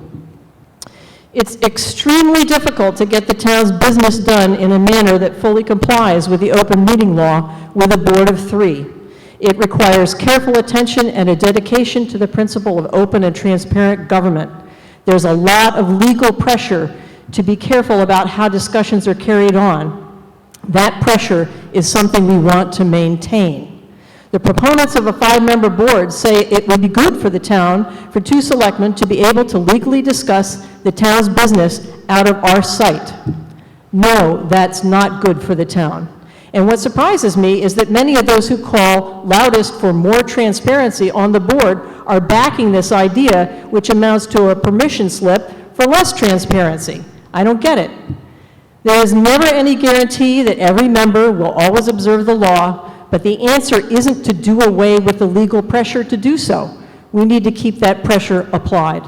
It's extremely difficult to get the town's business done in a manner that fully complies with the open meeting law with a board of 3. It requires careful attention and a dedication to the principle of open and transparent government. There's a lot of legal pressure to be careful about how discussions are carried on. That pressure is something we want to maintain. The proponents of a 5-member board say it would be good for the town for 2 selectmen to be able to legally discuss the town's business out of our sight. No, that's not good for the town. And what surprises me is that many of those who call loudest for more transparency on the board are backing this idea, which amounts to a permission slip for less transparency. I don't get it. There is never any guarantee that every member will always observe the law, but the answer isn't to do away with the legal pressure to do so. We need to keep that pressure applied.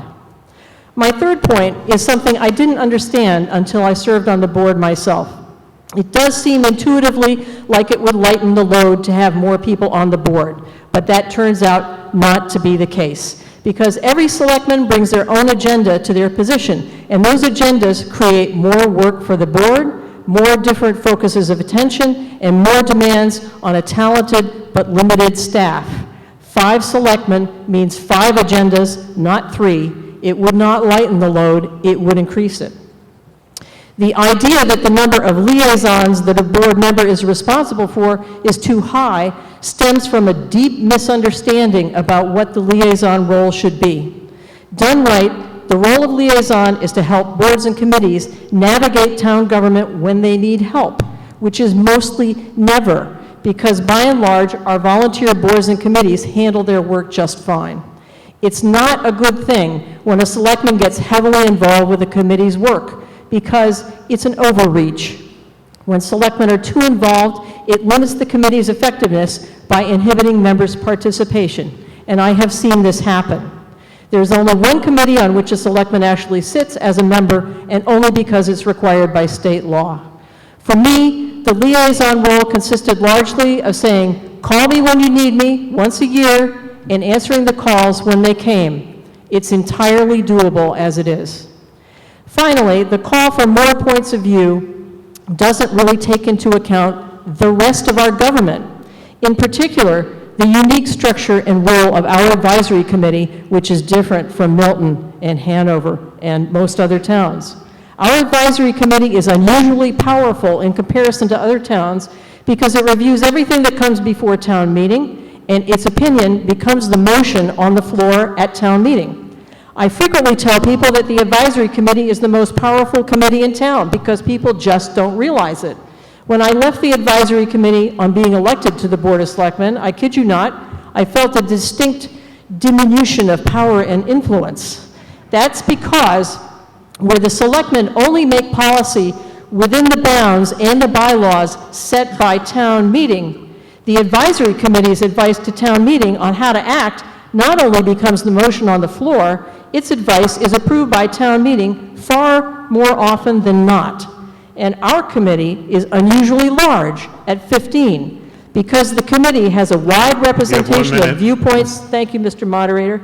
My third point is something I didn't understand until I served on the board myself. It does seem intuitively like it would lighten the load to have more people on the board, but that turns out not to be the case, because every selectman brings their own agenda to their position, and those agendas create more work for the board, more different focuses of attention, and more demands on a talented but limited staff. 5 selectmen means 5 agendas, not 3. It would not lighten the load, it would increase it. The idea that the number of liaisons that a board member is responsible for is too high stems from a deep misunderstanding about what the liaison role should be. Done right, the role of liaison is to help boards and committees navigate town government when they need help, which is mostly never, because by and large, our volunteer boards and committees handle their work just fine. It's not a good thing when a selectman gets heavily involved with a committee's work, because it's an overreach. When selectmen are too involved, it limits the committee's effectiveness by inhibiting members' participation, and I have seen this happen. There's only one committee on which a selectman actually sits as a member, and only because it's required by state law. For me, the liaison role consisted largely of saying, call me when you need me, once a year, and answering the calls when they came. It's entirely doable as it is. Finally, the call for more points of view doesn't really take into account the rest of our government. In particular, the unique structure and role of our advisory committee, which is different from Milton and Hanover and most other towns. Our advisory committee is unusually powerful in comparison to other towns because it reviews everything that comes before town meeting, and its opinion becomes the motion on the floor at town meeting. I frequently tell people that the advisory committee is the most powerful committee in town because people just don't realize it. When I left the advisory committee on being elected to the Board of Selectmen, I kid you not, I felt a distinct diminution of power and influence. That's because where the selectmen only make policy within the bounds and the bylaws set by town meeting, the advisory committee's advice to town meeting on how to act not only becomes the motion on the floor, its advice is approved by town meeting far more often than not. And our committee is unusually large at 15 because the committee has a wide representation of viewpoints. Thank you, Mr. Moderator.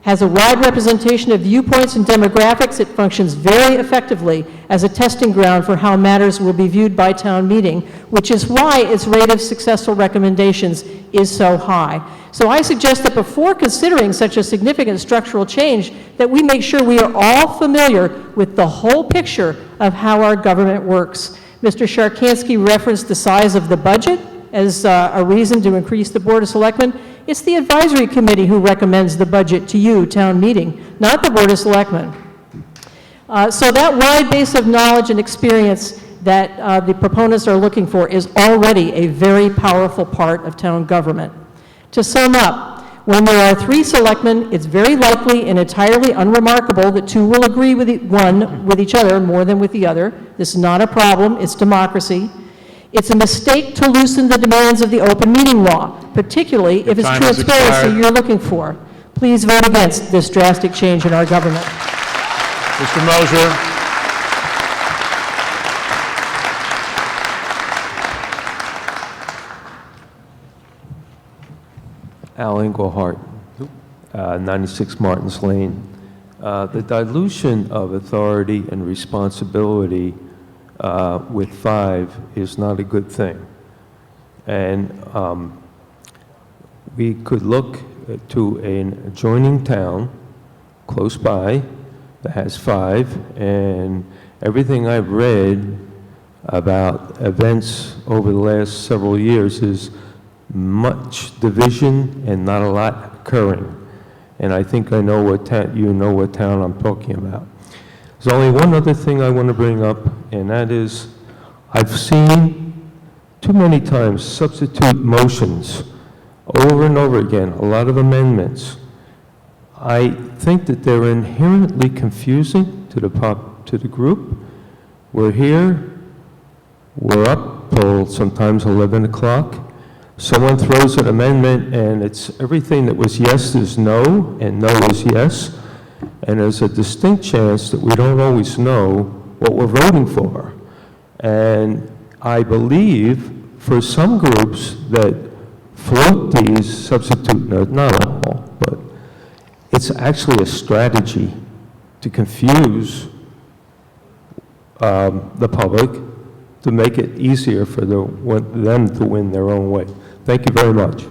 Has a wide representation of viewpoints and demographics. It functions very effectively as a testing ground for how matters will be viewed by town meeting, which is why its rate of successful recommendations is so high. So I suggest that before considering such a significant structural change, that we make sure we are all familiar with the whole picture of how our government works. Mr. Sharkansky referenced the size of the budget as a reason to increase the Board of Selectmen. It's the advisory committee who recommends the budget to you, town meeting, not the Board of Selectmen. So that wide base of knowledge and experience that the proponents are looking for is already a very powerful part of town government. To sum up, when there are 3 selectmen, it's very likely and entirely unremarkable that 2 will agree with each other more than with the other. This is not a problem, it's democracy. It's a mistake to loosen the demands of the open meeting law, particularly if it's transparency you're looking for. Please vote against this drastic change in our government. Mr. Mosier. Al Englehart, 96 Martins Lane. The dilution of authority and responsibility with 5 is not a good thing. And we could look to an adjoining town close by that has 5, and everything I've read about events over the last several years is much division and not a lot occurring. And I think I know what you know what town I'm talking about. There's only one other thing I want to bring up, and that is I've seen too many times substitute motions over and over again, a lot of amendments. I think that they're inherently confusing to the group. We're here, we're up till sometimes 11 o'clock. Someone throws an amendment and it's everything that was yes is no and no is yes. And there's a distinct chance that we don't always know what we're voting for. And I believe for some groups that float these substitute, not all, but it's actually a strategy to confuse the public, to make it easier for them to win their own way. Thank you very much.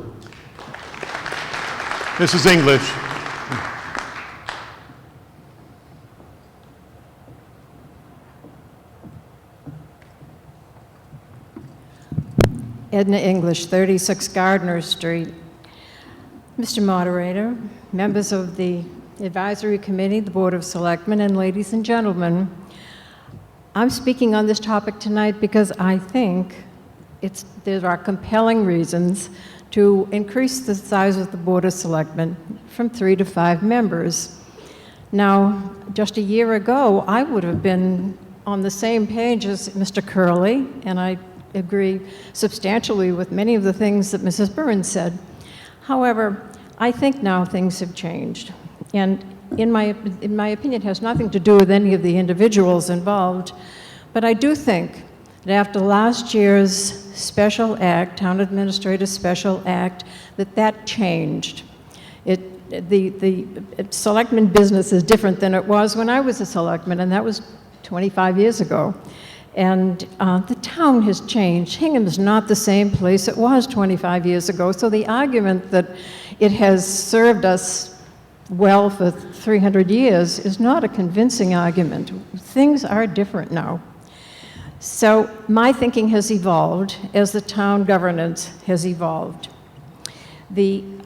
Mrs. English. Edna English, 36 Gardner Street. Mr. Moderator, members of the Advisory Committee, the Board of Selectmen, and ladies and gentlemen, I'm speaking on this topic tonight because I think there are compelling reasons to increase the size of the Board of Selectmen from 3 to 5 members. Now, just a year ago, I would have been on the same page as Mr. Curley, and I agree substantially with many of the things that Mrs. Burns said. However, I think now things have changed. And in my opinion, it has nothing to do with any of the individuals involved. But I do think that after last year's special act, Town Administrator Special Act, that changed. The selectman business is different than it was when I was a selectman, and that was 25 years ago. And the town has changed. Hingham is not the same place it was 25 years ago. So the argument that it has served us well for 300 years is not a convincing argument. Things are different now. So my thinking has evolved as the town governance has evolved.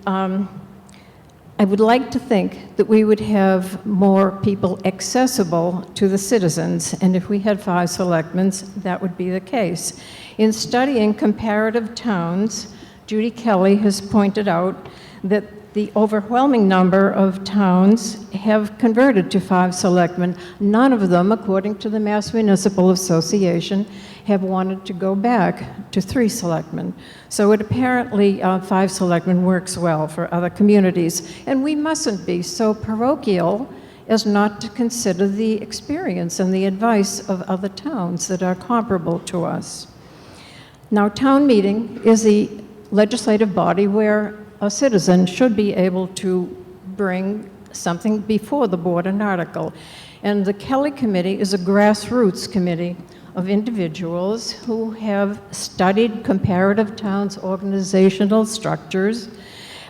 I would like to think that we would have more people accessible to the citizens, and if we had 5 selectmen, that would be the case. In studying comparative towns, Judy Kelly has pointed out that the overwhelming number of towns have converted to 5 selectmen. None of them, according to the Mass Municipal Association, have wanted to go back to 3 selectmen. So it apparently 5 selectmen works well for other communities. And we mustn't be so parochial as not to consider the experience and the advice of other towns that are comparable to us. Now, town meeting is the legislative body where a citizen should be able to bring something before the board, an article. And the Kelly Committee is a grassroots committee of individuals who have studied comparative towns' organizational structures,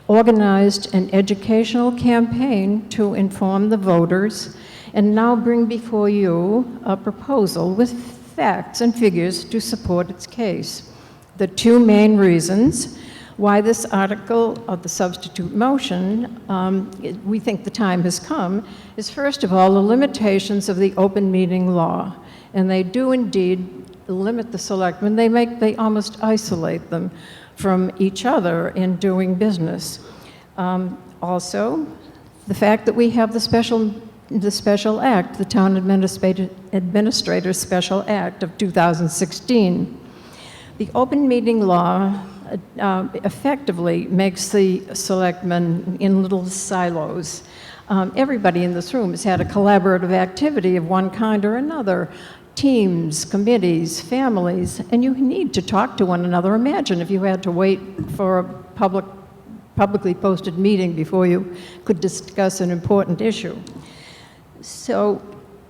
organized an educational campaign to inform the voters, and now bring before you a proposal with facts and figures to support its case. The 2 main reasons why this article of the substitute motion, we think the time has come, is first of all the limitations of the open meeting law. And they do indeed limit the selectmen. They almost isolate them from each other in doing business. Also, the fact that we have the special act, the Town Administrator Special Act of 2016. The open meeting law effectively makes the selectmen in little silos. Everybody in this room has had a collaborative activity of one kind or another. Teams, committees, families, and you need to talk to one another. Imagine if you had to wait for a publicly posted meeting before you could discuss an important issue. So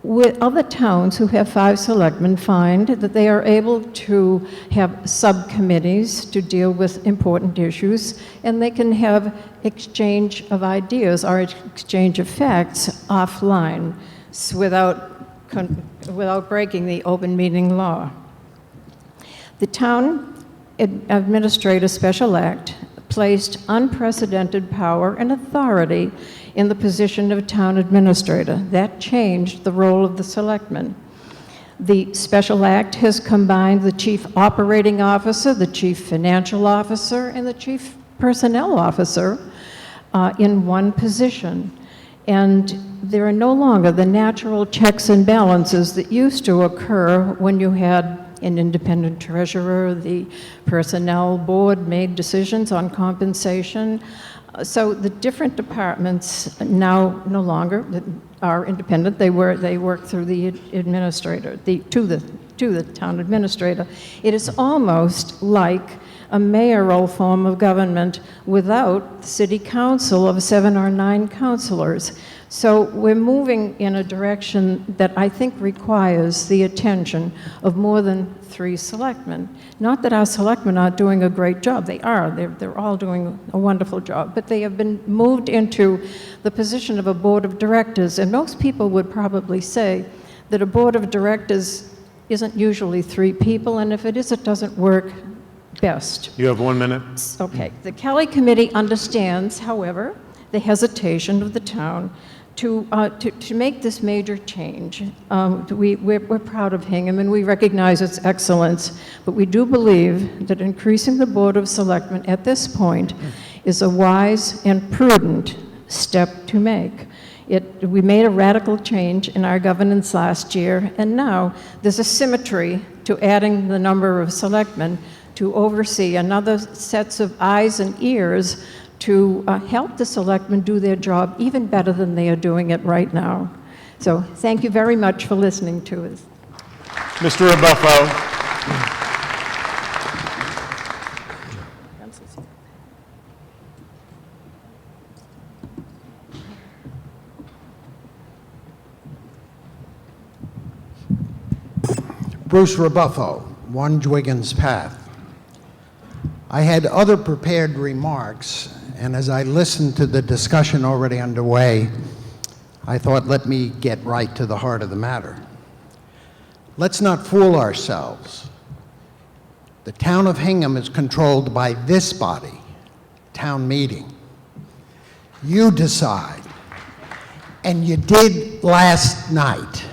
with other towns who have 5 selectmen find that they are able to have subcommittees to deal with important issues, and they can have exchange of ideas or exchange of facts offline without breaking the open meeting law. The Town Administrator Special Act placed unprecedented power and authority in the position of town administrator. That changed the role of the selectmen. The special act has combined the chief operating officer, the chief financial officer, and the chief personnel officer in one position. And there are no longer the natural checks and balances that used to occur when you had an independent treasurer. The personnel board made decisions on compensation. So the different departments now no longer are independent. They work through the administrator, to the town administrator. It is almost like a mayoral form of government without the city council of 7 or 9 councilors. So we're moving in a direction that I think requires the attention of more than 3 selectmen. Not that our selectmen aren't doing a great job. They are. They're all doing a wonderful job. But they have been moved into the position of a board of directors. And most people would probably say that a board of directors isn't usually 3 people. And if it is, it doesn't work best. You have 1 minute. Okay. The Kelly Committee understands, however, the hesitation of the town to make this major change. We're proud of Hingham and we recognize its excellence, but we do believe that increasing the Board of Selectmen at this point is a wise and prudent step to make. We made a radical change in our governance last year, and now there's a symmetry to adding the number of selectmen to oversee another sets of eyes and ears to help the selectmen do their job even better than they are doing it right now. So thank you very much for listening to us. Mr. Rebuffo. Bruce Rebuffo, 1 Dwiggins Path. I had other prepared remarks, and as I listened to the discussion already underway, I thought, let me get right to the heart of the matter. Let's not fool ourselves. The town of Hingham is controlled by this body, town meeting. You decide, and you did last night.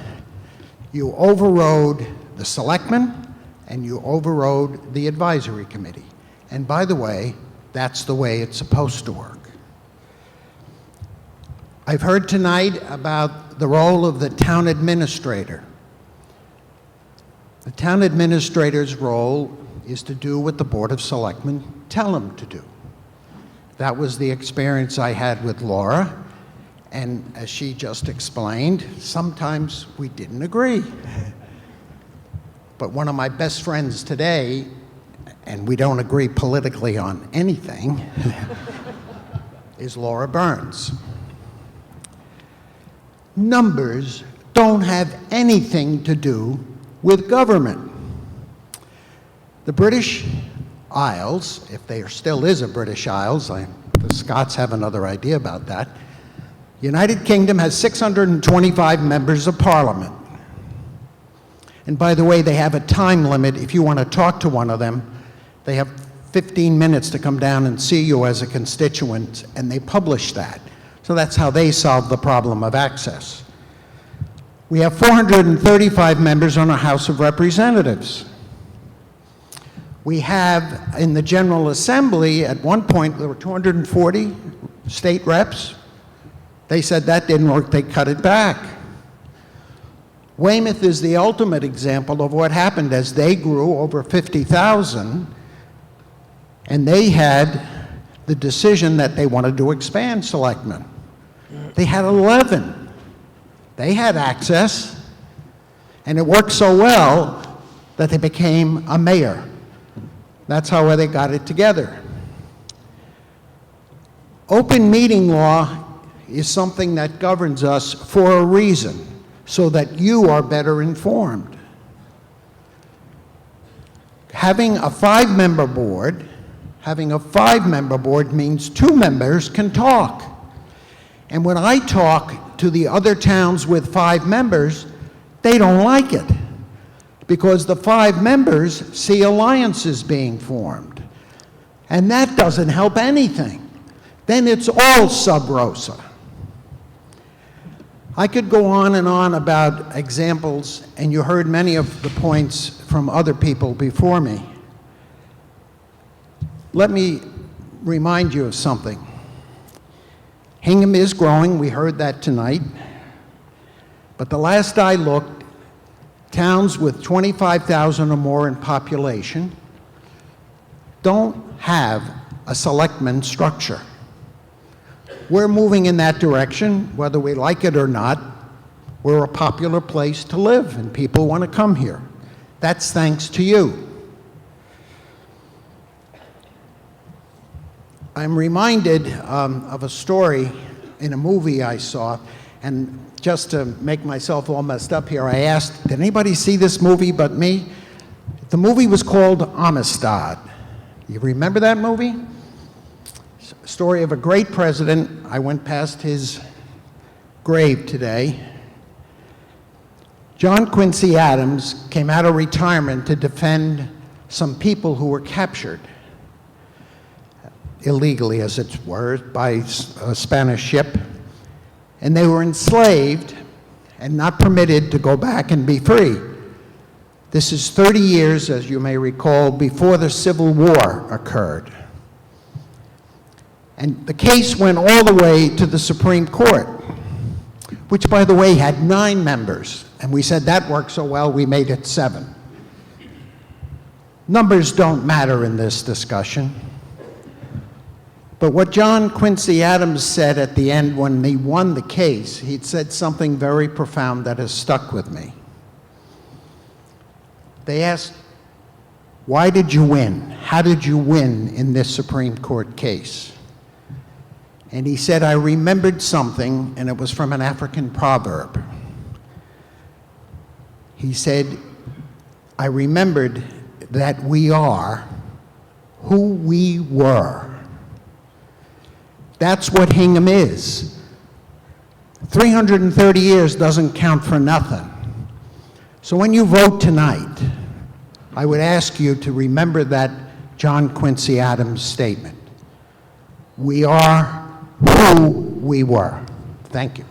You overrode the selectmen, and you overrode the advisory committee. And by the way, that's the way it's supposed to work. I've heard tonight about the role of the town administrator. The town administrator's role is to do what the Board of Selectmen tell him to do. That was the experience I had with Laura, and as she just explained, sometimes we didn't agree. But one of my best friends today, and we don't agree politically on anything, is Laura Burns. Numbers don't have anything to do with government. The British Isles, if there still is a British Isles, the Scots have another idea about that, United Kingdom has 625 members of Parliament. And by the way, they have a time limit. If you want to talk to one of them, they have 15 minutes to come down and see you as a constituent, and they publish that. So that's how they solve the problem of access. We have 435 members on our House of Representatives. We have, in the General Assembly, at one point, there were 240 state reps. They said that didn't work, they cut it back. Weymouth is the ultimate example of what happened as they grew over 50,000, and they had the decision that they wanted to expand selectmen. They had 11. They had access, and it worked so well that they became a mayor. That's how they got it together. Open meeting law is something that governs us for a reason, so that you are better informed. Having a 5-member board, means 2 members can talk. And when I talk to the other towns with 5 members, they don't like it, because the 5 members see alliances being formed. And that doesn't help anything. Then it's all sub rosa. I could go on and on about examples, and you heard many of the points from other people before me. Let me remind you of something. Hingham is growing, we heard that tonight. But the last I looked, towns with 25,000 or more in population don't have a selectman structure. We're moving in that direction, whether we like it or not. We're a popular place to live, and people want to come here. That's thanks to you. I'm reminded of a story in a movie I saw, and just to make myself all messed up here, I asked, did anybody see this movie but me? The movie was called Amistad. You remember that movie? Story of a great president. I went past his grave today. John Quincy Adams came out of retirement to defend some people who were captured illegally, as it were, by a Spanish ship, and they were enslaved and not permitted to go back and be free. This is 30 years, as you may recall, before the Civil War occurred. And the case went all the way to the Supreme Court, which, by the way, had 9 members. And we said that worked so well, we made it 7. Numbers don't matter in this discussion. But what John Quincy Adams said at the end when he won the case, he'd said something very profound that has stuck with me. They asked, why did you win? How did you win in this Supreme Court case? And he said, I remembered something, and it was from an African proverb. He said, I remembered that we are who we were. That's what Hingham is. 330 years doesn't count for nothing. So when you vote tonight, I would ask you to remember that John Quincy Adams statement. We are who we were. Thank you.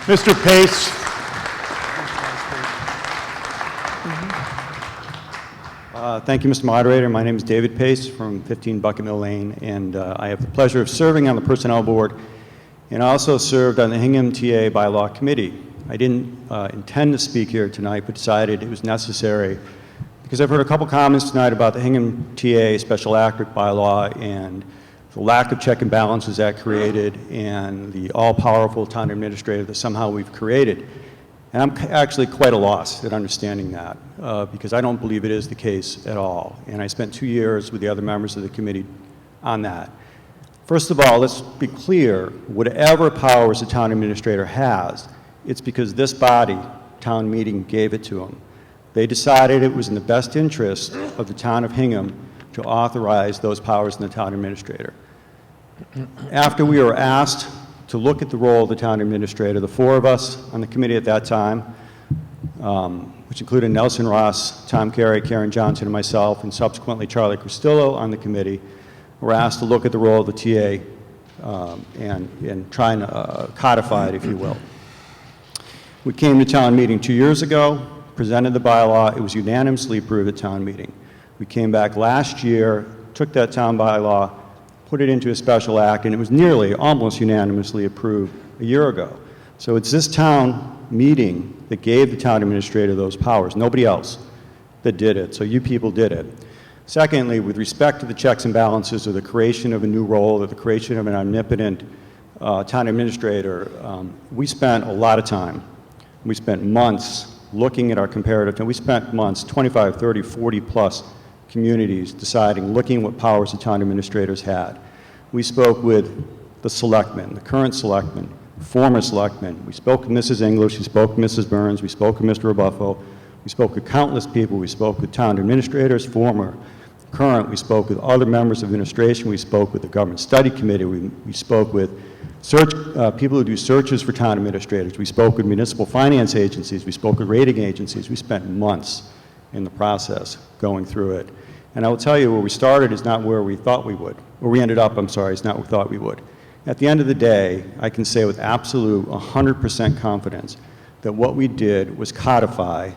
Mr. Pace. Thank you, Mr. Moderator. My name is David Pace from 15 Bucket Mill Lane, and I have the pleasure of serving on the Personnel Board, and I also served on the Hingham TA Bylaw Committee. I didn't intend to speak here tonight, but decided it was necessary because I've heard a couple comments tonight about the Hingham TA Special Act bylaw and the lack of check and balances that created and the all-powerful town administrator that somehow we've created. And I'm actually quite a loss at understanding that because I don't believe it is the case at all. And I spent 2 years with the other members of the committee on that. First of all, let's be clear, whatever powers the town administrator has, it's because this body, town meeting, gave it to him. They decided it was in the best interest of the town of Hingham to authorize those powers in the town administrator. After we were asked to look at the role of the town administrator, the 4 of us on the committee at that time, which included Nelson Ross, Tom Carey, Karen Johnson, and myself, and subsequently Charlie Cristillo on the committee, were asked to look at the role of the TA and try and codify it, if you will. We came to town meeting 2 years ago, presented the bylaw. It was unanimously approved at town meeting. We came back last year, took that town bylaw, put it into a special act, and it was nearly, almost unanimously approved a year ago. So it's this town meeting that gave the town administrator those powers, nobody else that did it. So you people did it. Secondly, with respect to the checks and balances or the creation of a new role or the creation of an omnipotent town administrator, we spent a lot of time. We spent months looking at our comparative, and we spent months, 25, 30, 40 plus communities deciding, looking what powers the town administrators had. We spoke with the selectmen, the current selectmen, former selectmen. We spoke with Mrs. English, we spoke with Mrs. Burns, we spoke with Mr. Rebuffo, we spoke with countless people, we spoke with town administrators, former, current, we spoke with other members of administration, we spoke with the government study committee, we spoke with people who do searches for town administrators, we spoke with municipal finance agencies, we spoke with rating agencies. We spent months in the process going through it. And I will tell you, where we started is not where we thought we would. Where we ended up, I'm sorry, is not where we thought we would. At the end of the day, I can say with absolute 100% confidence that what we did was codify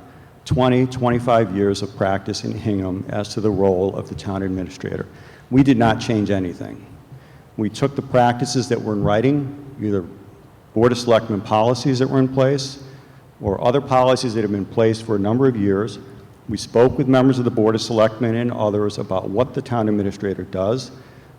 20, 25 years of practice in Hingham as to the role of the town administrator. We did not change anything. We took the practices that were in writing, either Board of Selectmen policies that were in place or other policies that have been in place for a number of years. We spoke with members of the Board of Selectmen and others about what the town administrator does,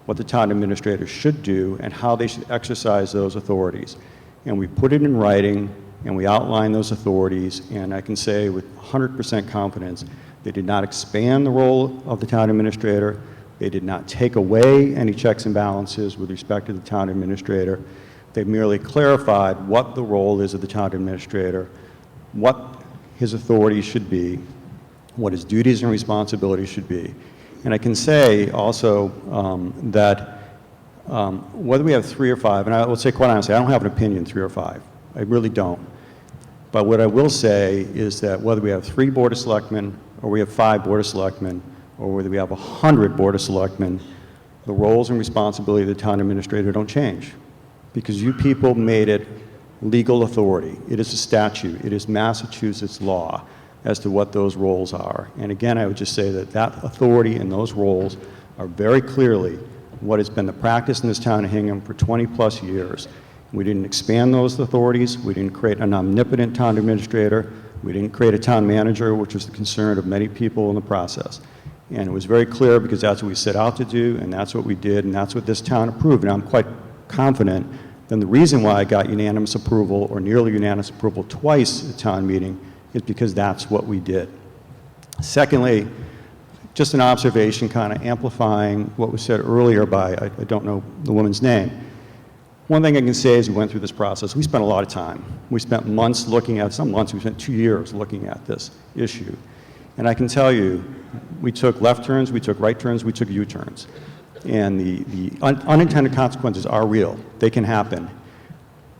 what the town administrator should do, and how they should exercise those authorities. And we put it in writing, and we outlined those authorities, and I can say with 100% confidence they did not expand the role of the town administrator, They did not take away any checks and balances with respect to the town administrator. They merely clarified what the role is of the town administrator, what his authority should be, what his duties and responsibilities should be. And I can say also that whether we have 3 or 5, and I will say quite honestly, I don't have an opinion 3 or 5. I really don't. But what I will say is that whether we have 3 Board of Selectmen, or we have 5 Board of Selectmen, or whether we have 100 Board of Selectmen, the roles and responsibility of the town administrator don't change. Because you people made it legal authority. It is a statute. It is Massachusetts law as to what those roles are. And again, I would just say that that authority and those roles are very clearly what has been the practice in this town of Hingham for 20-plus years. We didn't expand those authorities. We didn't create an omnipotent town administrator. We didn't create a town manager, which was the concern of many people in the process. And it was very clear because that's what we set out to do, and that's what we did, and that's what this town approved. And I'm quite confident that the reason why I got unanimous approval, or nearly unanimous approval twice at town meeting, is because that's what we did. Secondly, just an observation kind of amplifying what was said earlier by, I don't know the woman's name. One thing I can say is we went through this process. We spent a lot of time. We spent months looking at, some months, we spent 2 years looking at this issue. And I can tell you, we took left turns, we took right turns, we took U-turns. And the unintended consequences are real. They can happen.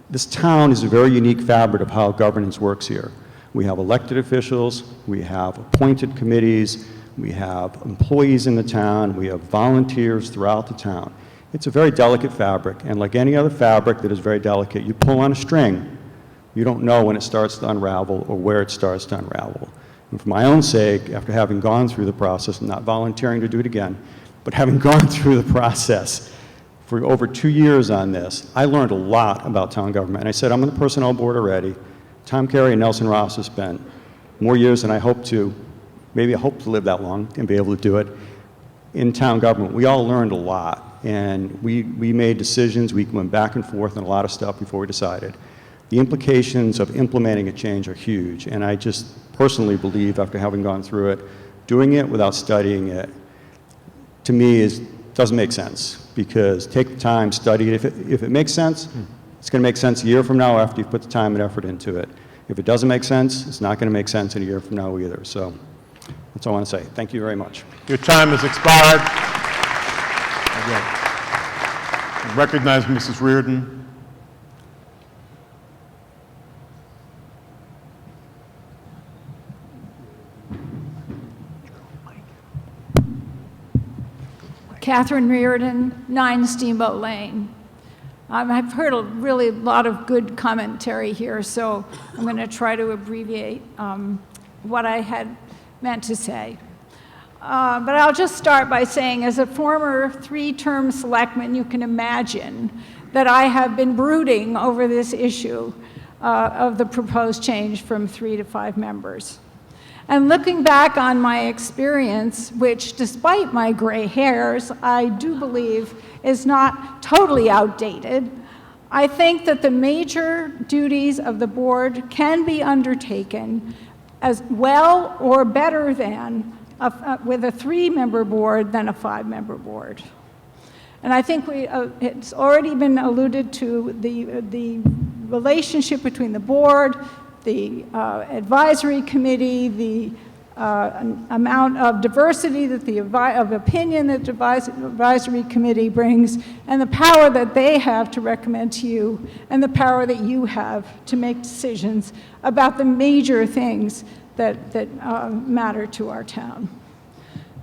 This town is a very unique fabric of how governance works here. We have elected officials, we have appointed committees, we have employees in the town, we have volunteers throughout the town. It's a very delicate fabric, and like any other fabric that is very delicate, you pull on a string, you don't know when it starts to unravel or where it starts to unravel. And for my own sake, after having gone through the process, and not volunteering to do it again, but having gone through the process for over 2 years on this, I learned a lot about town government. And I said, I'm on the personnel board already. Tom Carey and Nelson Ross have spent more years than I hope to, maybe I hope to live that long and be able to do it, in town government. We all learned a lot, and we made decisions. We went back and forth on a lot of stuff before we decided. The implications of implementing a change are huge, and I just personally believe, after having gone through it, doing it without studying it, to me, doesn't make sense, because take the time, study it. If it makes sense, it's going to make sense a year from now after you've put the time and effort into it. If it doesn't make sense, it's not going to make sense in a year from now either. So that's all I want to say. Thank you very much. Your time has expired. I recognize Mrs. Reardon. Catherine Reardon, 9 Steamboat Lane. I've heard a really lot of good commentary here, so I'm going to try to abbreviate what I had meant to say. But I'll just start by saying, as a former 3-term selectman, you can imagine that I have been brooding over this issue of the proposed change from 3 to 5 members. And looking back on my experience, which despite my gray hairs, I do believe is not totally outdated, I think that the major duties of the board can be undertaken as well or better than with a 3-member board than a 5-member board. And I think it's already been alluded to, the relationship between the board, the advisory committee, the amount of diversity that of opinion that the advisory committee brings, and the power that they have to recommend to you, and the power that you have to make decisions about the major things that matter to our town.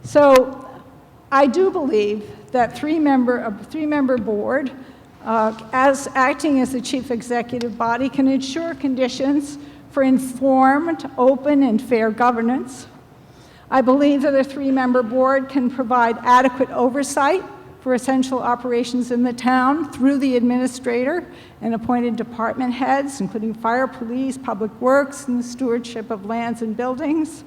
So I do believe that a 3-member board, as acting as the chief executive body, can ensure conditions for informed, open, and fair governance. I believe that a 3-member board can provide adequate oversight for essential operations in the town through the administrator and appointed department heads, including fire, police, public works, and the stewardship of lands and buildings.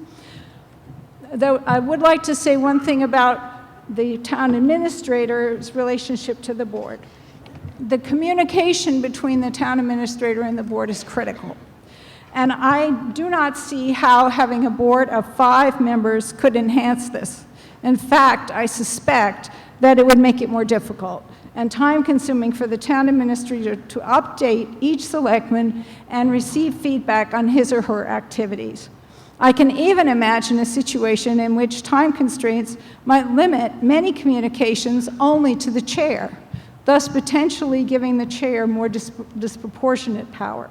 Though I would like to say one thing about the town administrator's relationship to the board. The communication between the town administrator and the board is critical. And I do not see how having a board of 5 members could enhance this. In fact, I suspect that it would make it more difficult and time-consuming for the town administrator to update each selectman and receive feedback on his or her activities. I can even imagine a situation in which time constraints might limit many communications only to the chair, thus potentially giving the chair more disproportionate power.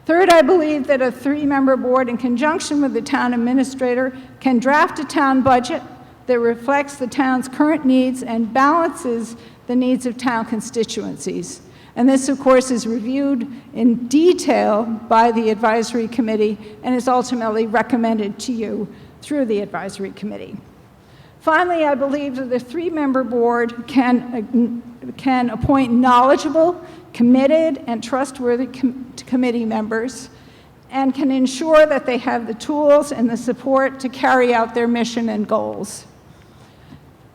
Third, I believe that a 3-member board in conjunction with the town administrator can draft a town budget that reflects the town's current needs and balances the needs of town constituencies. And this, of course, is reviewed in detail by the advisory committee and is ultimately recommended to you through the advisory committee. Finally, I believe that the 3-member board can appoint knowledgeable, committed, and trustworthy committee members and can ensure that they have the tools and the support to carry out their mission and goals.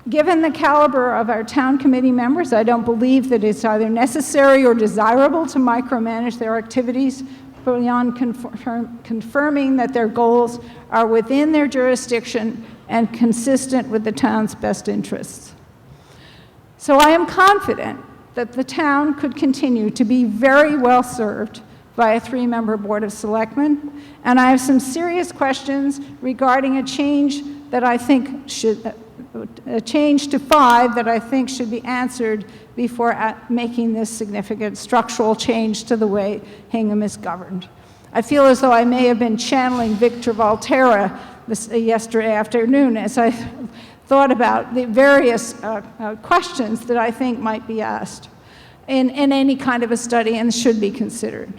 Given the caliber of our town committee members, I don't believe that it's either necessary or desirable to micromanage their activities beyond confirming that their goals are within their jurisdiction and consistent with the town's best interests. So I am confident that the town could continue to be very well served by a 3-member Board of Selectmen, and I have some serious questions regarding a change that I think should a change to 5 that I think should be answered before making this significant structural change to the way Hingham is governed. I feel as though I may have been channeling Victor Volterra yesterday afternoon as I thought about the various questions that I think might be asked in any kind of a study and should be considered.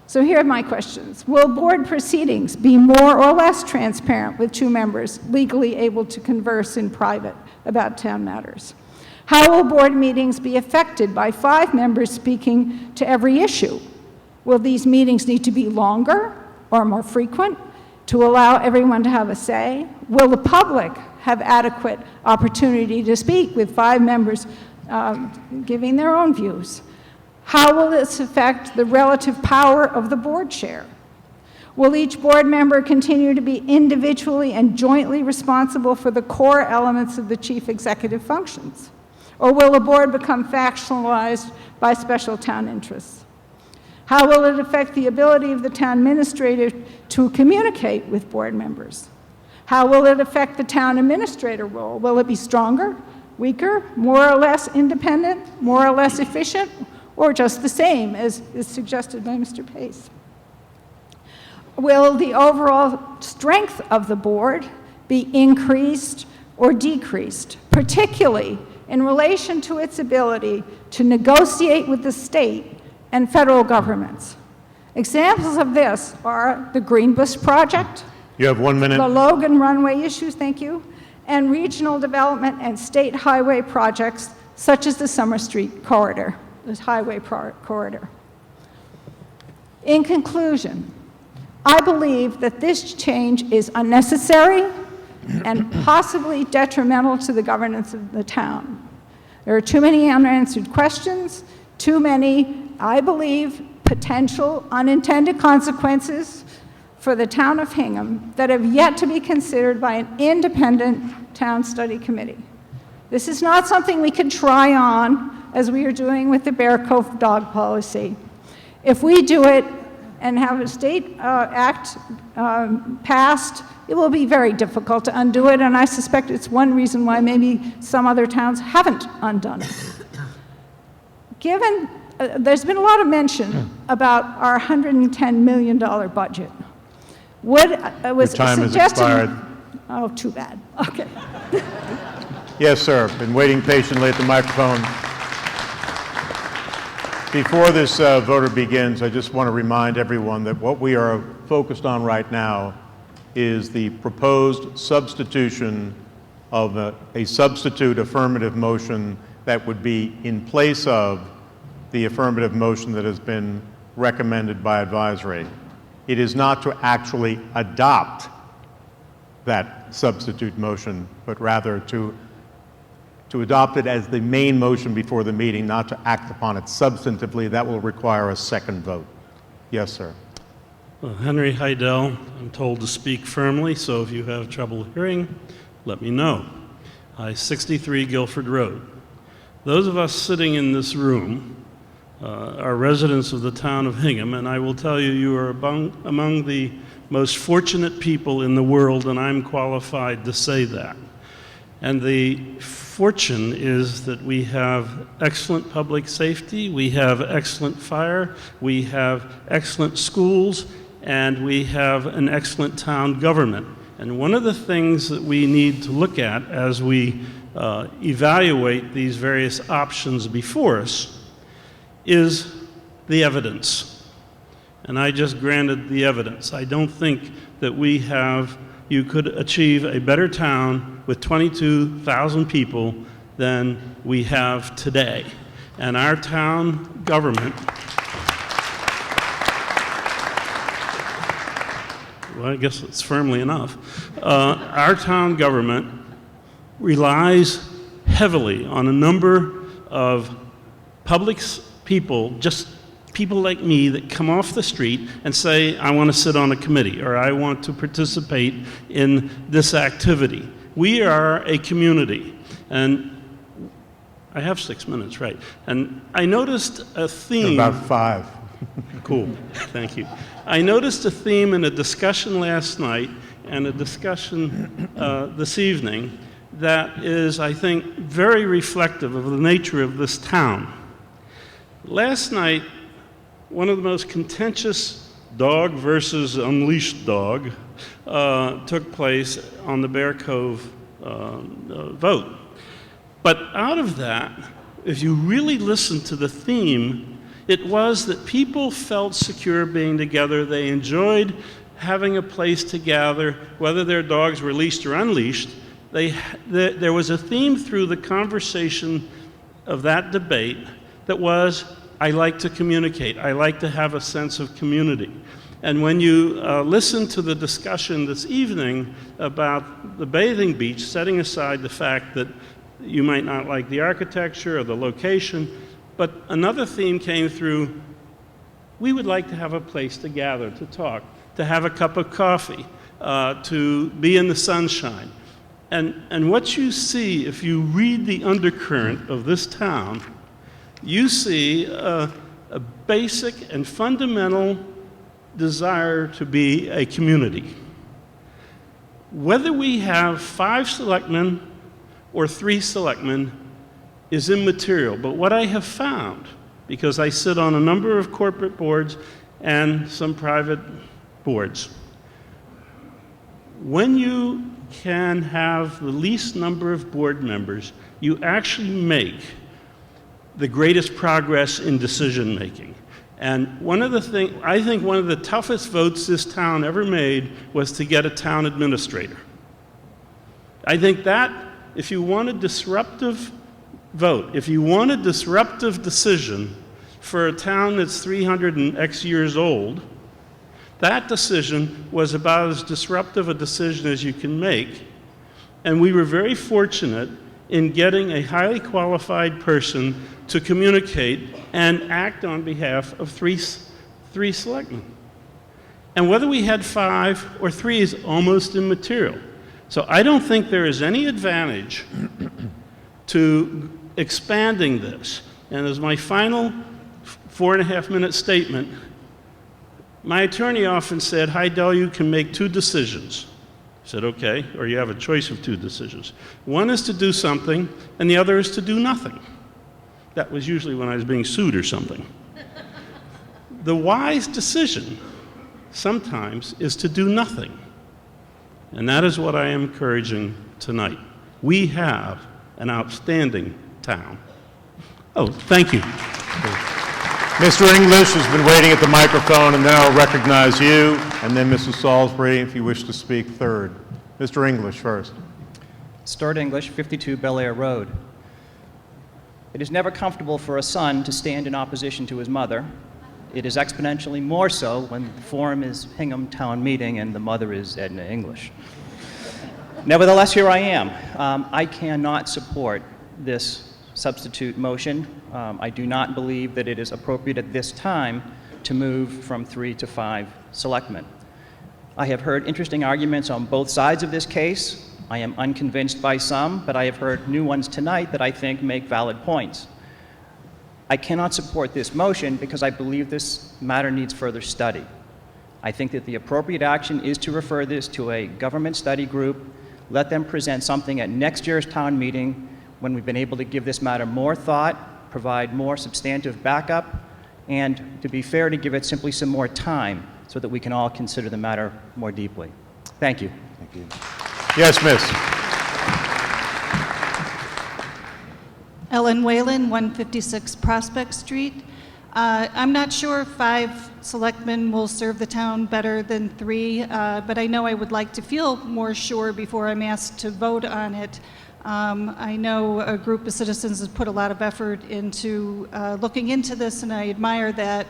So here are my questions. Will board proceedings be more or less transparent with 2 members legally able to converse in private about town matters? How will board meetings be affected by 5 members speaking to every issue? Will these meetings need to be longer or more frequent to allow everyone to have a say? Will the public have adequate opportunity to speak with 5 members giving their own views? How will this affect the relative power of the board chair? Will each board member continue to be individually and jointly responsible for the core elements of the chief executive functions? Or will the board become factionalized by special town interests? How will it affect the ability of the town administrator to communicate with board members? How will it affect the town administrator role? Will it be stronger, weaker, more or less independent, more or less efficient, or just the same, as is suggested by Mr. Pace? Will the overall strength of the board be increased or decreased, particularly in relation to its ability to negotiate with the state and federal governments? Examples of this are the Greenbush project, You have 1 minute. the Logan runway issues, thank you, and regional development and state highway projects such as the Summer Street corridor. This highway corridor. In conclusion, I believe that this change is unnecessary and possibly detrimental to the governance of the town. There are too many unanswered questions, too many, I believe, potential unintended consequences for the town of Hingham that have yet to be considered by an independent town study committee. This is not something we can try on as we are doing with the Bear Cove dog policy. If we do it and have a state act passed, it will be very difficult to undo it, and I suspect it's one reason why maybe some other towns haven't undone it. Given, there's been a lot of mention about our $110 million budget. Was Your time has suggested, expired. Oh, too bad, okay. Yes, sir. Been waiting patiently at the microphone. Before this voter begins, I just want to remind everyone that what we are focused on right now is the proposed substitution of a substitute affirmative motion that would be in place of the affirmative motion that has been recommended by advisory. It is not to actually adopt that substitute motion, but rather to adopt it as the main motion before the meeting, not to act upon it substantively. That will require a second vote. Yes, sir. Henry Heidel, I'm told to speak firmly, so if you have trouble hearing, let me know. 63 Guilford Road. Those of us sitting in this room are residents of the town of Hingham, and I will tell you, you are among the most fortunate people in the world, and I'm qualified to say that. And the fortune is that we have excellent public safety, we have excellent fire, we have excellent schools, and we have an excellent town government. And one of the things that we need to look at as we evaluate these various options before us is the evidence. And I just granted the evidence. I don't think that you could achieve a better town with 22,000 people than we have today. And our town government, well, I guess it's firmly enough, our town government relies heavily on a number of public people, just people like me that come off the street and say, I want to sit on a committee or I want to participate in this activity. We are a community, and I have 6 minutes, right? And I noticed a theme. About 5. Cool, thank you. I noticed a theme in a discussion last night and a discussion this evening that is, I think, very reflective of the nature of this town. Last night, one of the most contentious dog versus unleashed dog took place on the Bear Cove vote. But out of that, if you really listen to the theme, it was that people felt secure being together. They enjoyed having a place to gather, whether their dogs were leashed or unleashed. There was a theme through the conversation of that debate that was, I like to communicate. I like to have a sense of community. And when you listen to the discussion this evening about the bathing beach, setting aside the fact that you might not like the architecture or the location, but another theme came through, we would like to have a place to gather, to talk, to have a cup of coffee, to be in the sunshine. And what you see if you read the undercurrent of this town, you see a basic and fundamental desire to be a community. Whether we have 5 selectmen or 3 selectmen is immaterial. But what I have found, because I sit on a number of corporate boards and some private boards, when you can have the least number of board members, you actually make the greatest progress in decision making. And I think one of the toughest votes this town ever made was to get a town administrator. I think that if you want a disruptive vote, if you want a disruptive decision for a town that's 300 and X years old, that decision was about as disruptive a decision as you can make. And we were very fortunate in getting a highly qualified person to communicate and act on behalf of three selectmen. And whether we had 5 or 3 is almost immaterial. So I don't think there is any advantage to expanding this. And as my final 4.5-minute statement, my attorney often said, Heidel, you can make 2 decisions. I said, okay, or you have a choice of 2 decisions. One is to do something, and the other is to do nothing. That was usually when I was being sued or something. The wise decision sometimes is to do nothing. And that is what I am encouraging tonight. We have an outstanding town. Oh, thank you. Mr. English has been waiting at the microphone, and then I'll recognize you, and then Mrs. Salisbury, if you wish to speak third. Mr. English first. Stuart English, 52 Bel Air Road. It is never comfortable for a son to stand in opposition to his mother. It is exponentially more so when the forum is Hingham Town Meeting and the mother is Edna English. Nevertheless, here I am. I cannot support this substitute motion. I do not believe that it is appropriate at this time to move from 3 to 5 selectmen. I have heard interesting arguments on both sides of this case. I am unconvinced by some, but I have heard new ones tonight that I think make valid points. I cannot support this motion because I believe this matter needs further study. I think that the appropriate action is to refer this to a government study group, let them present something at next year's town meeting when we've been able to give this matter more thought, provide more substantive backup, and to be fair, to give it simply some more time so that we can all consider the matter more deeply. Thank you. Thank you. Yes, miss. Ellen Whalen, 156 Prospect Street. I'm not sure if 5 selectmen will serve the town better than 3, but I know I would like to feel more sure before I'm asked to vote on it. I know a group of citizens has put a lot of effort into looking into this, and I admire that.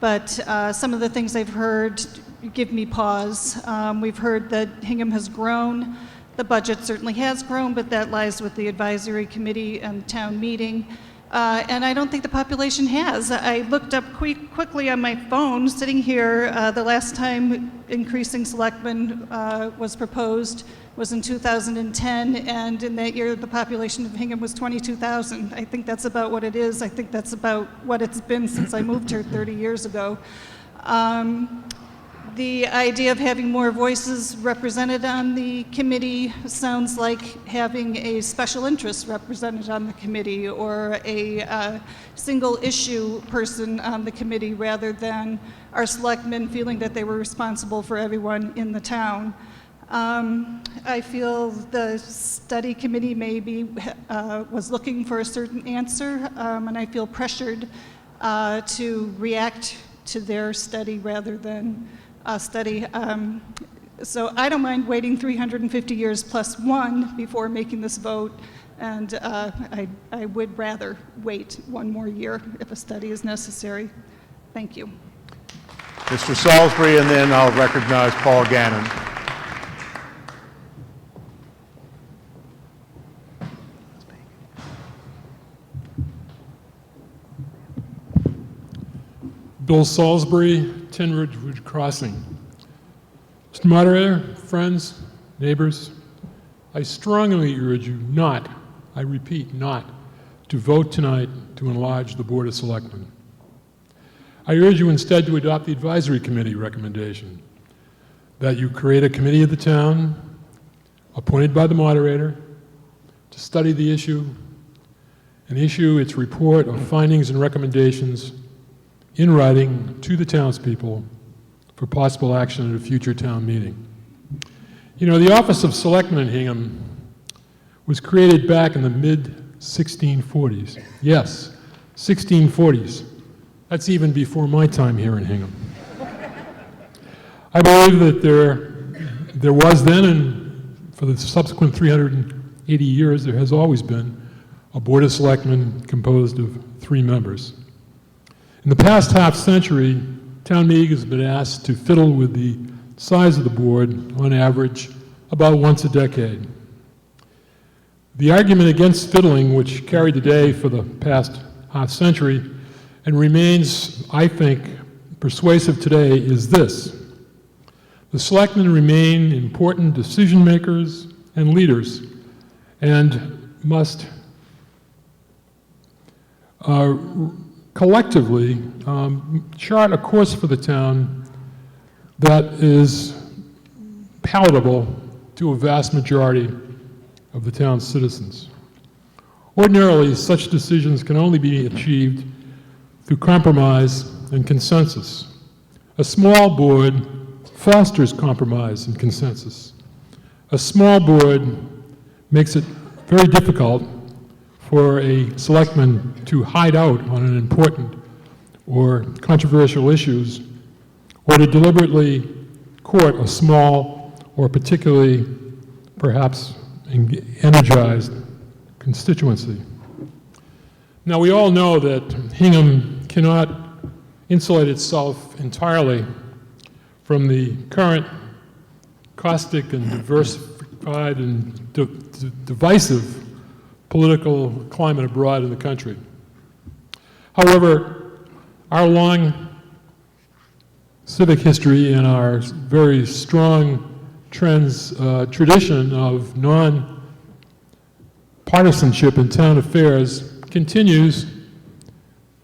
But some of the things I've heard give me pause. We've heard that Hingham has grown. The budget certainly has grown, but that lies with the advisory committee and town meeting. And I don't think the population has. I looked up quickly on my phone, sitting here, the last time increasing selectmen was proposed was in 2010, and in that year the population of Hingham was 22,000. I think that's about what it is. I think that's about what it's been since I moved here 30 years ago. The idea of having more voices represented on the committee sounds like having a special interest represented on the committee, or a single issue person on the committee, rather than our selectmen feeling that they were responsible for everyone in the town. I feel the study committee maybe was looking for a certain answer, and I feel pressured to react to their study rather than study. So I don't mind waiting 350 years plus 1 before making this vote, and I would rather wait 1 more year if a study is necessary. Thank you. Mr. Salisbury, and then I'll recognize Paul Gannon. Bill Salisbury, 10 Ridgewood Crossing. Mr. Moderator, friends, neighbors, I strongly urge you not, I repeat, not, to vote tonight to enlarge the Board of Selectmen. I urge you instead to adopt the Advisory Committee recommendation that you create a committee of the town appointed by the moderator to study the issue and issue its report of findings and recommendations in writing to the townspeople for possible action at a future town meeting. You know, the Office of Selectmen in Hingham was created back in the mid-1640s. Yes, 1640s. That's even before my time here in Hingham. I believe that there was then, and for the subsequent 380 years, there has always been a Board of Selectmen composed of 3 members. In the past half-century, town meeting has been asked to fiddle with the size of the board, on average, about once a decade. The argument against fiddling, which carried the day for the past half-century, and remains, I think, persuasive today, is this: the selectmen remain important decision-makers and leaders, and must collectively chart a course for the town that is palatable to a vast majority of the town's citizens. Ordinarily, such decisions can only be achieved through compromise and consensus. A small board fosters compromise and consensus. A small board makes it very difficult for a selectman to hide out on an important or controversial issues, or to deliberately court a small or particularly perhaps energized constituency. Now, we all know that Hingham cannot insulate itself entirely from the current caustic and diversified and divisive political climate abroad in the country. However, our long civic history and our very strong tradition of non-partisanship in town affairs continues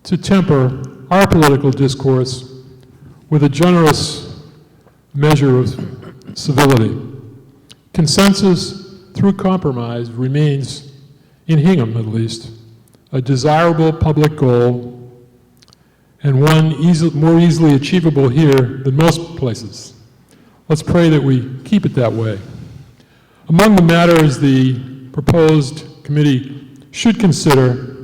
to temper our political discourse with a generous measure of civility. Consensus through compromise remains, in Hingham at least, a desirable public goal and one more easily achievable here than most places. Let's pray that we keep it that way. Among the matters the proposed committee should consider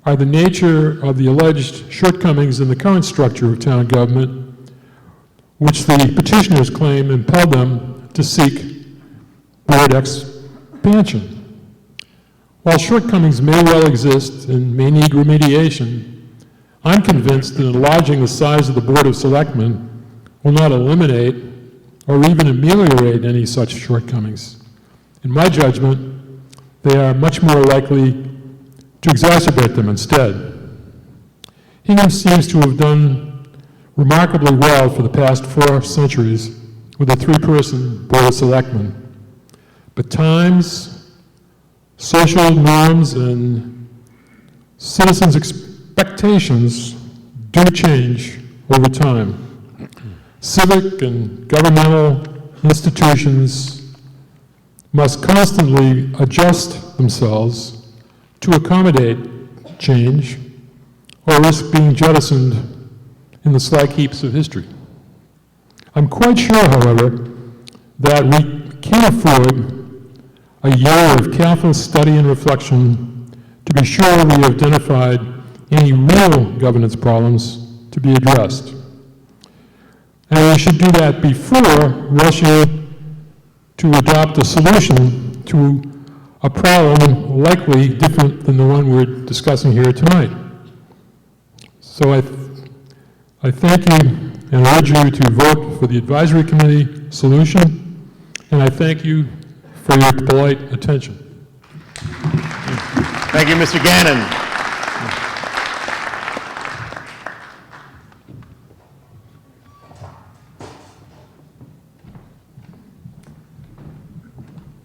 are the nature of the alleged shortcomings in the current structure of town government, which the petitioners claim impelled them to seek board expansion. While shortcomings may well exist and may need remediation, I'm convinced that enlarging the size of the Board of Selectmen will not eliminate or even ameliorate any such shortcomings. In my judgment, they are much more likely to exacerbate them instead. Hingham seems to have done remarkably well for the past 4 centuries with a 3-person Board of Selectmen. But times, social norms, and citizens' expectations do change over time. Civic and governmental institutions must constantly adjust themselves to accommodate change or risk being jettisoned in the slag heaps of history. I'm quite sure, however, that we can't afford a year of careful study and reflection to be sure we have identified any real governance problems to be addressed. And we should do that before rushing to adopt a solution to a problem likely different than the one we're discussing here tonight. So I thank you and urge you to vote for the advisory committee solution, and I thank you for your polite attention. Thank you, Mr. Gannon.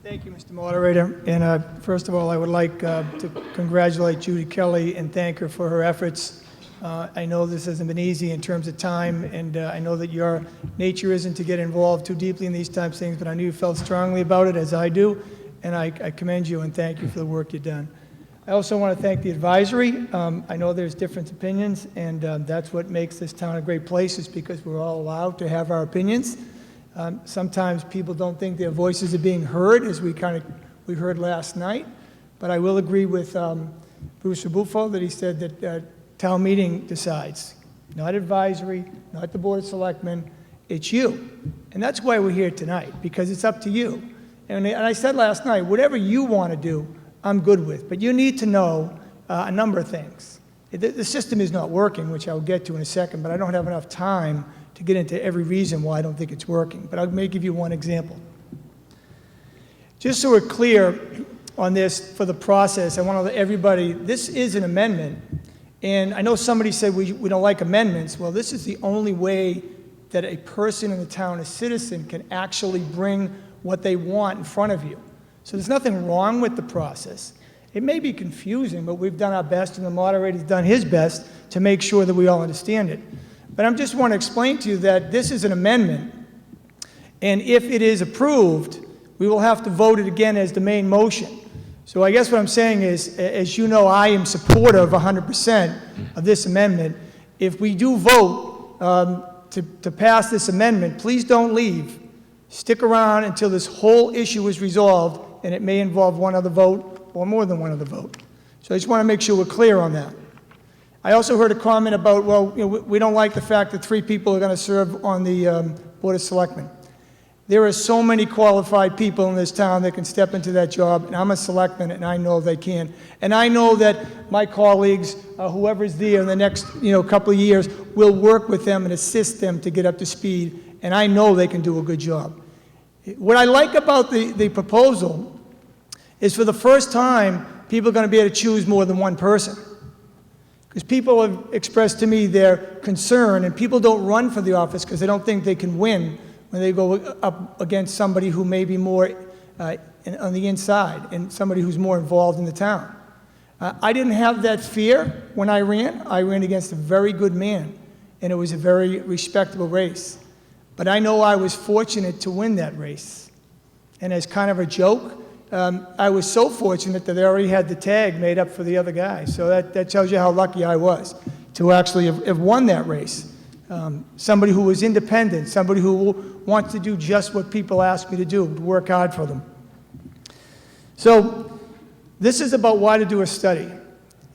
Thank you, Mr. Moderator. And first of all, I would like to congratulate Judy Kelly and thank her for her efforts. I know this hasn't been easy in terms of time, and I know that your nature isn't to get involved too deeply in these types of things, but I knew you felt strongly about it, as I do, and I commend you and thank you for the work you've done. I also want to thank the advisory. I know there's different opinions, and that's what makes this town a great place, is because we're all allowed to have our opinions. Sometimes people don't think their voices are being heard, as we heard last night, but I will agree with Bruce Rebufo that he said that town meeting decides, not advisory, not the Board of Selectmen, it's you. And that's why we're here tonight, because it's up to you. And I said last night, whatever you want to do, I'm good with, but you need to know a number of things. The system is not working, which I'll get to in a second, but I don't have enough time to get into every reason why I don't think it's working, but I may give you one example. Just so we're clear on this for the process, I want to let everybody, this is an amendment, and I know somebody said we don't like amendments. Well, this is the only way that a person in the town, a citizen, can actually bring what they want in front of you. So there's nothing wrong with the process. It may be confusing, but we've done our best, and the moderator's done his best to make sure that we all understand it. But I just want to explain to you that this is an amendment, and if it is approved, we will have to vote it again as the main motion. So I guess what I'm saying is, as you know, I am supportive 100% of this amendment. If we do vote to pass this amendment, please don't leave. Stick around until this whole issue is resolved, and it may involve one other vote or more than one other vote. So I just want to make sure we're clear on that. I also heard a comment about, well, we don't like the fact that 3 people are going to serve on the Board of Selectmen. There are so many qualified people in this town that can step into that job, and I'm a selectman, and I know they can. And I know that my colleagues, whoever's there in the next couple of years, will work with them and assist them to get up to speed, and I know they can do a good job. What I like about the proposal is, for the first time, people are going to be able to choose more than one person. Because people have expressed to me their concern, and people don't run for the office because they don't think they can win when they go up against somebody who may be more on the inside and somebody who's more involved in the town. I didn't have that fear when I ran. I ran against a very good man, and it was a very respectable race. But I know I was fortunate to win that race. And as kind of a joke, I was so fortunate that they already had the tag made up for the other guy. So that tells you how lucky I was to actually have won that race. Somebody who was independent, somebody who wants to do just what people ask me to do, to work hard for them. So this is about why to do a study.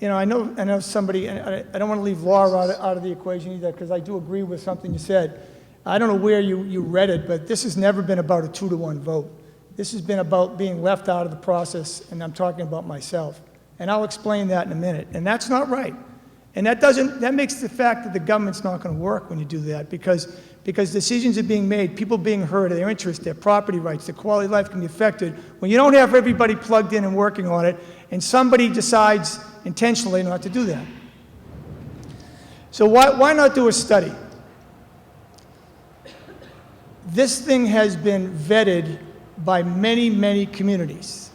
You know, I know somebody, and I don't want to leave Laura out of the equation either, because I do agree with something you said. I don't know where you read it, but this has never been about a 2-to-1 vote. This has been about being left out of the process, and I'm talking about myself. And I'll explain that in a minute. And that's not right. And that makes the fact that the government's not going to work when you do that, because decisions are being made, people being heard, their interests, their property rights, their quality of life can be affected when you don't have everybody plugged in and working on it, and somebody decides intentionally not to do that. So why not do a study? This thing has been vetted by many, many communities.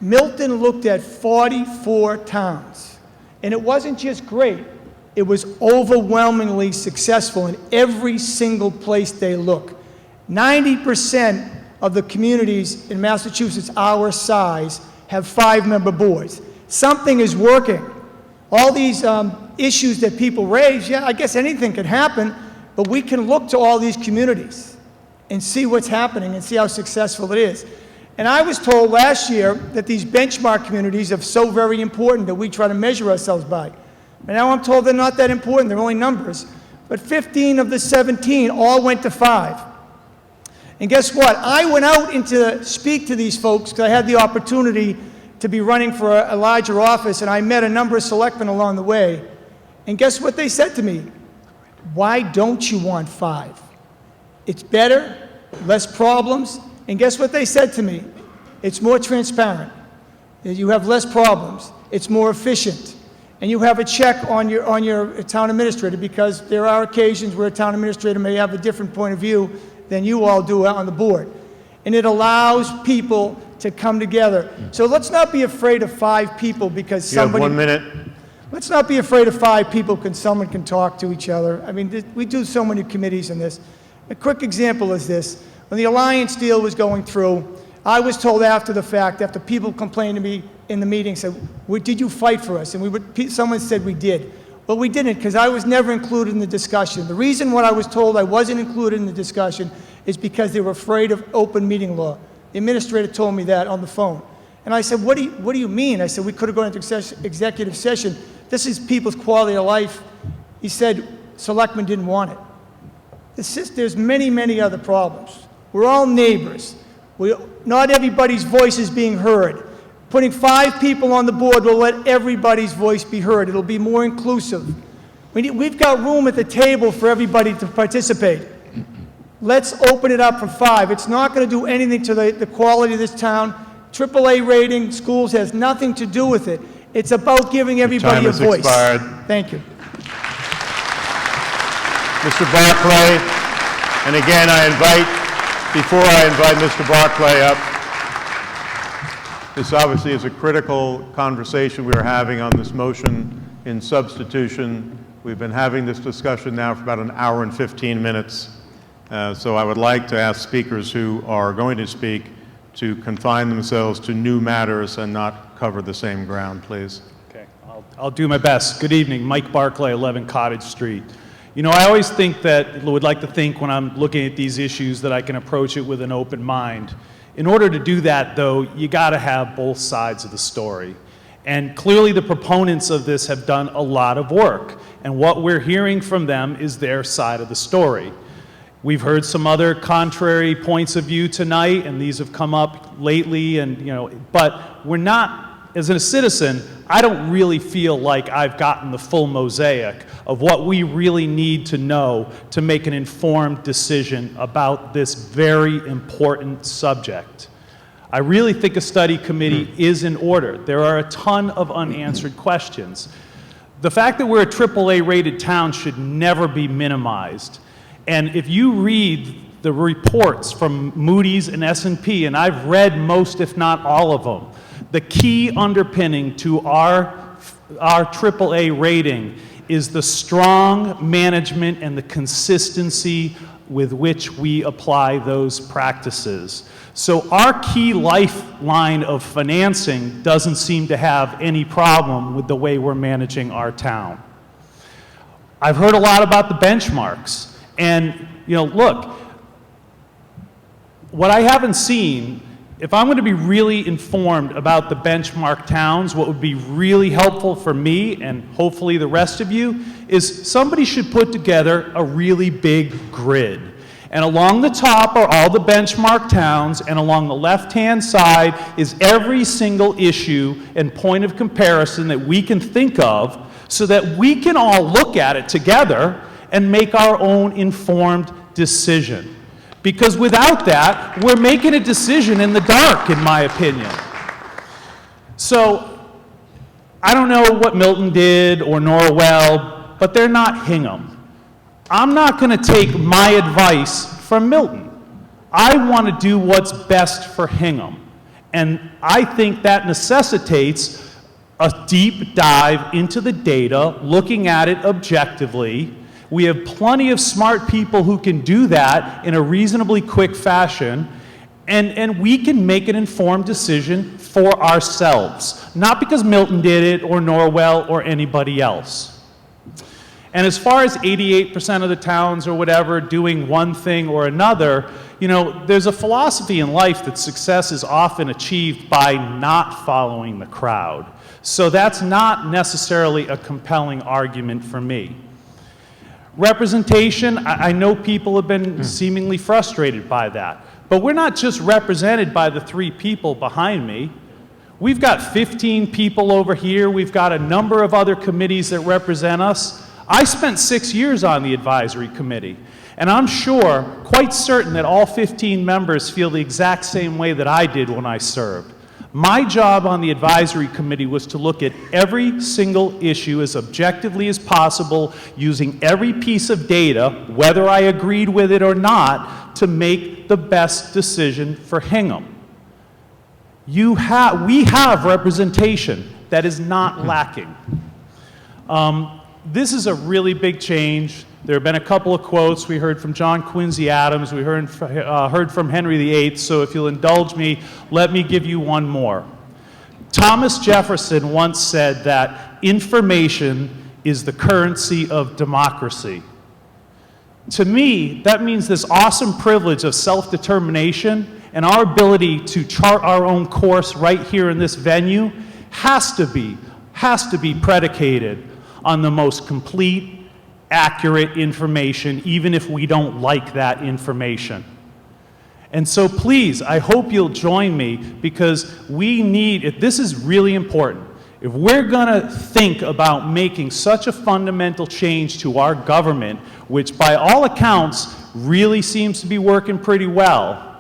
Milton looked at 44 towns, and it wasn't just great, it was overwhelmingly successful in every single place they look. 90% of the communities in Massachusetts our size have 5-member boards. Something is working. All these issues that people raise, yeah, I guess anything can happen, but we can look to all these communities and see what's happening and see how successful it is. And I was told last year that these benchmark communities are so very important that we try to measure ourselves by. And now I'm told they're not that important, they're only numbers. But 15 of the 17 all went to 5. And guess what? I went out to speak to these folks because I had the opportunity to be running for a larger office, and I met a number of selectmen along the way. And guess what they said to me? Why don't you want 5? It's better, less problems, and guess what they said to me? It's more transparent. You have less problems. It's more efficient. And you have a check on your town administrator, because there are occasions where a town administrator may have a different point of view than you all do on the board. And it allows people to come together. So let's not be afraid of 5 people because somebody... You have 1 minute. Let's not be afraid of 5 people because someone can talk to each other. I mean, we do so many committees in this. A quick example is this. When the Alliance deal was going through, I was told after the fact, after people complained to me in the meeting, said, did you fight for us? And someone said we did. Well, we didn't, because I was never included in the discussion. The reason what I was told I wasn't included in the discussion is because they were afraid of open meeting law. The administrator told me that on the phone. And I said, what do you mean? I said, we could have gone into executive session. This is people's quality of life. He said, selectmen didn't want it. There's many, many other problems. We're all neighbors. Not everybody's voice is being heard. Putting 5 people on the board will let everybody's voice be heard. It'll be more inclusive. We've got room at the table for everybody to participate. Let's open it up for 5. It's not going to do anything to the quality of this town. AAA rating, schools has nothing to do with it. It's about giving everybody a voice. Time has expired. Thank you. Mr. Barclay, and again, before I invite Mr. Barclay up, this obviously is a critical conversation we are having on this motion in substitution. We've been having this discussion now for about an hour and 15 minutes. So I would like to ask speakers who are going to speak to confine themselves to new matters and not cover the same ground, please. Okay, I'll do my best. Good evening, Mike Barclay, 11 Cottage Street. You know, I always would like to think when I'm looking at these issues that I can approach it with an open mind. In order to do that, though, you got to have both sides of the story. And clearly the proponents of this have done a lot of work. And what we're hearing from them is their side of the story. We've heard some other contrary points of view tonight, and these have come up lately, but we're not, as a citizen, I don't really feel like I've gotten the full mosaic of what we really need to know to make an informed decision about this very important subject. I really think a study committee is in order. There are a ton of unanswered questions. The fact that we're a AAA rated town should never be minimized. And if you read the reports from Moody's and S&P, and I've read most, if not all of them. The key underpinning to our AAA rating is the strong management and the consistency with which we apply those practices. So our key lifeline of financing doesn't seem to have any problem with the way we're managing our town. I've heard a lot about the benchmarks, and look, what I haven't seen, if I'm going to be really informed about the benchmark towns, what would be really helpful for me and hopefully the rest of you is somebody should put together a really big grid. And along the top are all the benchmark towns, and along the left-hand side is every single issue and point of comparison that we can think of so that we can all look at it together and make our own informed decision. Because without that, we're making a decision in the dark, in my opinion. So, I don't know what Milton did or Norwell, but they're not Hingham. I'm not going to take my advice from Milton. I want to do what's best for Hingham. And I think that necessitates a deep dive into the data, looking at it objectively. We have plenty of smart people who can do that in a reasonably quick fashion, and we can make an informed decision for ourselves, not because Milton did it or Norwell or anybody else. And as far as 88% of the towns or whatever doing one thing or another, there's a philosophy in life that success is often achieved by not following the crowd. So that's not necessarily a compelling argument for me. Representation, I know people have been seemingly frustrated by that, but we're not just represented by the 3 people behind me. We've got 15 people over here. We've got a number of other committees that represent us. I spent 6 years on the advisory committee, and I'm sure, quite certain, that all 15 members feel the exact same way that I did when I served. My job on the advisory committee was to look at every single issue as objectively as possible, using every piece of data, whether I agreed with it or not, to make the best decision for Hingham. We have representation that is not lacking. This is a really big change. There have been a couple of quotes. We heard from John Quincy Adams. We heard from Henry VIII. So if you'll indulge me, let me give you one more. Thomas Jefferson once said that information is the currency of democracy. To me, that means this awesome privilege of self-determination and our ability to chart our own course right here in this venue has to be predicated on the most complete, accurate information, even if we don't like that information. And so please, I hope you'll join me, because this is really important. If we're going to think about making such a fundamental change to our government, which by all accounts really seems to be working pretty well,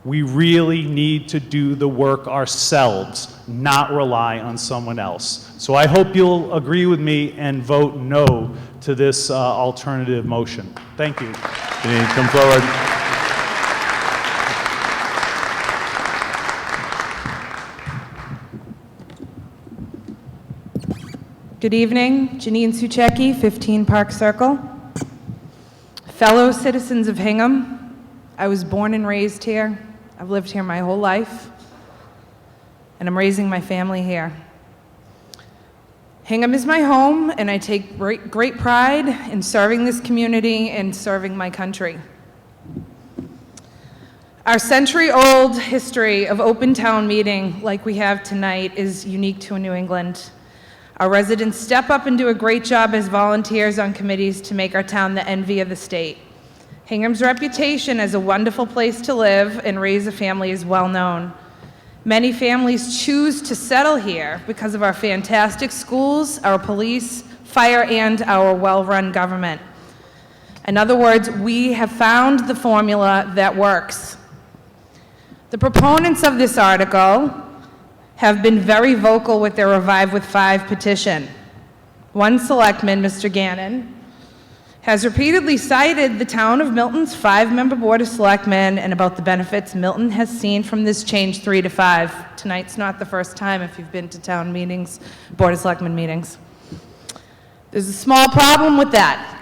we really need to do the work ourselves, not rely on someone else. So I hope you'll agree with me and vote no to this alternative motion. Thank you. Janine, come forward. Good evening, Janine Suchecki, 15 Park Circle. Fellow citizens of Hingham, I was born and raised here. I've lived here my whole life, and I'm raising my family here. Hingham is my home, and I take great pride in serving this community and serving my country. Our century-old history of open town meeting like we have tonight is unique to New England. Our residents step up and do a great job as volunteers on committees to make our town the envy of the state. Hingham's reputation as a wonderful place to live and raise a family is well known. Many families choose to settle here because of our fantastic schools, our police, fire, and our well-run government. In other words, we have found the formula that works. The proponents of this article have been very vocal with their Revive with 5 petition. One selectman, Mr. Gannon, has repeatedly cited the town of Milton's 5-member Board of Selectmen and about the benefits Milton has seen from this change 3 to 5. Tonight's not the first time if you've been to town meetings, Board of Selectmen meetings. There's a small problem with that.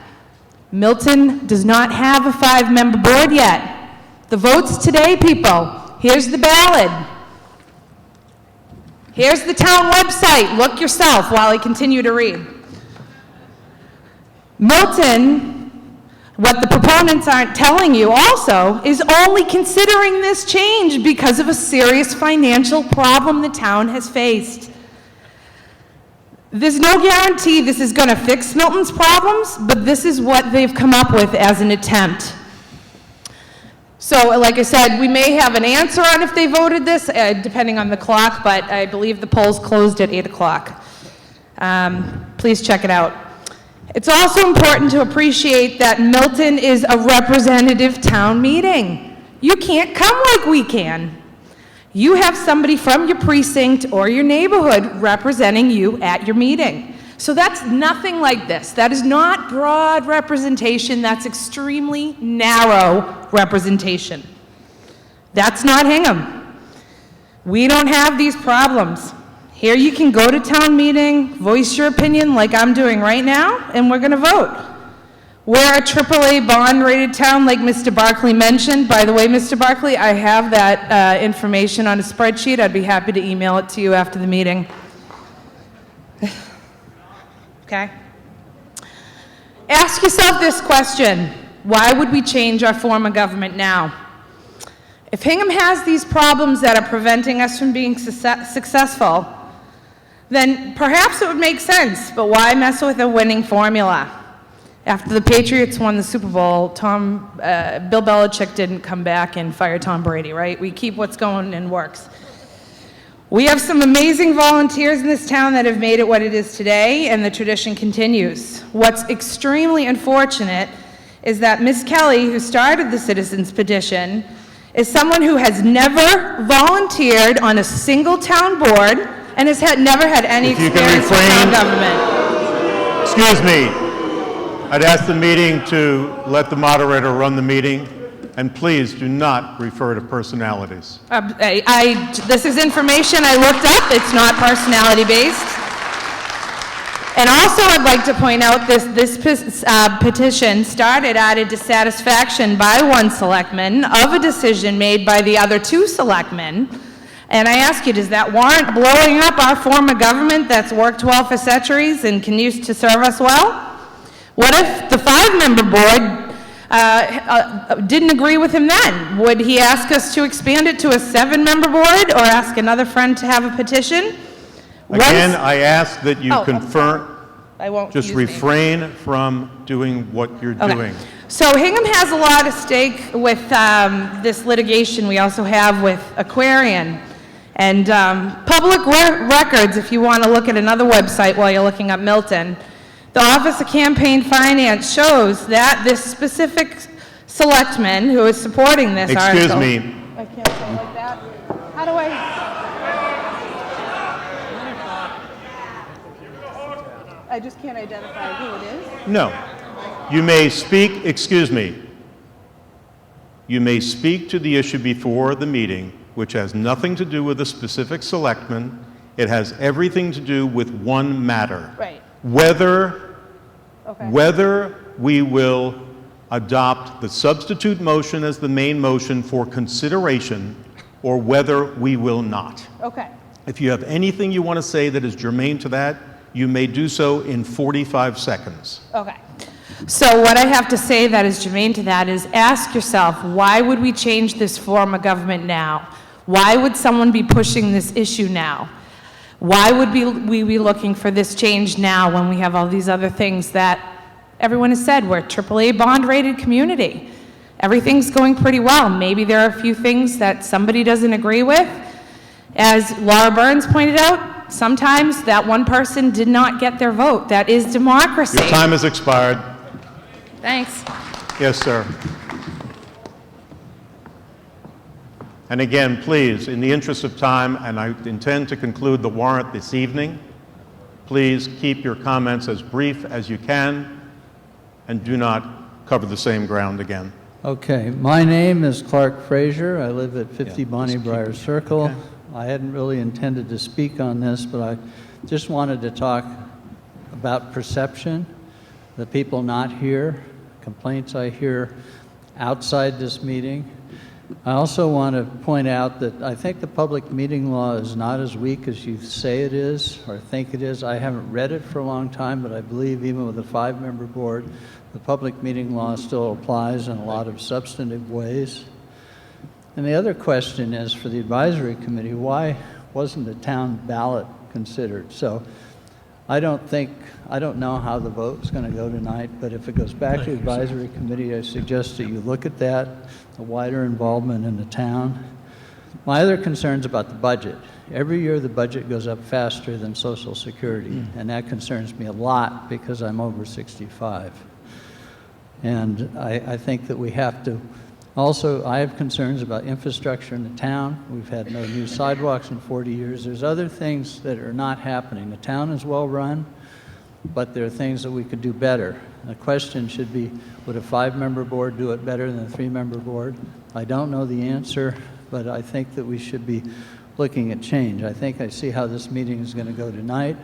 Milton does not have a 5-member board yet. The votes today, people. Here's the ballot. Here's the town website. Look yourself while I continue to read. Milton, what the proponents aren't telling you also, is only considering this change because of a serious financial problem the town has faced. There's no guarantee this is going to fix Milton's problems, but this is what they've come up with as an attempt. So, like I said, we may have an answer on if they voted this, depending on the clock, but I believe the polls closed at 8 o'clock. Please check it out. It's also important to appreciate that Milton is a representative town meeting. You can't come like we can. You have somebody from your precinct or your neighborhood representing you at your meeting. So that's nothing like this. That is not broad representation. That's extremely narrow representation. That's not Hingham. We don't have these problems. Here you can go to town meeting, voice your opinion like I'm doing right now, and we're going to vote. We're a AAA bond-rated town like Mr. Barkley mentioned. By the way, Mr. Barkley, I have that information on a spreadsheet. I'd be happy to email it to you after the meeting. Okay? Ask yourself this question. Why would we change our form of government now? If Hingham has these problems that are preventing us from being successful, then perhaps it would make sense, but why mess with a winning formula? After the Patriots won the Super Bowl, Bill Belichick didn't come back and fire Tom Brady, right? We keep what's going and works. We have some amazing volunteers in this town that have made it what it is today, and the tradition continues. What's extremely unfortunate is that Ms. Kelly, who started the citizens petition, is someone who has never volunteered on a single town board and has never had any experience with town government. Excuse me. I'd ask the meeting to let the moderator run the meeting, and please do not refer to personalities. This is information I looked up. It's not personality-based. And also, I'd like to point out this petition started out of dissatisfaction by one selectman of a decision made by the other 2 selectmen. And I ask you, does that warrant blowing up our form of government that's worked well for centuries and can use to serve us well? What if the 5-member board didn't agree with him then? Would he ask us to expand it to a 7-member board or ask another friend to have a petition? Again, I ask that you confirm. I won't just refrain from doing what you're doing. So Hingham has a lot at stake with this litigation we also have with Aquarian. And public records, if you want to look at another website while you're looking up Milton, the Office of Campaign Finance shows that this specific selectman who is supporting this article... Excuse me. I can't say like that. How do I... I just can't identify who it is. No. You may speak, excuse me. You may speak to the issue before the meeting, which has nothing to do with a specific selectman. It has everything to do with one matter. Right. Whether we will adopt the substitute motion as the main motion for consideration or whether we will not. Okay. If you have anything you want to say that is germane to that, you may do so in 45 seconds. Okay. So what I have to say that is germane to that is ask yourself, why would we change this form of government now? Why would someone be pushing this issue now? Why would we be looking for this change now when we have all these other things that everyone has said? We're a AAA bond-rated community. Everything's going pretty well. Maybe there are a few things that somebody doesn't agree with. As Laura Burns pointed out, sometimes that one person did not get their vote. That is democracy. Your time has expired. Thanks. Yes, sir. And again, please, in the interest of time, and I intend to conclude the warrant this evening, please keep your comments as brief as you can and do not cover the same ground again. Okay, my name is Clark Frazier. I live at 50 Bonnie Briar Circle. Okay. I hadn't really intended to speak on this, but I just wanted to talk about perception, the people not here, complaints I hear outside this meeting. I also want to point out that I think the public meeting law is not as weak as you say it is or think it is. I haven't read it for a long time, but I believe even with a 5-member board, the public meeting law still applies in a lot of substantive ways. And the other question is for the advisory committee, why wasn't the town ballot considered? So I don't know how the vote's going to go tonight, but if it goes back to the advisory committee, I suggest that you look at that, a wider involvement in the town. My other concern's about the budget. Every year the budget goes up faster than Social Security, and that concerns me a lot because I'm over 65. And I think that we have to also, I have concerns about infrastructure in the town. We've had no new sidewalks in 40 years. There's other things that are not happening. The town is well run, but there are things that we could do better. The question should be, would a 5-member board do it better than a 3-member board? I don't know the answer, but I think that we should be looking at change. I think I see how this meeting is going to go tonight.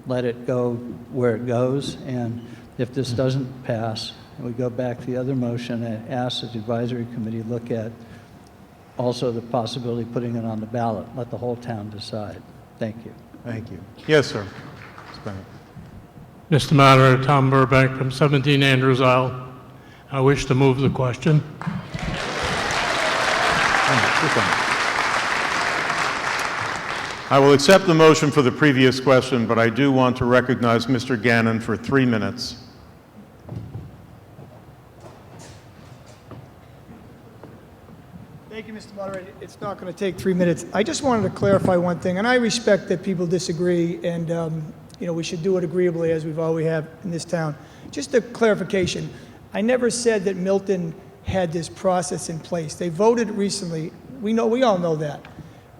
Let it go where it goes, and if this doesn't pass, we go back to the other motion and ask that the advisory committee look at also the possibility of putting it on the ballot. Let the whole town decide. Thank you. Thank you. Yes, sir. Mr. Moderator, Tom Burbank from 17 Andrews Isle. I wish to move the question. I will accept the motion for the previous question, but I do want to recognize Mr. Gannon for 3 minutes. Thank you, Mr. Moderator. It's not going to take 3 minutes. I just wanted to clarify one thing, and I respect that people disagree, and we should do it agreeably as we've always have in this town. Just a clarification. I never said that Milton had this process in place. They voted recently. We all know that.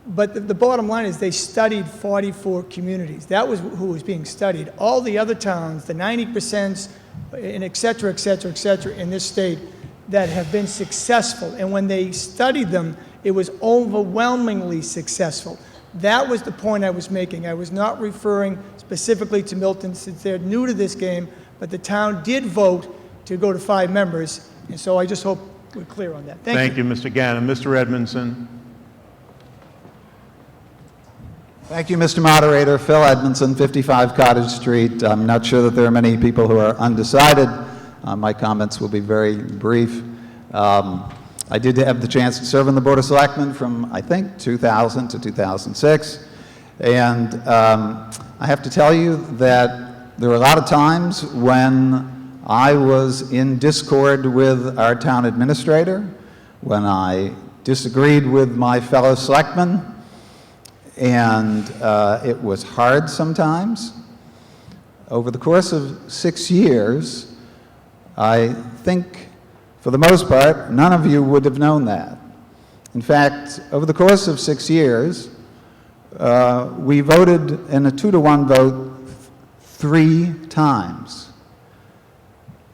But the bottom line is they studied 44 communities. That was who was being studied. All the other towns, the 90%, and et cetera, et cetera, et cetera, in this state, that have been successful. And when they studied them, it was overwhelmingly successful. That was the point I was making. I was not referring specifically to Milton since they're new to this game, but the town did vote to go to 5 members. And so I just hope we're clear on that. Thank you. Mr. Gannon. Mr. Edmondson. Thank you, Mr. Moderator. Phil Edmondson, 55 Cottage Street. I'm not sure that there are many people who are undecided. My comments will be very brief. I did have the chance to serve on the Board of Selectmen from, I think, 2000 to 2006. And I have to tell you that there were a lot of times when I was in discord with our town administrator, when I disagreed with my fellow selectmen, and it was hard sometimes. Over the course of 6 years, I think, for the most part, none of you would have known that. In fact, over the course of 6 years, we voted in a 2-to-1 vote 3 times.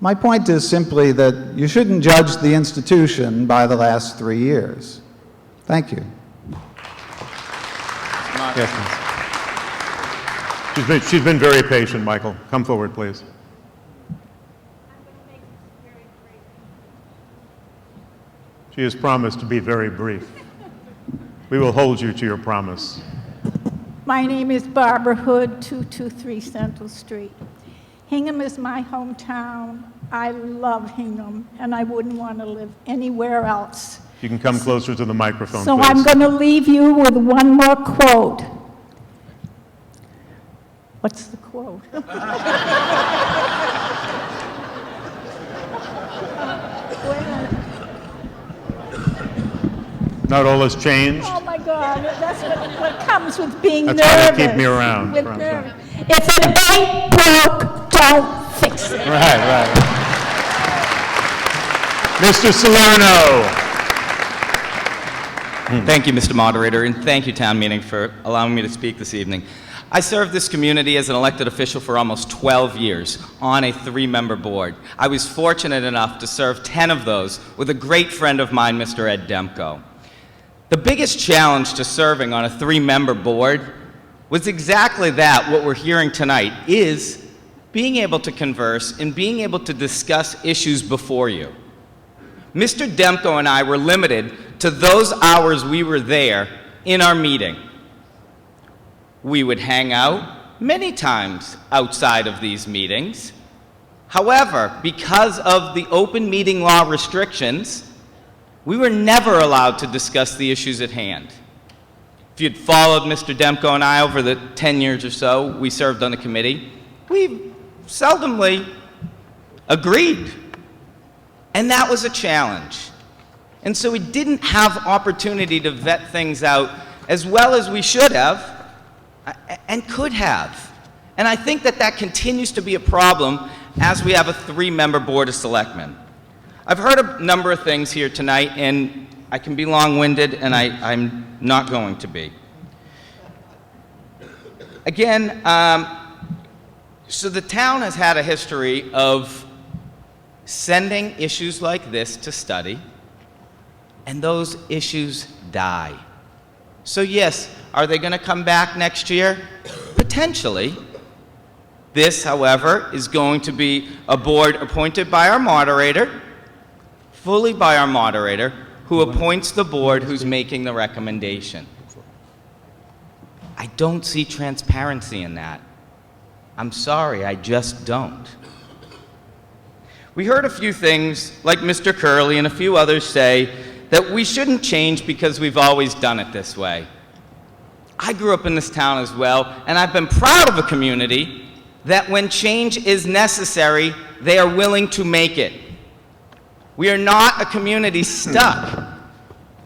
My point is simply that you shouldn't judge the institution by the last 3 years. Thank you. Yes, she's been very patient, Michael. Come forward, please. She has promised to be very brief. We will hold you to your promise. My name is Barbara Hood, 223 Central Street. Hingham is my hometown. I love Hingham, and I wouldn't want to live anywhere else. You can come closer to the microphone, So please. I'm going to leave you with one more quote. What's the quote? Not all has changed. Oh my God, that's what comes with being That's nervous. why they keep me around. With Right. nerve. If it ain't broke, don't fix it. Right. Mr. Salerno. Thank you, Mr. Moderator, and thank you, Town Meeting, for allowing me to speak this evening. I served this community as an elected official for almost 12 years on a 3-member board. I was fortunate enough to serve 10 of those with a great friend of mine, Mr. Ed Demko. The biggest challenge to serving on a 3-member board was exactly that, what we're hearing tonight, is being able to converse and being able to discuss issues before you. Mr. Demko and I were limited to those hours we were there in our meeting. We would hang out many times outside of these meetings. However, because of the open meeting law restrictions, we were never allowed to discuss the issues at hand. If you'd followed Mr. Demko and I over the 10 years or so we served on the committee, we seldomly agreed. And that was a challenge. And so we didn't have opportunity to vet things out as well as we should have and could have. And I think that that continues to be a problem as we have a 3-member Board of Selectmen. I've heard a number of things here tonight, and I can be long-winded, and I'm not going to be. Again, so the town has had a history of sending issues like this to study, and those issues die. So yes, are they going to come back next year? Potentially. This, however, is going to be a board appointed by our moderator, fully by our moderator, who appoints the board who's making the recommendation. I don't see transparency in that. I'm sorry, I just don't. We heard a few things, like Mr. Curley and a few others say, that we shouldn't change because we've always done it this way. I grew up in this town as well, and I've been proud of a community that when change is necessary, they are willing to make it. We are not a community stuck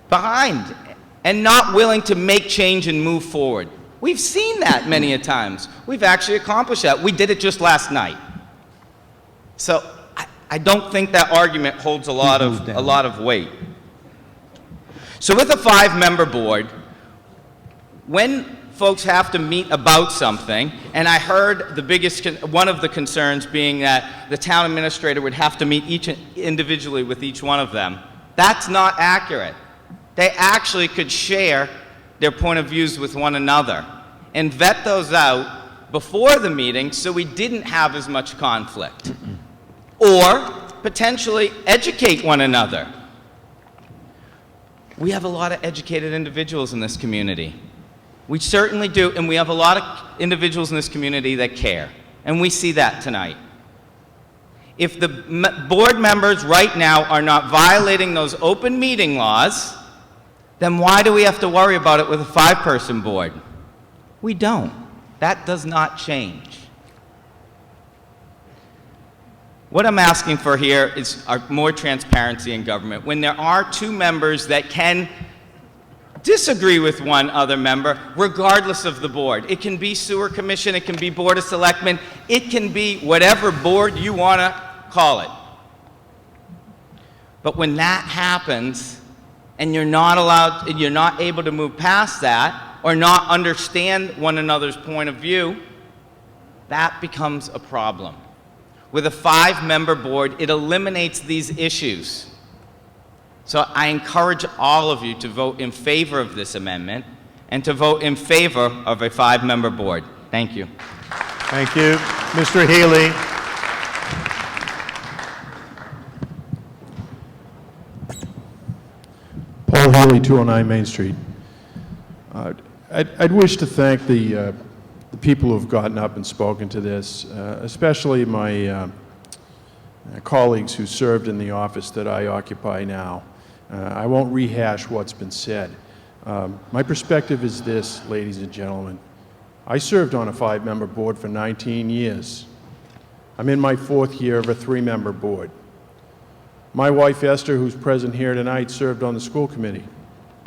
behind and not willing to make change and move forward. We've seen that many a times. We've actually accomplished that. We did it just last night. So I don't think that argument holds a lot of weight. So with a 5-member board, when folks have to meet about something, and I heard one of the concerns being that the town administrator would have to meet individually with each one of them. That's not accurate. They actually could share their point of views with one another and vet those out before the meeting so we didn't have as much conflict. Or potentially educate one another. We have a lot of educated individuals in this community. We certainly do, and we have a lot of individuals in this community that care, and we see that tonight. If the board members right now are not violating those open meeting laws, then why do we have to worry about it with a 5-person board? We don't. That does not change. What I'm asking for here is more transparency in government. When there are 2 members that can disagree with one other member, regardless of the board. It can be sewer commission, it can be board of selectmen, it can be whatever board you want to call it. But when that happens, and you're not able to move past that, or not understand one another's point of view, that becomes a problem. With a 5-member board, it eliminates these issues. So I encourage all of you to vote in favor of this amendment and to vote in favor of a 5-member board. Thank you. Thank you. Mr. Healy. Paul Healy, 209 Main Street. I'd wish to thank the people who have gotten up and spoken to this, especially my colleagues who served in the office that I occupy now. I won't rehash what's been said. My perspective is this, ladies and gentlemen. I served on a 5-member board for 19 years. I'm in my 4th year of a 3-member board. My wife, Esther, who's present here tonight, served on the school committee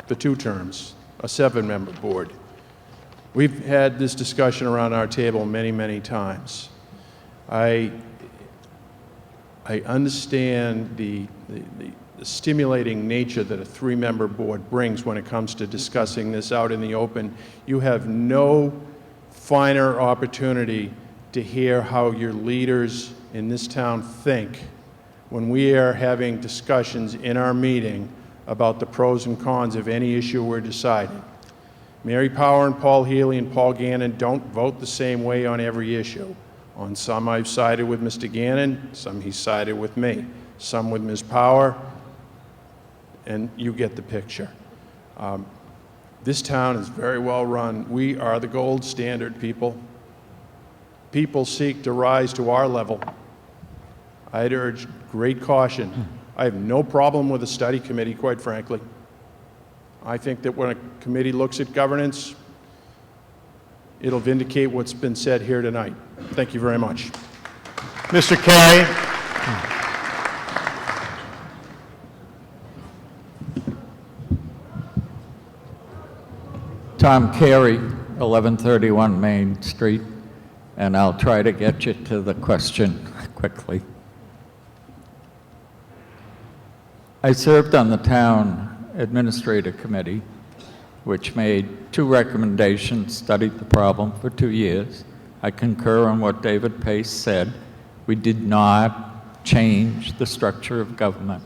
for 2 terms, a 7-member board. We've had this discussion around our table many, many times. I understand the stimulating nature that a 3-member board brings when it comes to discussing this out in the open. You have no finer opportunity to hear how your leaders in this town think when we are having discussions in our meeting about the pros and cons of any issue we're deciding. Mary Power and Paul Healy and Paul Gannon don't vote the same way on every issue. On some I've sided with Mr. Gannon, some he's sided with me, some with Ms. Power, and you get the picture. This town is very well run. We are the gold standard, people. People seek to rise to our level. I'd urge great caution. I have no problem with a study committee, quite frankly. I think that when a committee looks at governance, it'll vindicate what's been said here tonight. Thank you very much. Mr. Kay. Tom Carey, 1131 Main Street, and I'll try to get you to the question quickly. I served on the town administrative committee, which made 2 recommendations, studied the problem for 2 years. I concur on what David Pace said. We did not change the structure of government.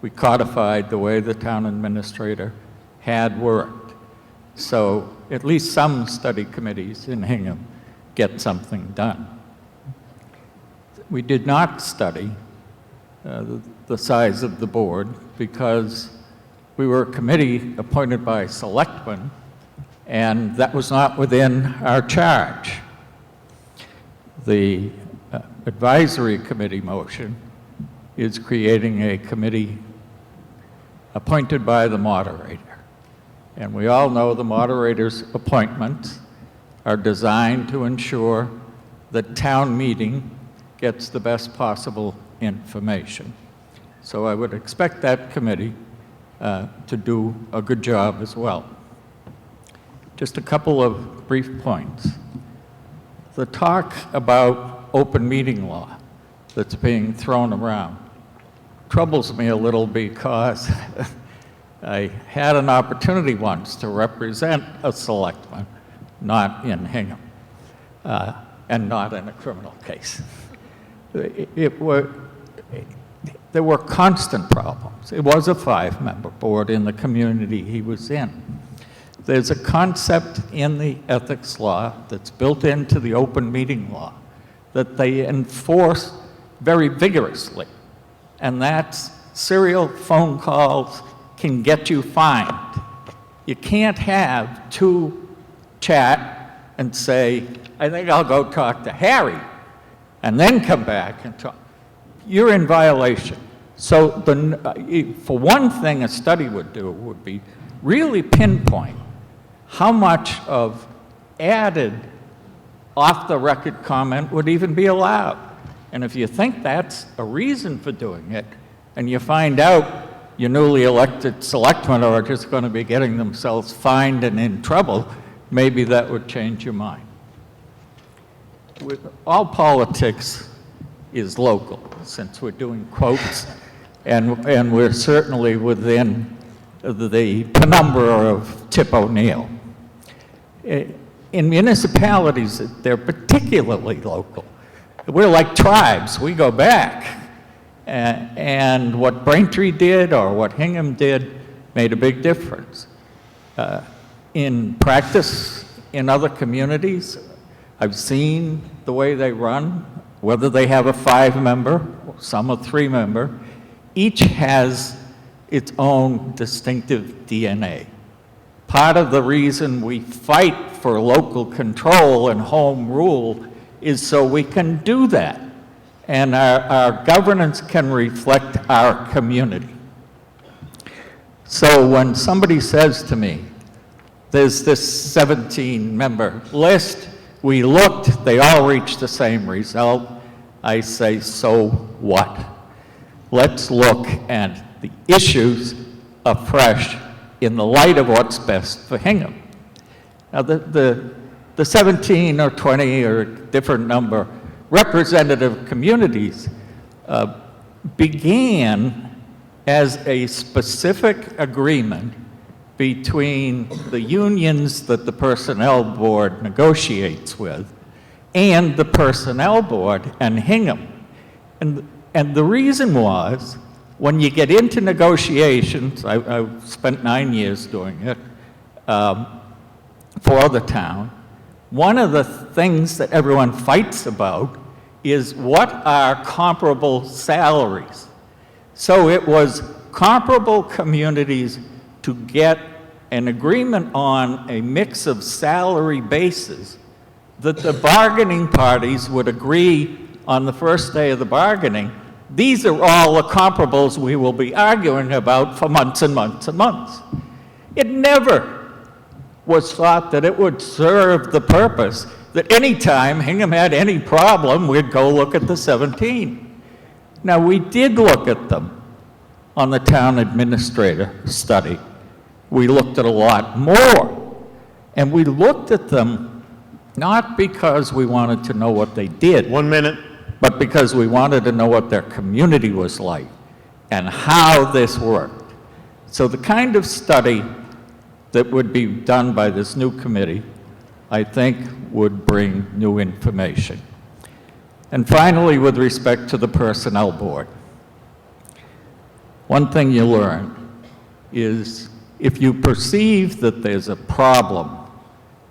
We codified the way the town administrator had worked. So at least some study committees in Hingham get something done. We did not study the size of the board because we were a committee appointed by selectmen, and that was not within our charge. The advisory committee motion is creating a committee appointed by the moderator. And we all know the moderator's appointments are designed to ensure that town meeting gets the best possible information. So I would expect that committee to do a good job as well. Just a couple of brief points. The talk about open meeting law that's being thrown around troubles me a little because I had an opportunity once to represent a selectman, not in Hingham, and not in a criminal case. There were constant problems. It was a 5-member board in the community he was in. There's a concept in the ethics law that's built into the open meeting law that they enforce very vigorously, and that's serial phone calls can get you fined. You can't have 2 chat and say, I think I'll go talk to Harry, and then come back and talk. You're in violation. So for one thing a study would do would be really pinpoint how much of added off-the-record comment would even be allowed. And if you think that's a reason for doing it, and you find out your newly elected selectmen are just going to be getting themselves fined and in trouble, maybe that would change your mind. All politics is local, since we're doing quotes, and we're certainly within the penumbra of Tip O'Neill. In municipalities, they're particularly local. We're like tribes. We go back. And what Braintree did or what Hingham did made a big difference. In practice, in other communities, I've seen the way they run, whether they have a 5-member, some a 3-member, each has its own distinctive DNA. Part of the reason we fight for local control and home rule is so we can do that. And our governance can reflect our community. So when somebody says to me, there's this 17-member list, we looked, they all reached the same result, I say, so what? Let's look at the issues afresh in the light of what's best for Hingham. Now the 17 or 20 or different number representative communities began as a specific agreement between the unions that the Personnel Board negotiates with and the Personnel Board and Hingham. And the reason was, when you get into negotiations, I spent 9 years doing it for the town, one of the things that everyone fights about is what are comparable salaries. So it was comparable communities to get an agreement on a mix of salary bases that the bargaining parties would agree on the first day of the bargaining. These are all the comparables we will be arguing about for months and months and months. It never was thought that it would serve the purpose that any time Hingham had any problem, we'd go look at the 17. Now, we did look at them on the town administrator study. We looked at a lot more. And we looked at them not because we wanted to know what they did. 1 minute. But because we wanted to know what their community was like and how this worked. So the kind of study that would be done by this new committee, I think, would bring new information. And finally, with respect to the Personnel Board, one thing you learn is if you perceive that there's a problem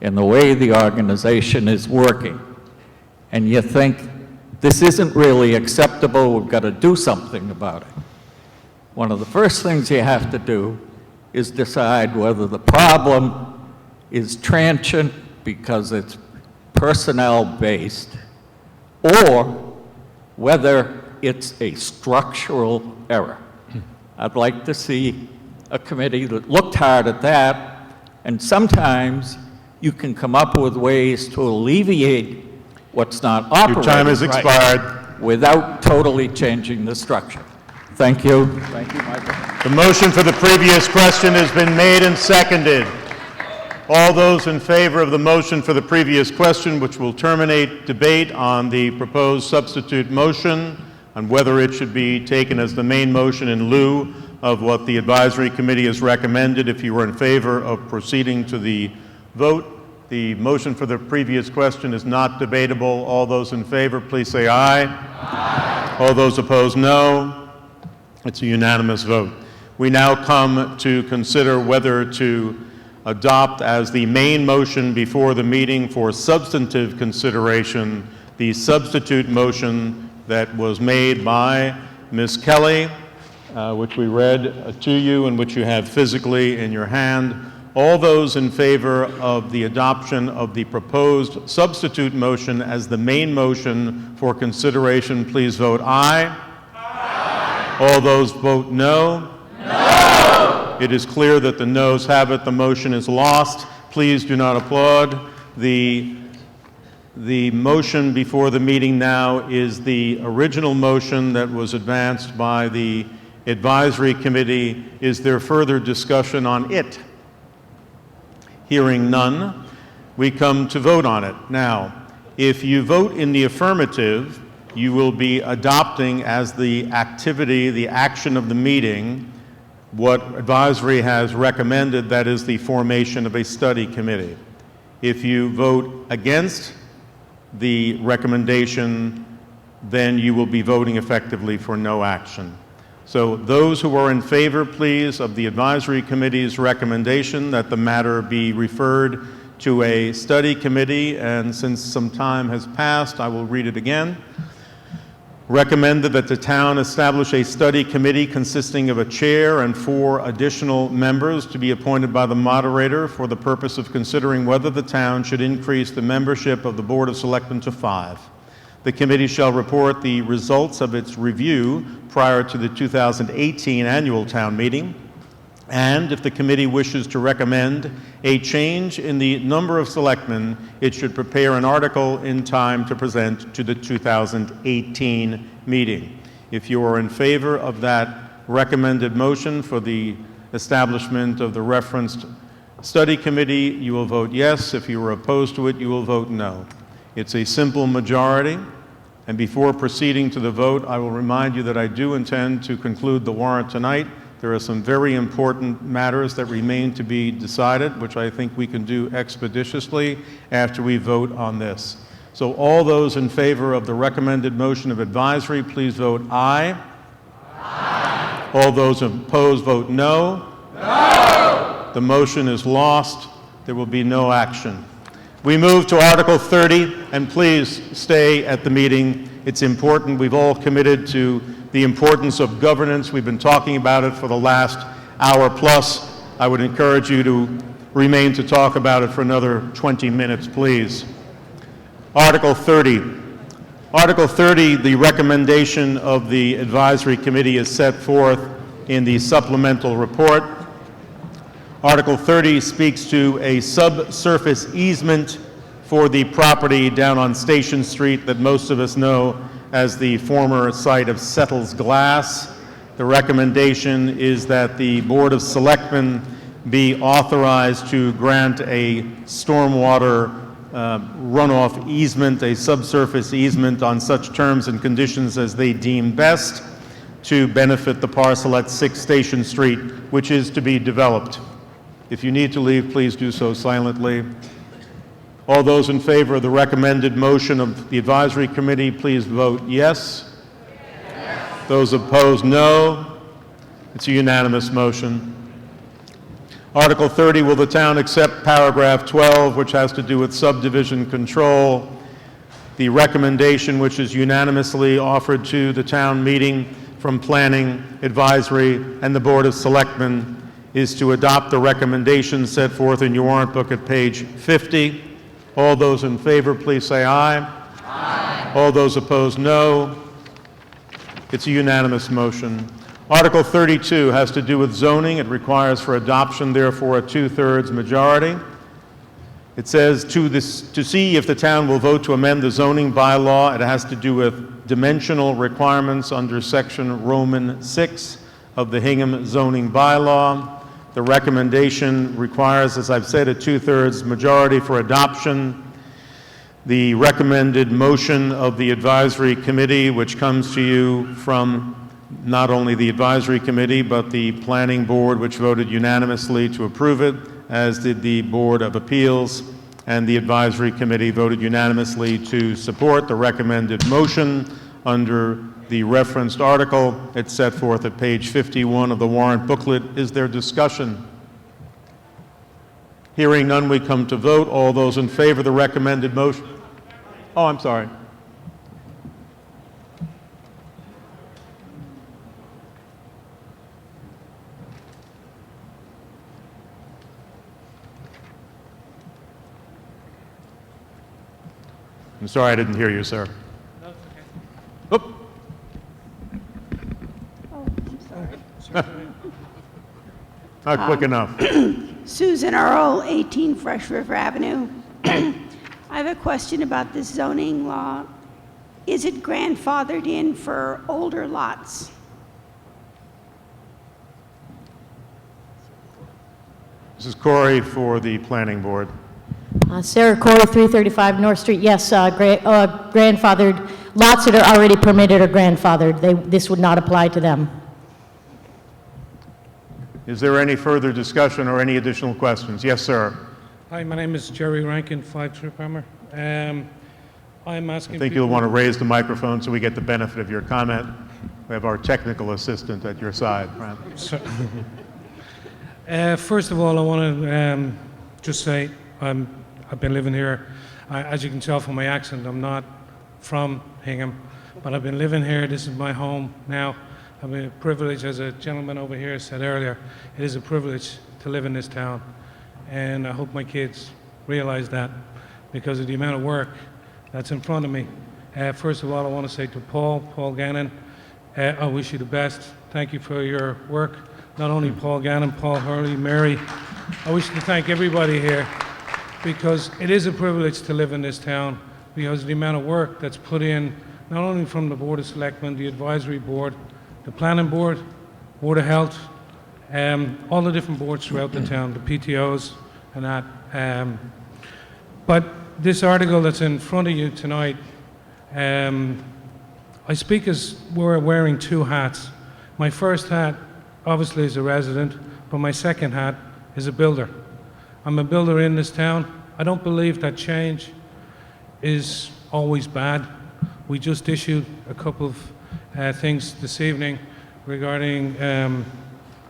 in the way the organization is working, and you think, this isn't really acceptable, we've got to do something about it. One of the first things you have to do is decide whether the problem is transient because it's personnel-based, or whether it's a structural error. I'd like to see a committee that looked hard at that, and sometimes you can come up with ways to alleviate what's not operating. Your time has expired. Right, without totally changing the structure. Thank you. Thank you, Michael. The motion for the previous question has been made and seconded. All those in favor of the motion for the previous question, which will terminate debate on the proposed substitute motion, on whether it should be taken as the main motion in lieu of what the advisory committee has recommended. If you are in favor of proceeding to the vote, the motion for the previous question is not debatable. All those in favor, please say aye. Aye. All those opposed, no. It's a unanimous vote. We now come to consider whether to adopt as the main motion before the meeting for substantive consideration the substitute motion that was made by Ms. Kelly, which we read to you and which you have physically in your hand. All those in favor of the adoption of the proposed substitute motion as the main motion for consideration, please vote aye. Aye. All those vote no. No. It is clear that the noes have it. The motion is lost. Please do not applaud. The motion before the meeting now is the original motion that was advanced by the advisory committee. Is there further discussion on it? Hearing none, we come to vote on it. Now, if you vote in the affirmative, you will be adopting as the activity, the action of the meeting, what advisory has recommended, that is the formation of a study committee. If you vote against the recommendation, then you will be voting effectively for no action. So those who are in favor, please, of the advisory committee's recommendation that the matter be referred to a study committee, and since some time has passed, I will read it again. Recommended that the town establish a study committee consisting of a chair and 4 additional members to be appointed by the moderator for the purpose of considering whether the town should increase the membership of the Board of Selectmen to 5. The committee shall report the results of its review prior to the 2018 annual town meeting, and if the committee wishes to recommend a change in the number of selectmen, it should prepare an article in time to present to the 2018 meeting. If you are in favor of that recommended motion for the establishment of the referenced study committee, you will vote yes. If you are opposed to it, you will vote no. It's a simple majority. And before proceeding to the vote, I will remind you that I do intend to conclude the warrant tonight, There are some very important matters that remain to be decided, which I think we can do expeditiously after we vote on this. So all those in favor of the recommended motion of advisory, please vote aye. Aye. All those opposed, vote no. No. The motion is lost. There will be no action. We move to Article 30, and please stay at the meeting. It's important. We've all committed to the importance of governance. We've been talking about it for the last hour plus. I would encourage you to remain to talk about it for another 20 minutes, please. Article 30. Article 30, the recommendation of the advisory committee is set forth in the supplemental report. Article 30 speaks to a subsurface easement for the property down on Station Street that most of us know as the former site of Settles Glass. The recommendation is that the Board of Selectmen be authorized to grant a stormwater runoff easement, a subsurface easement on such terms and conditions as they deem best to benefit the parcel at 6 Station Street, which is to be developed. If you need to leave, please do so silently. All those in favor of the recommended motion of the advisory committee, please vote yes. Yes. Those opposed, no. It's a unanimous motion. Article 30, will the town accept paragraph 12, which has to do with subdivision control? The recommendation, which is unanimously offered to the town meeting from Planning, Advisory, and the Board of Selectmen, is to adopt the recommendation set forth in your warrant book at page 50. All those in favor, please say aye. Aye. All those opposed, no. It's a unanimous motion. Article 32 has to do with zoning. It requires for adoption, therefore, a 2/3 majority. It says to see if the town will vote to amend the zoning bylaw. It has to do with dimensional requirements under section Roman 6 of the Hingham zoning bylaw. The recommendation requires, as I've said, a 2/3 majority for adoption. The recommended motion of the advisory committee, which comes to you from not only the advisory committee, but the planning board, which voted unanimously to approve it, as did the Board of Appeals, and the advisory committee voted unanimously to support the recommended motion under the referenced article. It's set forth at page 51 of the warrant booklet. Is there discussion? Hearing none, we come to vote. All those in favor of the recommended motion? Oh, I'm sorry. I'm sorry, I didn't hear you, sir. No, it's okay. Oop. Not quick enough. Susan Earl, 18 Fresh River Avenue. I have a question about this zoning law. Is it grandfathered in for older lots? This is Corey for the planning board. Sarah Corey, 335 North Street. Yes, grandfathered. Lots that are already permitted are grandfathered. This would not apply to them. Is there any further discussion or any additional questions? Yes, sir. Hi, my name is Jerry Rankin, 5 Trip Hammer. I'm asking I think you'll want to raise the microphone so we get the benefit of your comment. We have our technical assistant at your side. First of all, I want to just say I've been living here. As you can tell from my accent, I'm not from Hingham, but I've been living here. This is my home now. I mean, a privilege, as a gentleman over here said earlier, it is a privilege to live in this town. And I hope my kids realize that because of the amount of work that's in front of me. First of all, I want to say to Paul Gannon, I wish you the best. Thank you for your work. Not only Paul Gannon, Paul Hurley, Mary. I wish to thank everybody here because it is a privilege to live in this town because of the amount of work that's put in, not only from the Board of Selectmen, the Advisory Board, the Planning Board, Board of Health, all the different boards throughout the town, the PTOs and that. But this article that's in front of you tonight, I speak as we're wearing two hats. My first hat, obviously as a resident, but my second hat is a builder. I'm a builder in this town. I don't believe that change is always bad. We just issued a couple of things this evening regarding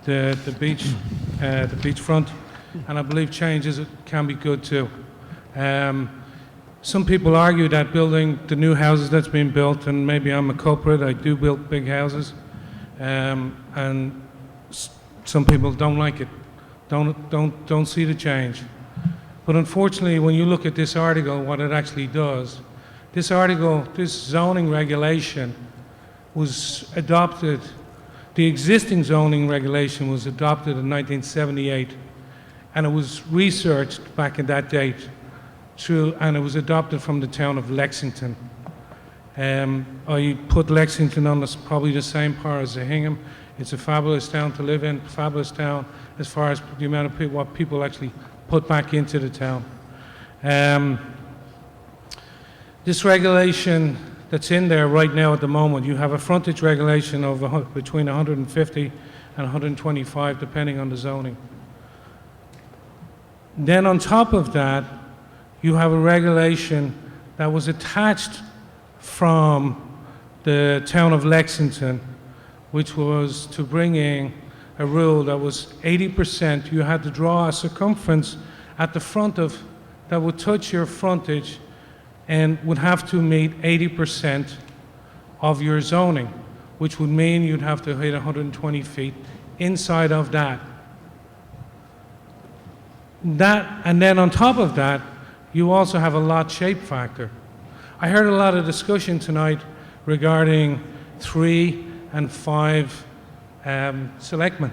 the beachfront, and I believe changes can be good too. Some people argue that building the new houses that's being built, and maybe I'm a culprit, I do build big houses, and some people don't like it, don't see the change. But unfortunately, when you look at this article, what it actually does, this article, this zoning regulation was adopted, the existing zoning regulation was adopted in 1978, and it was researched back in that date, and it was adopted from the town of Lexington. I put Lexington on probably the same par as Hingham. It's a fabulous town to live in, fabulous town as far as the amount of what people actually put back into the town. This regulation that's in there right now at the moment, you have a frontage regulation of between 150 and 125, depending on the zoning. Then on top of that, you have a regulation that was attached from the town of Lexington, which was to bring in a rule that was 80%. You had to draw a circumference at the front of that would touch your frontage and would have to meet 80% of your zoning, which would mean you'd have to hit 120 feet inside of that. And then on top of that, you also have a lot shape factor. I heard a lot of discussion tonight regarding 3 and 5 selectmen.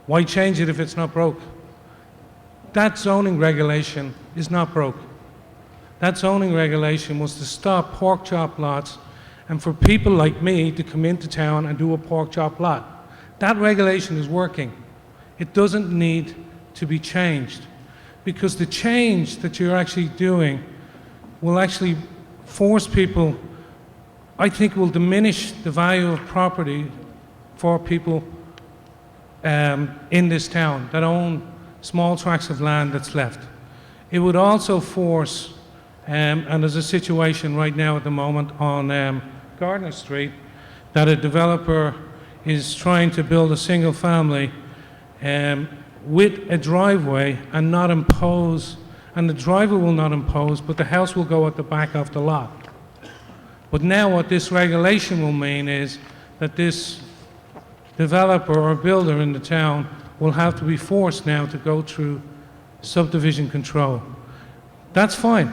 Why change it if it's not broke? That zoning regulation is not broke. That zoning regulation was to stop pork chop lots and for people like me to come into town and do a pork chop lot. That regulation is working. It doesn't need to be changed, because the change that you're actually doing will actually force people, I think will diminish the value of property for people in this town that own small tracts of land that's left. It would also force, and there's a situation right now at the moment on Gardner Street, that a developer is trying to build a single family with a driveway and not impose, and the driveway will not impose, but the house will go at the back of the lot. But now what this regulation will mean is that this developer or builder in the town will have to be forced now to go through subdivision control. That's fine.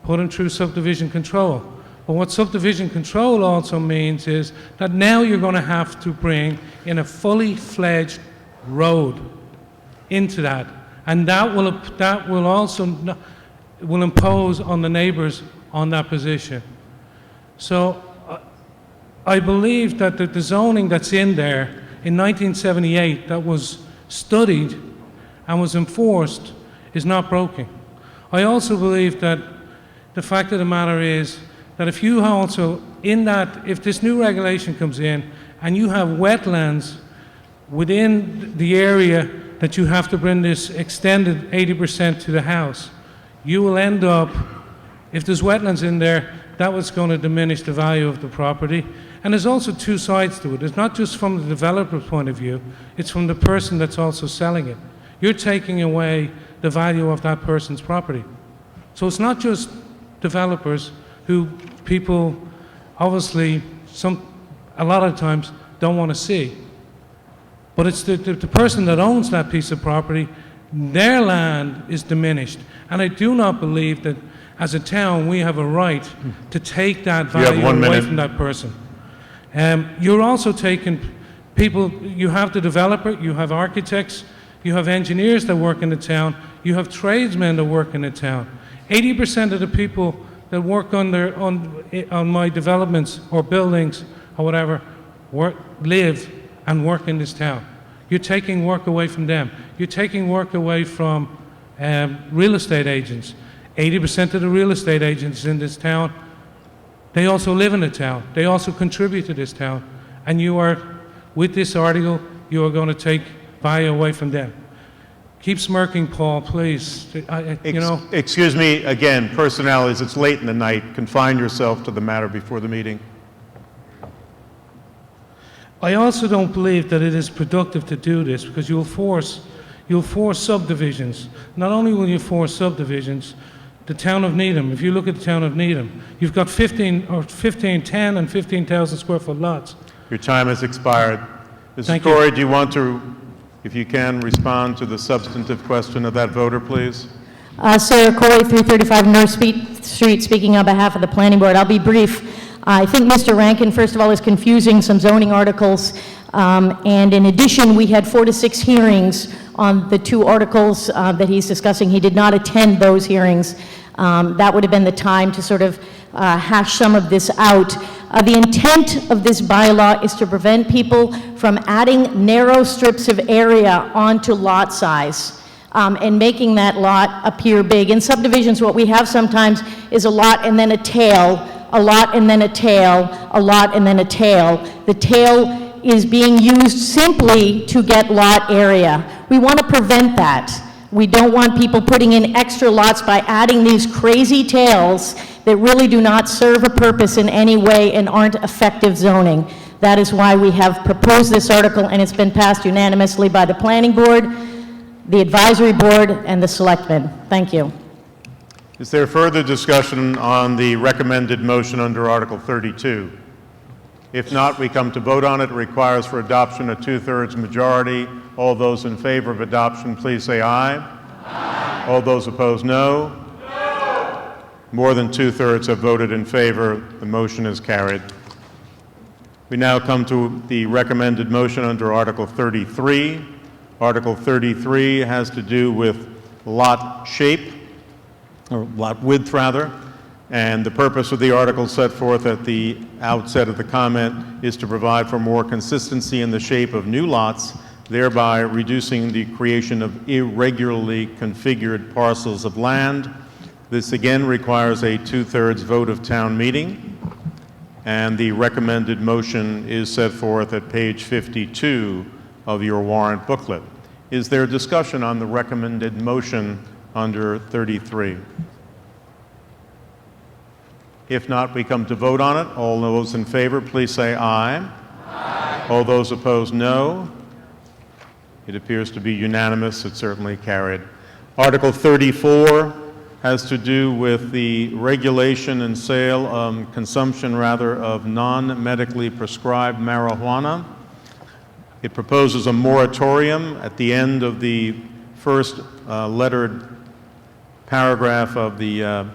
Put them through subdivision control. But what subdivision control also means is that now you're going to have to bring in a fully fledged road into that. And that will also will impose on the neighbors on that position. So I believe that the zoning that's in there in 1978 that was studied and was enforced is not broken. I also believe that the fact of the matter is that if you also, if this new regulation comes in and you have wetlands within the area that you have to bring this extended 80% to the house, you will end up, if there's wetlands in there, that was going to diminish the value of the property. And there's also two sides to it. It's not just from the developer's point of view, it's from the person that's also selling it. You're taking away the value of that person's property. So it's not just developers who people obviously a lot of times don't want to see. But it's the person that owns that piece of property, their land is diminished. And I do not believe that as a town we have a right to take that value away from that person. You're also taking people, you have the developer, you have architects, you have engineers that work in the town, you have tradesmen that work in the town. 80% of the people that work on my developments or buildings or whatever live and work in this town. You're taking work away from them. You're taking work away from real estate agents. 80% of the real estate agents in this town, they also live in the town. They also contribute to this town. And you are with this article, you are going to take value away from them. Keep smirking, Paul, please. Excuse me, again, personalities, it's late in the night. Confine yourself to the matter before the meeting. I also don't believe that it is productive to do this because you'll force subdivisions. Not only will you force subdivisions, the town of Needham, if you look at the town of Needham, you've got 10 and 15,000 square foot lots. Your time has expired. Mrs. Corey, do you want to, if you can, respond to the substantive question of that voter, please? Sarah Corey, 335 North Street, speaking on behalf of the Planning Board. I'll be brief. I think Mr. Rankin, first of all, is confusing some zoning articles. And in addition, we had 4 to 6 hearings on the 2 articles that he's discussing. He did not attend those hearings. That would have been the time to sort of hash some of this out. The intent of this bylaw is to prevent people from adding narrow strips of area onto lot size and making that lot appear big. In subdivisions, what we have sometimes is a lot and then a tail, a lot and then a tail, a lot and then a tail. The tail is being used simply to get lot area. We want to prevent that. We don't want people putting in extra lots by adding these crazy tails that really do not serve a purpose in any way and aren't effective zoning. That is why we have proposed this article, and it's been passed unanimously by the Planning Board, the Advisory Board, and the Selectmen. Thank you. Is there further discussion on the recommended motion under Article 32? If not, we come to vote on it. It requires for adoption a 2/3 majority. All those in favor of adoption, please say aye. Aye. All those opposed, no. No. More than 2/3 have voted in favor. The motion is carried. We now come to the recommended motion under Article 33. Article 33 has to do with lot shape, or lot width rather, and the purpose of the article set forth at the outset of the comment is to provide for more consistency in the shape of new lots, thereby reducing the creation of irregularly configured parcels of land. This again requires a 2/3 vote of town meeting, and the recommended motion is set forth at page 52 of your warrant booklet. Is there discussion on the recommended motion under 33? If not, we come to vote on it. All those in favor, please say aye. Aye. All those opposed, no. It appears to be unanimous. It's certainly carried. Article 34 has to do with the regulation and sale, consumption rather, of non-medically prescribed marijuana. It proposes a moratorium at the end of the first lettered paragraph of the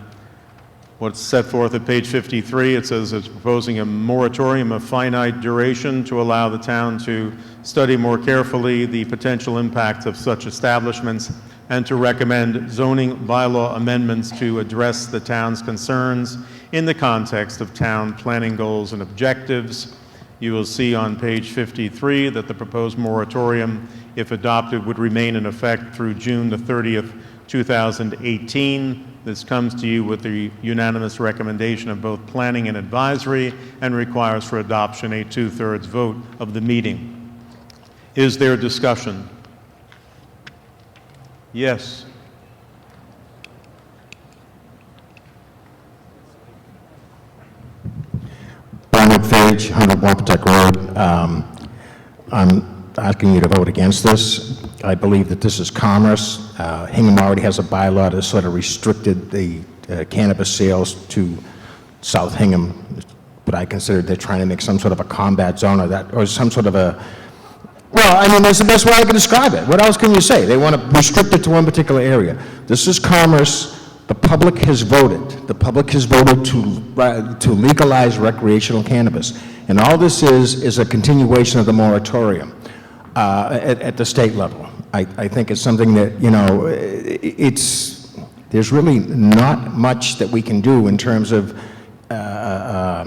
what's set forth at page 53. It says it's proposing a moratorium of finite duration to allow the town to study more carefully the potential impacts of such establishments and to recommend zoning bylaw amendments to address the town's concerns in the context of town planning goals and objectives. You will see on page 53 that the proposed moratorium, if adopted, would remain in effect through June the 30th, 2018. This comes to you with the unanimous recommendation of both planning and advisory and requires for adoption a 2/3 vote of the meeting. Is there discussion? Yes. Barnett Fage, 100 Wampatuck Road. I'm asking you to vote against this. I believe that this is commerce. Hingham already has a bylaw that sort of restricted the cannabis sales to South Hingham, but I consider they're trying to make some sort of a combat zone or that, or some sort of a, well, I mean, that's the best way I can describe it. What else can you say? They want to restrict it to one particular area. This is commerce. The public has voted. The public has voted to legalize recreational cannabis. And all this is a continuation of the moratorium at the state level. I think it's something that, you know, there's really not much that we can do in terms of, how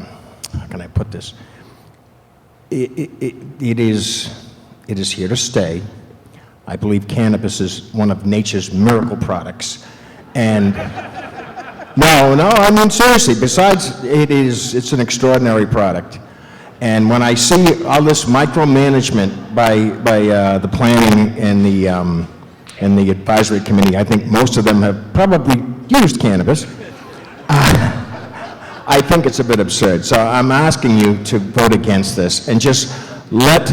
can I put this? It is here to stay. I believe cannabis is one of nature's miracle products. And no, I mean seriously, besides it's an extraordinary product. And when I see all this micromanagement by the planning and the advisory committee, I think most of them have probably used cannabis. I think it's a bit absurd. So I'm asking you to vote against this and just let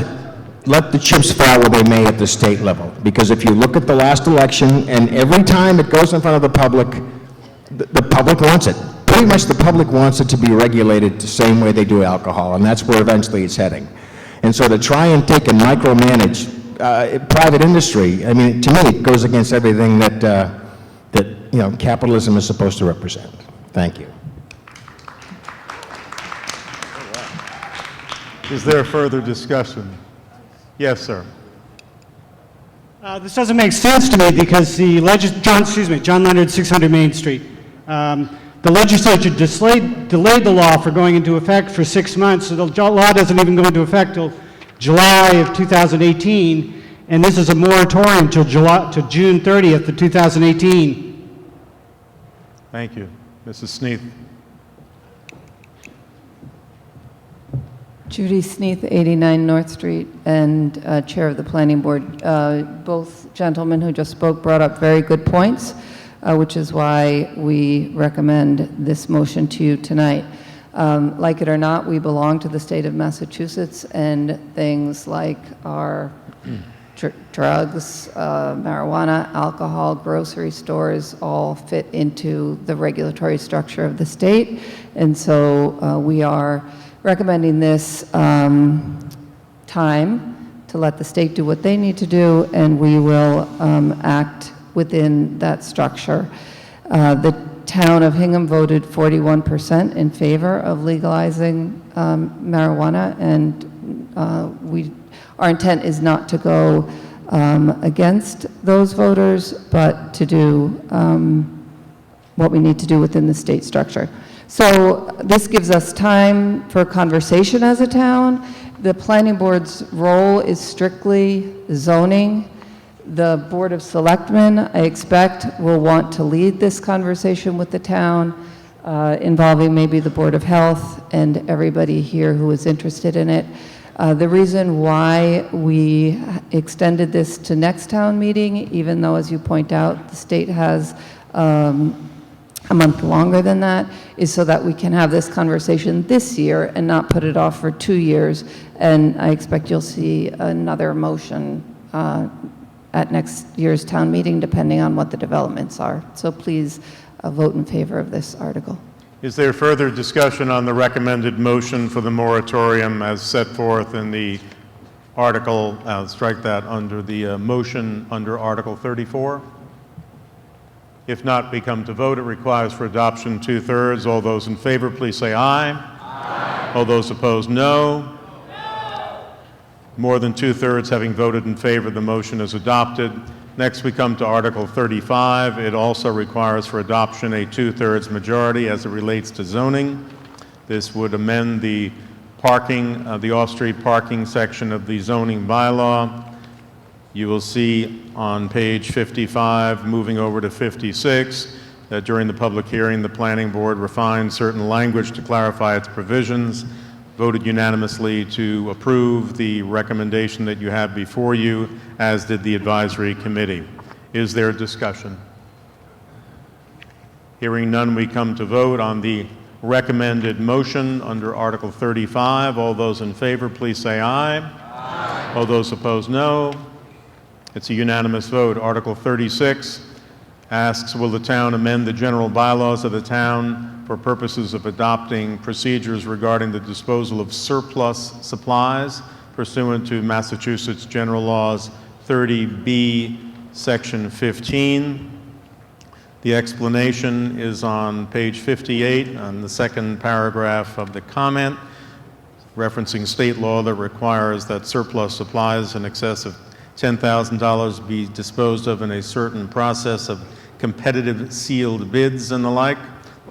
the chips fall where they may at the state level. Because if you look at the last election, and every time it goes in front of the public wants it. Pretty much the public wants it to be regulated the same way they do alcohol, and that's where eventually it's heading. And so to try and take and micromanage private industry, I mean, to me, it goes against everything that capitalism is supposed to represent. Thank you. Is there further discussion? Yes, sir. This doesn't make sense to me because the John Leonard, 600 Main Street. The legislature delayed the law for going into effect for 6 months, so the law doesn't even go into effect till July of 2018, and this is a moratorium till June 30th of 2018. Thank you. Mrs. Sneath. Judy Sneath, 89 North Street, and Chair of the Planning Board. Both gentlemen who just spoke brought up very good points, which is why we recommend this motion to you tonight. Like it or not, we belong to the state of Massachusetts, and things like our drugs, marijuana, alcohol, grocery stores all fit into the regulatory structure of the state. And so we are recommending this time to let the state do what they need to do, and we will act within that structure. The town of Hingham voted 41% in favor of legalizing marijuana, and our intent is not to go against those voters, but to do what we need to do within the state structure. So this gives us time for conversation as a town. The planning board's role is strictly zoning. The Board of Selectmen, I expect, will want to lead this conversation with the town, involving maybe the Board of Health and everybody here who is interested in it. The reason why we extended this to next town meeting, even though, as you point out, the state has a month longer than that, is so that we can have this conversation this year and not put it off for 2 years. And I expect you'll see another motion at next year's town meeting, depending on what the developments are. So please vote in favor of this article. Is there further discussion on the recommended motion for the moratorium as set forth in the article? Strike that under the motion under Article 34. If not, we come to vote. It requires for adoption 2/3. All those in favor, please say aye. Aye. All those opposed, no. More than 2/3 having voted in favor, the motion is adopted. Next, we come to Article 35. It also requires for adoption a 2/3 majority as it relates to zoning. This would amend the parking, the off-street parking section of the zoning bylaw. You will see on page 55, moving over to 56, that during the public hearing, the Planning Board refined certain language to clarify its provisions, voted unanimously to approve the recommendation that you have before you, as did the Advisory Committee. Is there discussion? Hearing none, we come to vote on the recommended motion under Article 35. All those in favor, please say aye. Aye. All those opposed, no. It's a unanimous vote. Article 36 asks, will the town amend the general bylaws of the town for purposes of adopting procedures regarding the disposal of surplus supplies pursuant to Massachusetts General Laws 30B, Section 15. The explanation is on page 58, on the second paragraph of the comment, referencing state law that requires that surplus supplies in excess of $10,000 be disposed of in a certain process of competitive sealed bids and the like.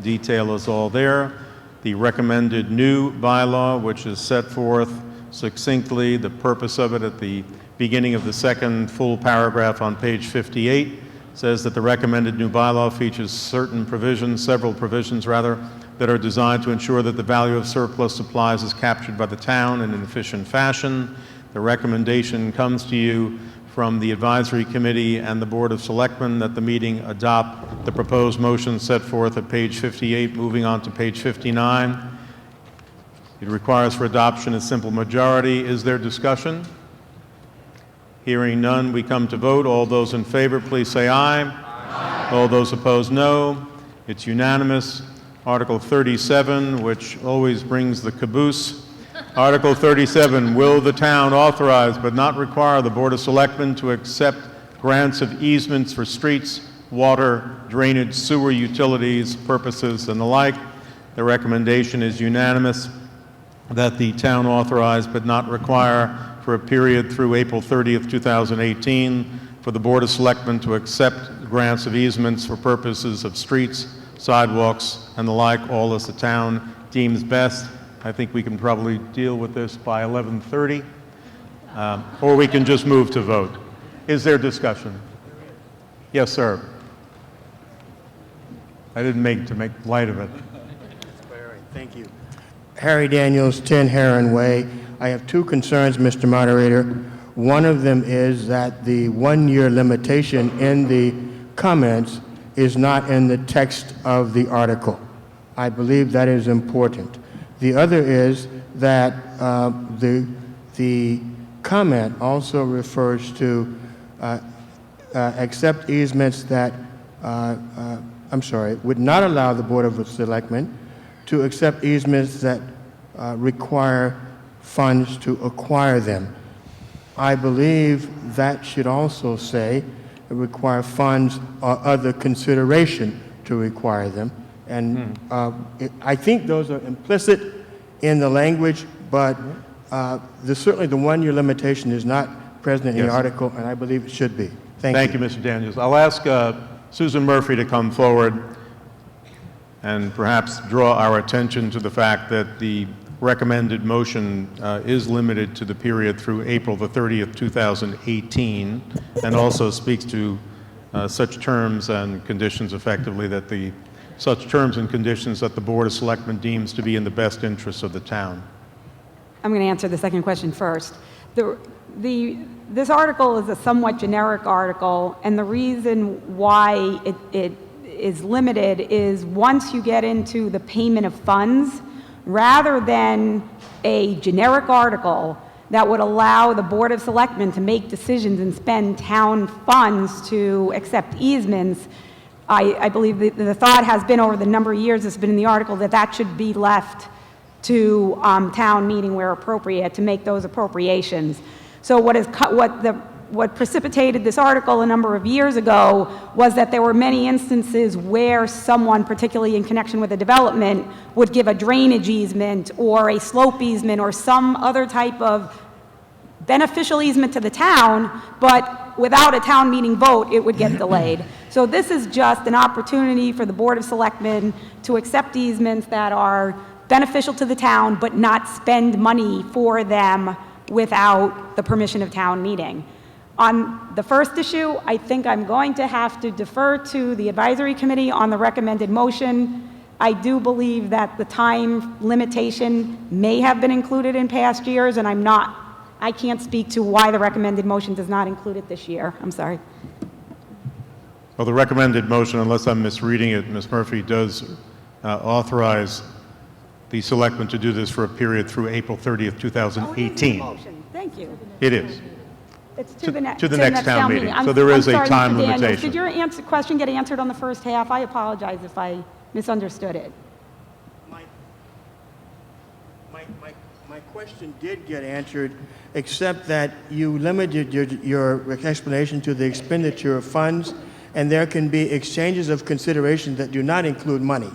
Detail is all there. The recommended new bylaw, which is set forth succinctly, the purpose of it at the beginning of the second full paragraph on page 58, says that the recommended new bylaw features certain provisions, several provisions rather, that are designed to ensure that the value of surplus supplies is captured by the town in an efficient fashion. The recommendation comes to you from the Advisory Committee and the Board of Selectmen that the meeting adopt the proposed motion set forth at page 58, moving on to page 59. It requires for adoption a simple majority. Is there discussion? Hearing none, we come to vote. All those in favor, please say aye. Aye. All those opposed, no. It's unanimous. Article 37, which always brings the caboose. Article 37, will the town authorize but not require the Board of Selectmen to accept grants of easements for streets, water, drainage, sewer, utilities, purposes, and the like? The recommendation is unanimous that the town authorize but not require for a period through April 30th, 2018, for the Board of Selectmen to accept grants of easements for purposes of streets, sidewalks, and the like, all as the town deems best. I think we can probably deal with this by 11:30, or we can just move to vote. Is there discussion? Yes, sir. I didn't make to make light of it. Thank you. Harry Daniels, 10 Heron Way. I have two concerns, Mr. Moderator. One of them is that the one-year limitation in the comments is not in the text of the article. I believe that is important. The other is that the comment also refers to accept easements that, would not allow the Board of Selectmen to accept easements that require funds to acquire them. I believe that should also say require funds or other consideration to require them. And I think those are implicit in the language, but certainly the one-year limitation is not present in the article, and I believe it should be. Thank you. Mr. Daniels. I'll ask Susan Murphy to come forward and perhaps draw our attention to the fact that the recommended motion is limited to the period through April the 30th, 2018, and also speaks to such terms and conditions effectively that such terms and conditions that the Board of Selectmen deems to be in the best interests of the town. I'm going to answer the second question first. This article is a somewhat generic article, and the reason why it is limited is once you get into the payment of funds, rather than a generic article that would allow the Board of Selectmen to make decisions and spend town funds to accept easements, I believe the thought has been over the number of years it's been in the article that should be left to town meeting where appropriate to make those appropriations. So what precipitated this article a number of years ago was that there were many instances where someone, particularly in connection with a development, would give a drainage easement or a slope easement or some other type of beneficial easement to the town, but without a town meeting vote, it would get delayed. So this is just an opportunity for the Board of Selectmen to accept easements that are beneficial to the town, but not spend money for them without the permission of town meeting. On the first issue, I think I'm going to have to defer to the Advisory Committee on the recommended motion. I do believe that the time limitation may have been included in past years, and I can't speak to why the recommended motion does not include it this year. I'm sorry. Well, the recommended motion, unless I'm misreading it, Ms. Murphy, does authorize the Selectmen to do this for a period through April 30th, 2018. Motion. Thank you. It is. It's to the next town meeting. I'm- So there is I'm a sorry, time Mr. Daniels. limitation. Did your question get answered on the first half? I apologize if I misunderstood it. My question did get answered, except that you limited your explanation to the expenditure of funds, and there can be exchanges of consideration that do not include money.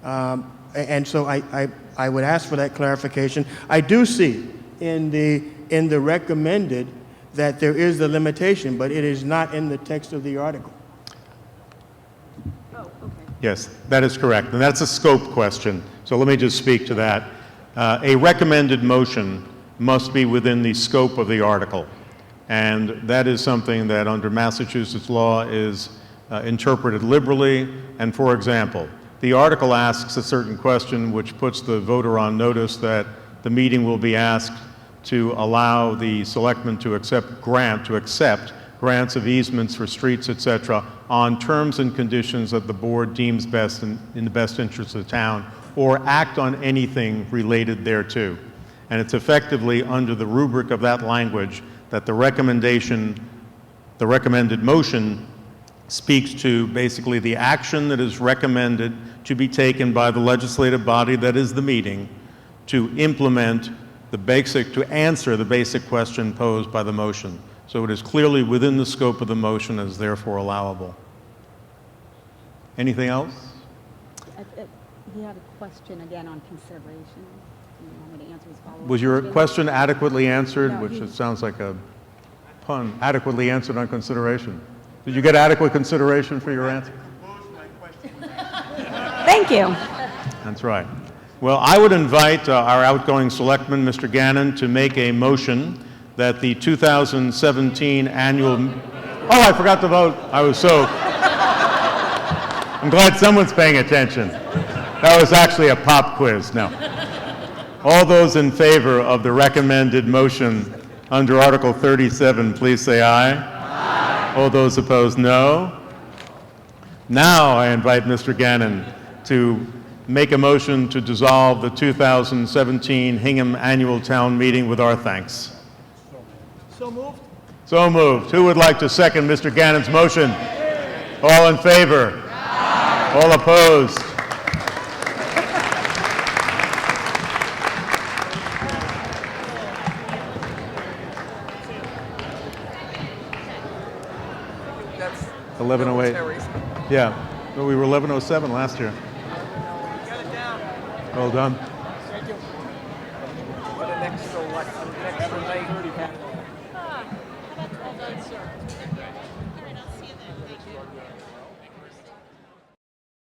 And so I would ask for that clarification. I do see in the recommended that there is the limitation, but it is not in the text of the article. Yes, that is correct. And that's a scope question. So let me just speak to that. A recommended motion must be within the scope of the article. And that is something that under Massachusetts law is interpreted liberally. And for example, the article asks a certain question which puts the voter on notice that the meeting will be asked to allow the selectmen to accept grants of easements for streets, etc., on terms and conditions that the board deems best in the best interest of the town, or act on anything related thereto. And it's effectively under the rubric of that language that the recommended motion speaks to basically the action that is recommended to be taken by the legislative body that is the meeting to implement to answer the basic question posed by the motion. So it is clearly within the scope of the motion and is therefore allowable. Anything else? He had a question again on consideration. Do you want me to answer his follow-up? Was your question adequately answered, No, which he- it sounds like a pun, adequately answered on consideration? Did you get adequate consideration for your answer? Thank you. That's right. Well, I would invite our outgoing selectman, Mr. Gannon, to make a motion that the 2017 annual... Oh, I forgot to vote. I'm glad someone's paying attention. That was actually a pop quiz. No. All those in favor of the recommended motion under Article 37, please say aye. Aye. All those opposed, no. Now I invite Mr. Gannon to make a motion to dissolve the 2017 Hingham Annual Town Meeting with our thanks. So moved. So moved. Who would like to second Mr. Gannon's motion? All in favor? Aye. All opposed? That's 11:08. Yeah, well, we were 11:07 last year. Well done. Thank you. What an extra night. Well done, sir. All right, I'll see you then. Thank you.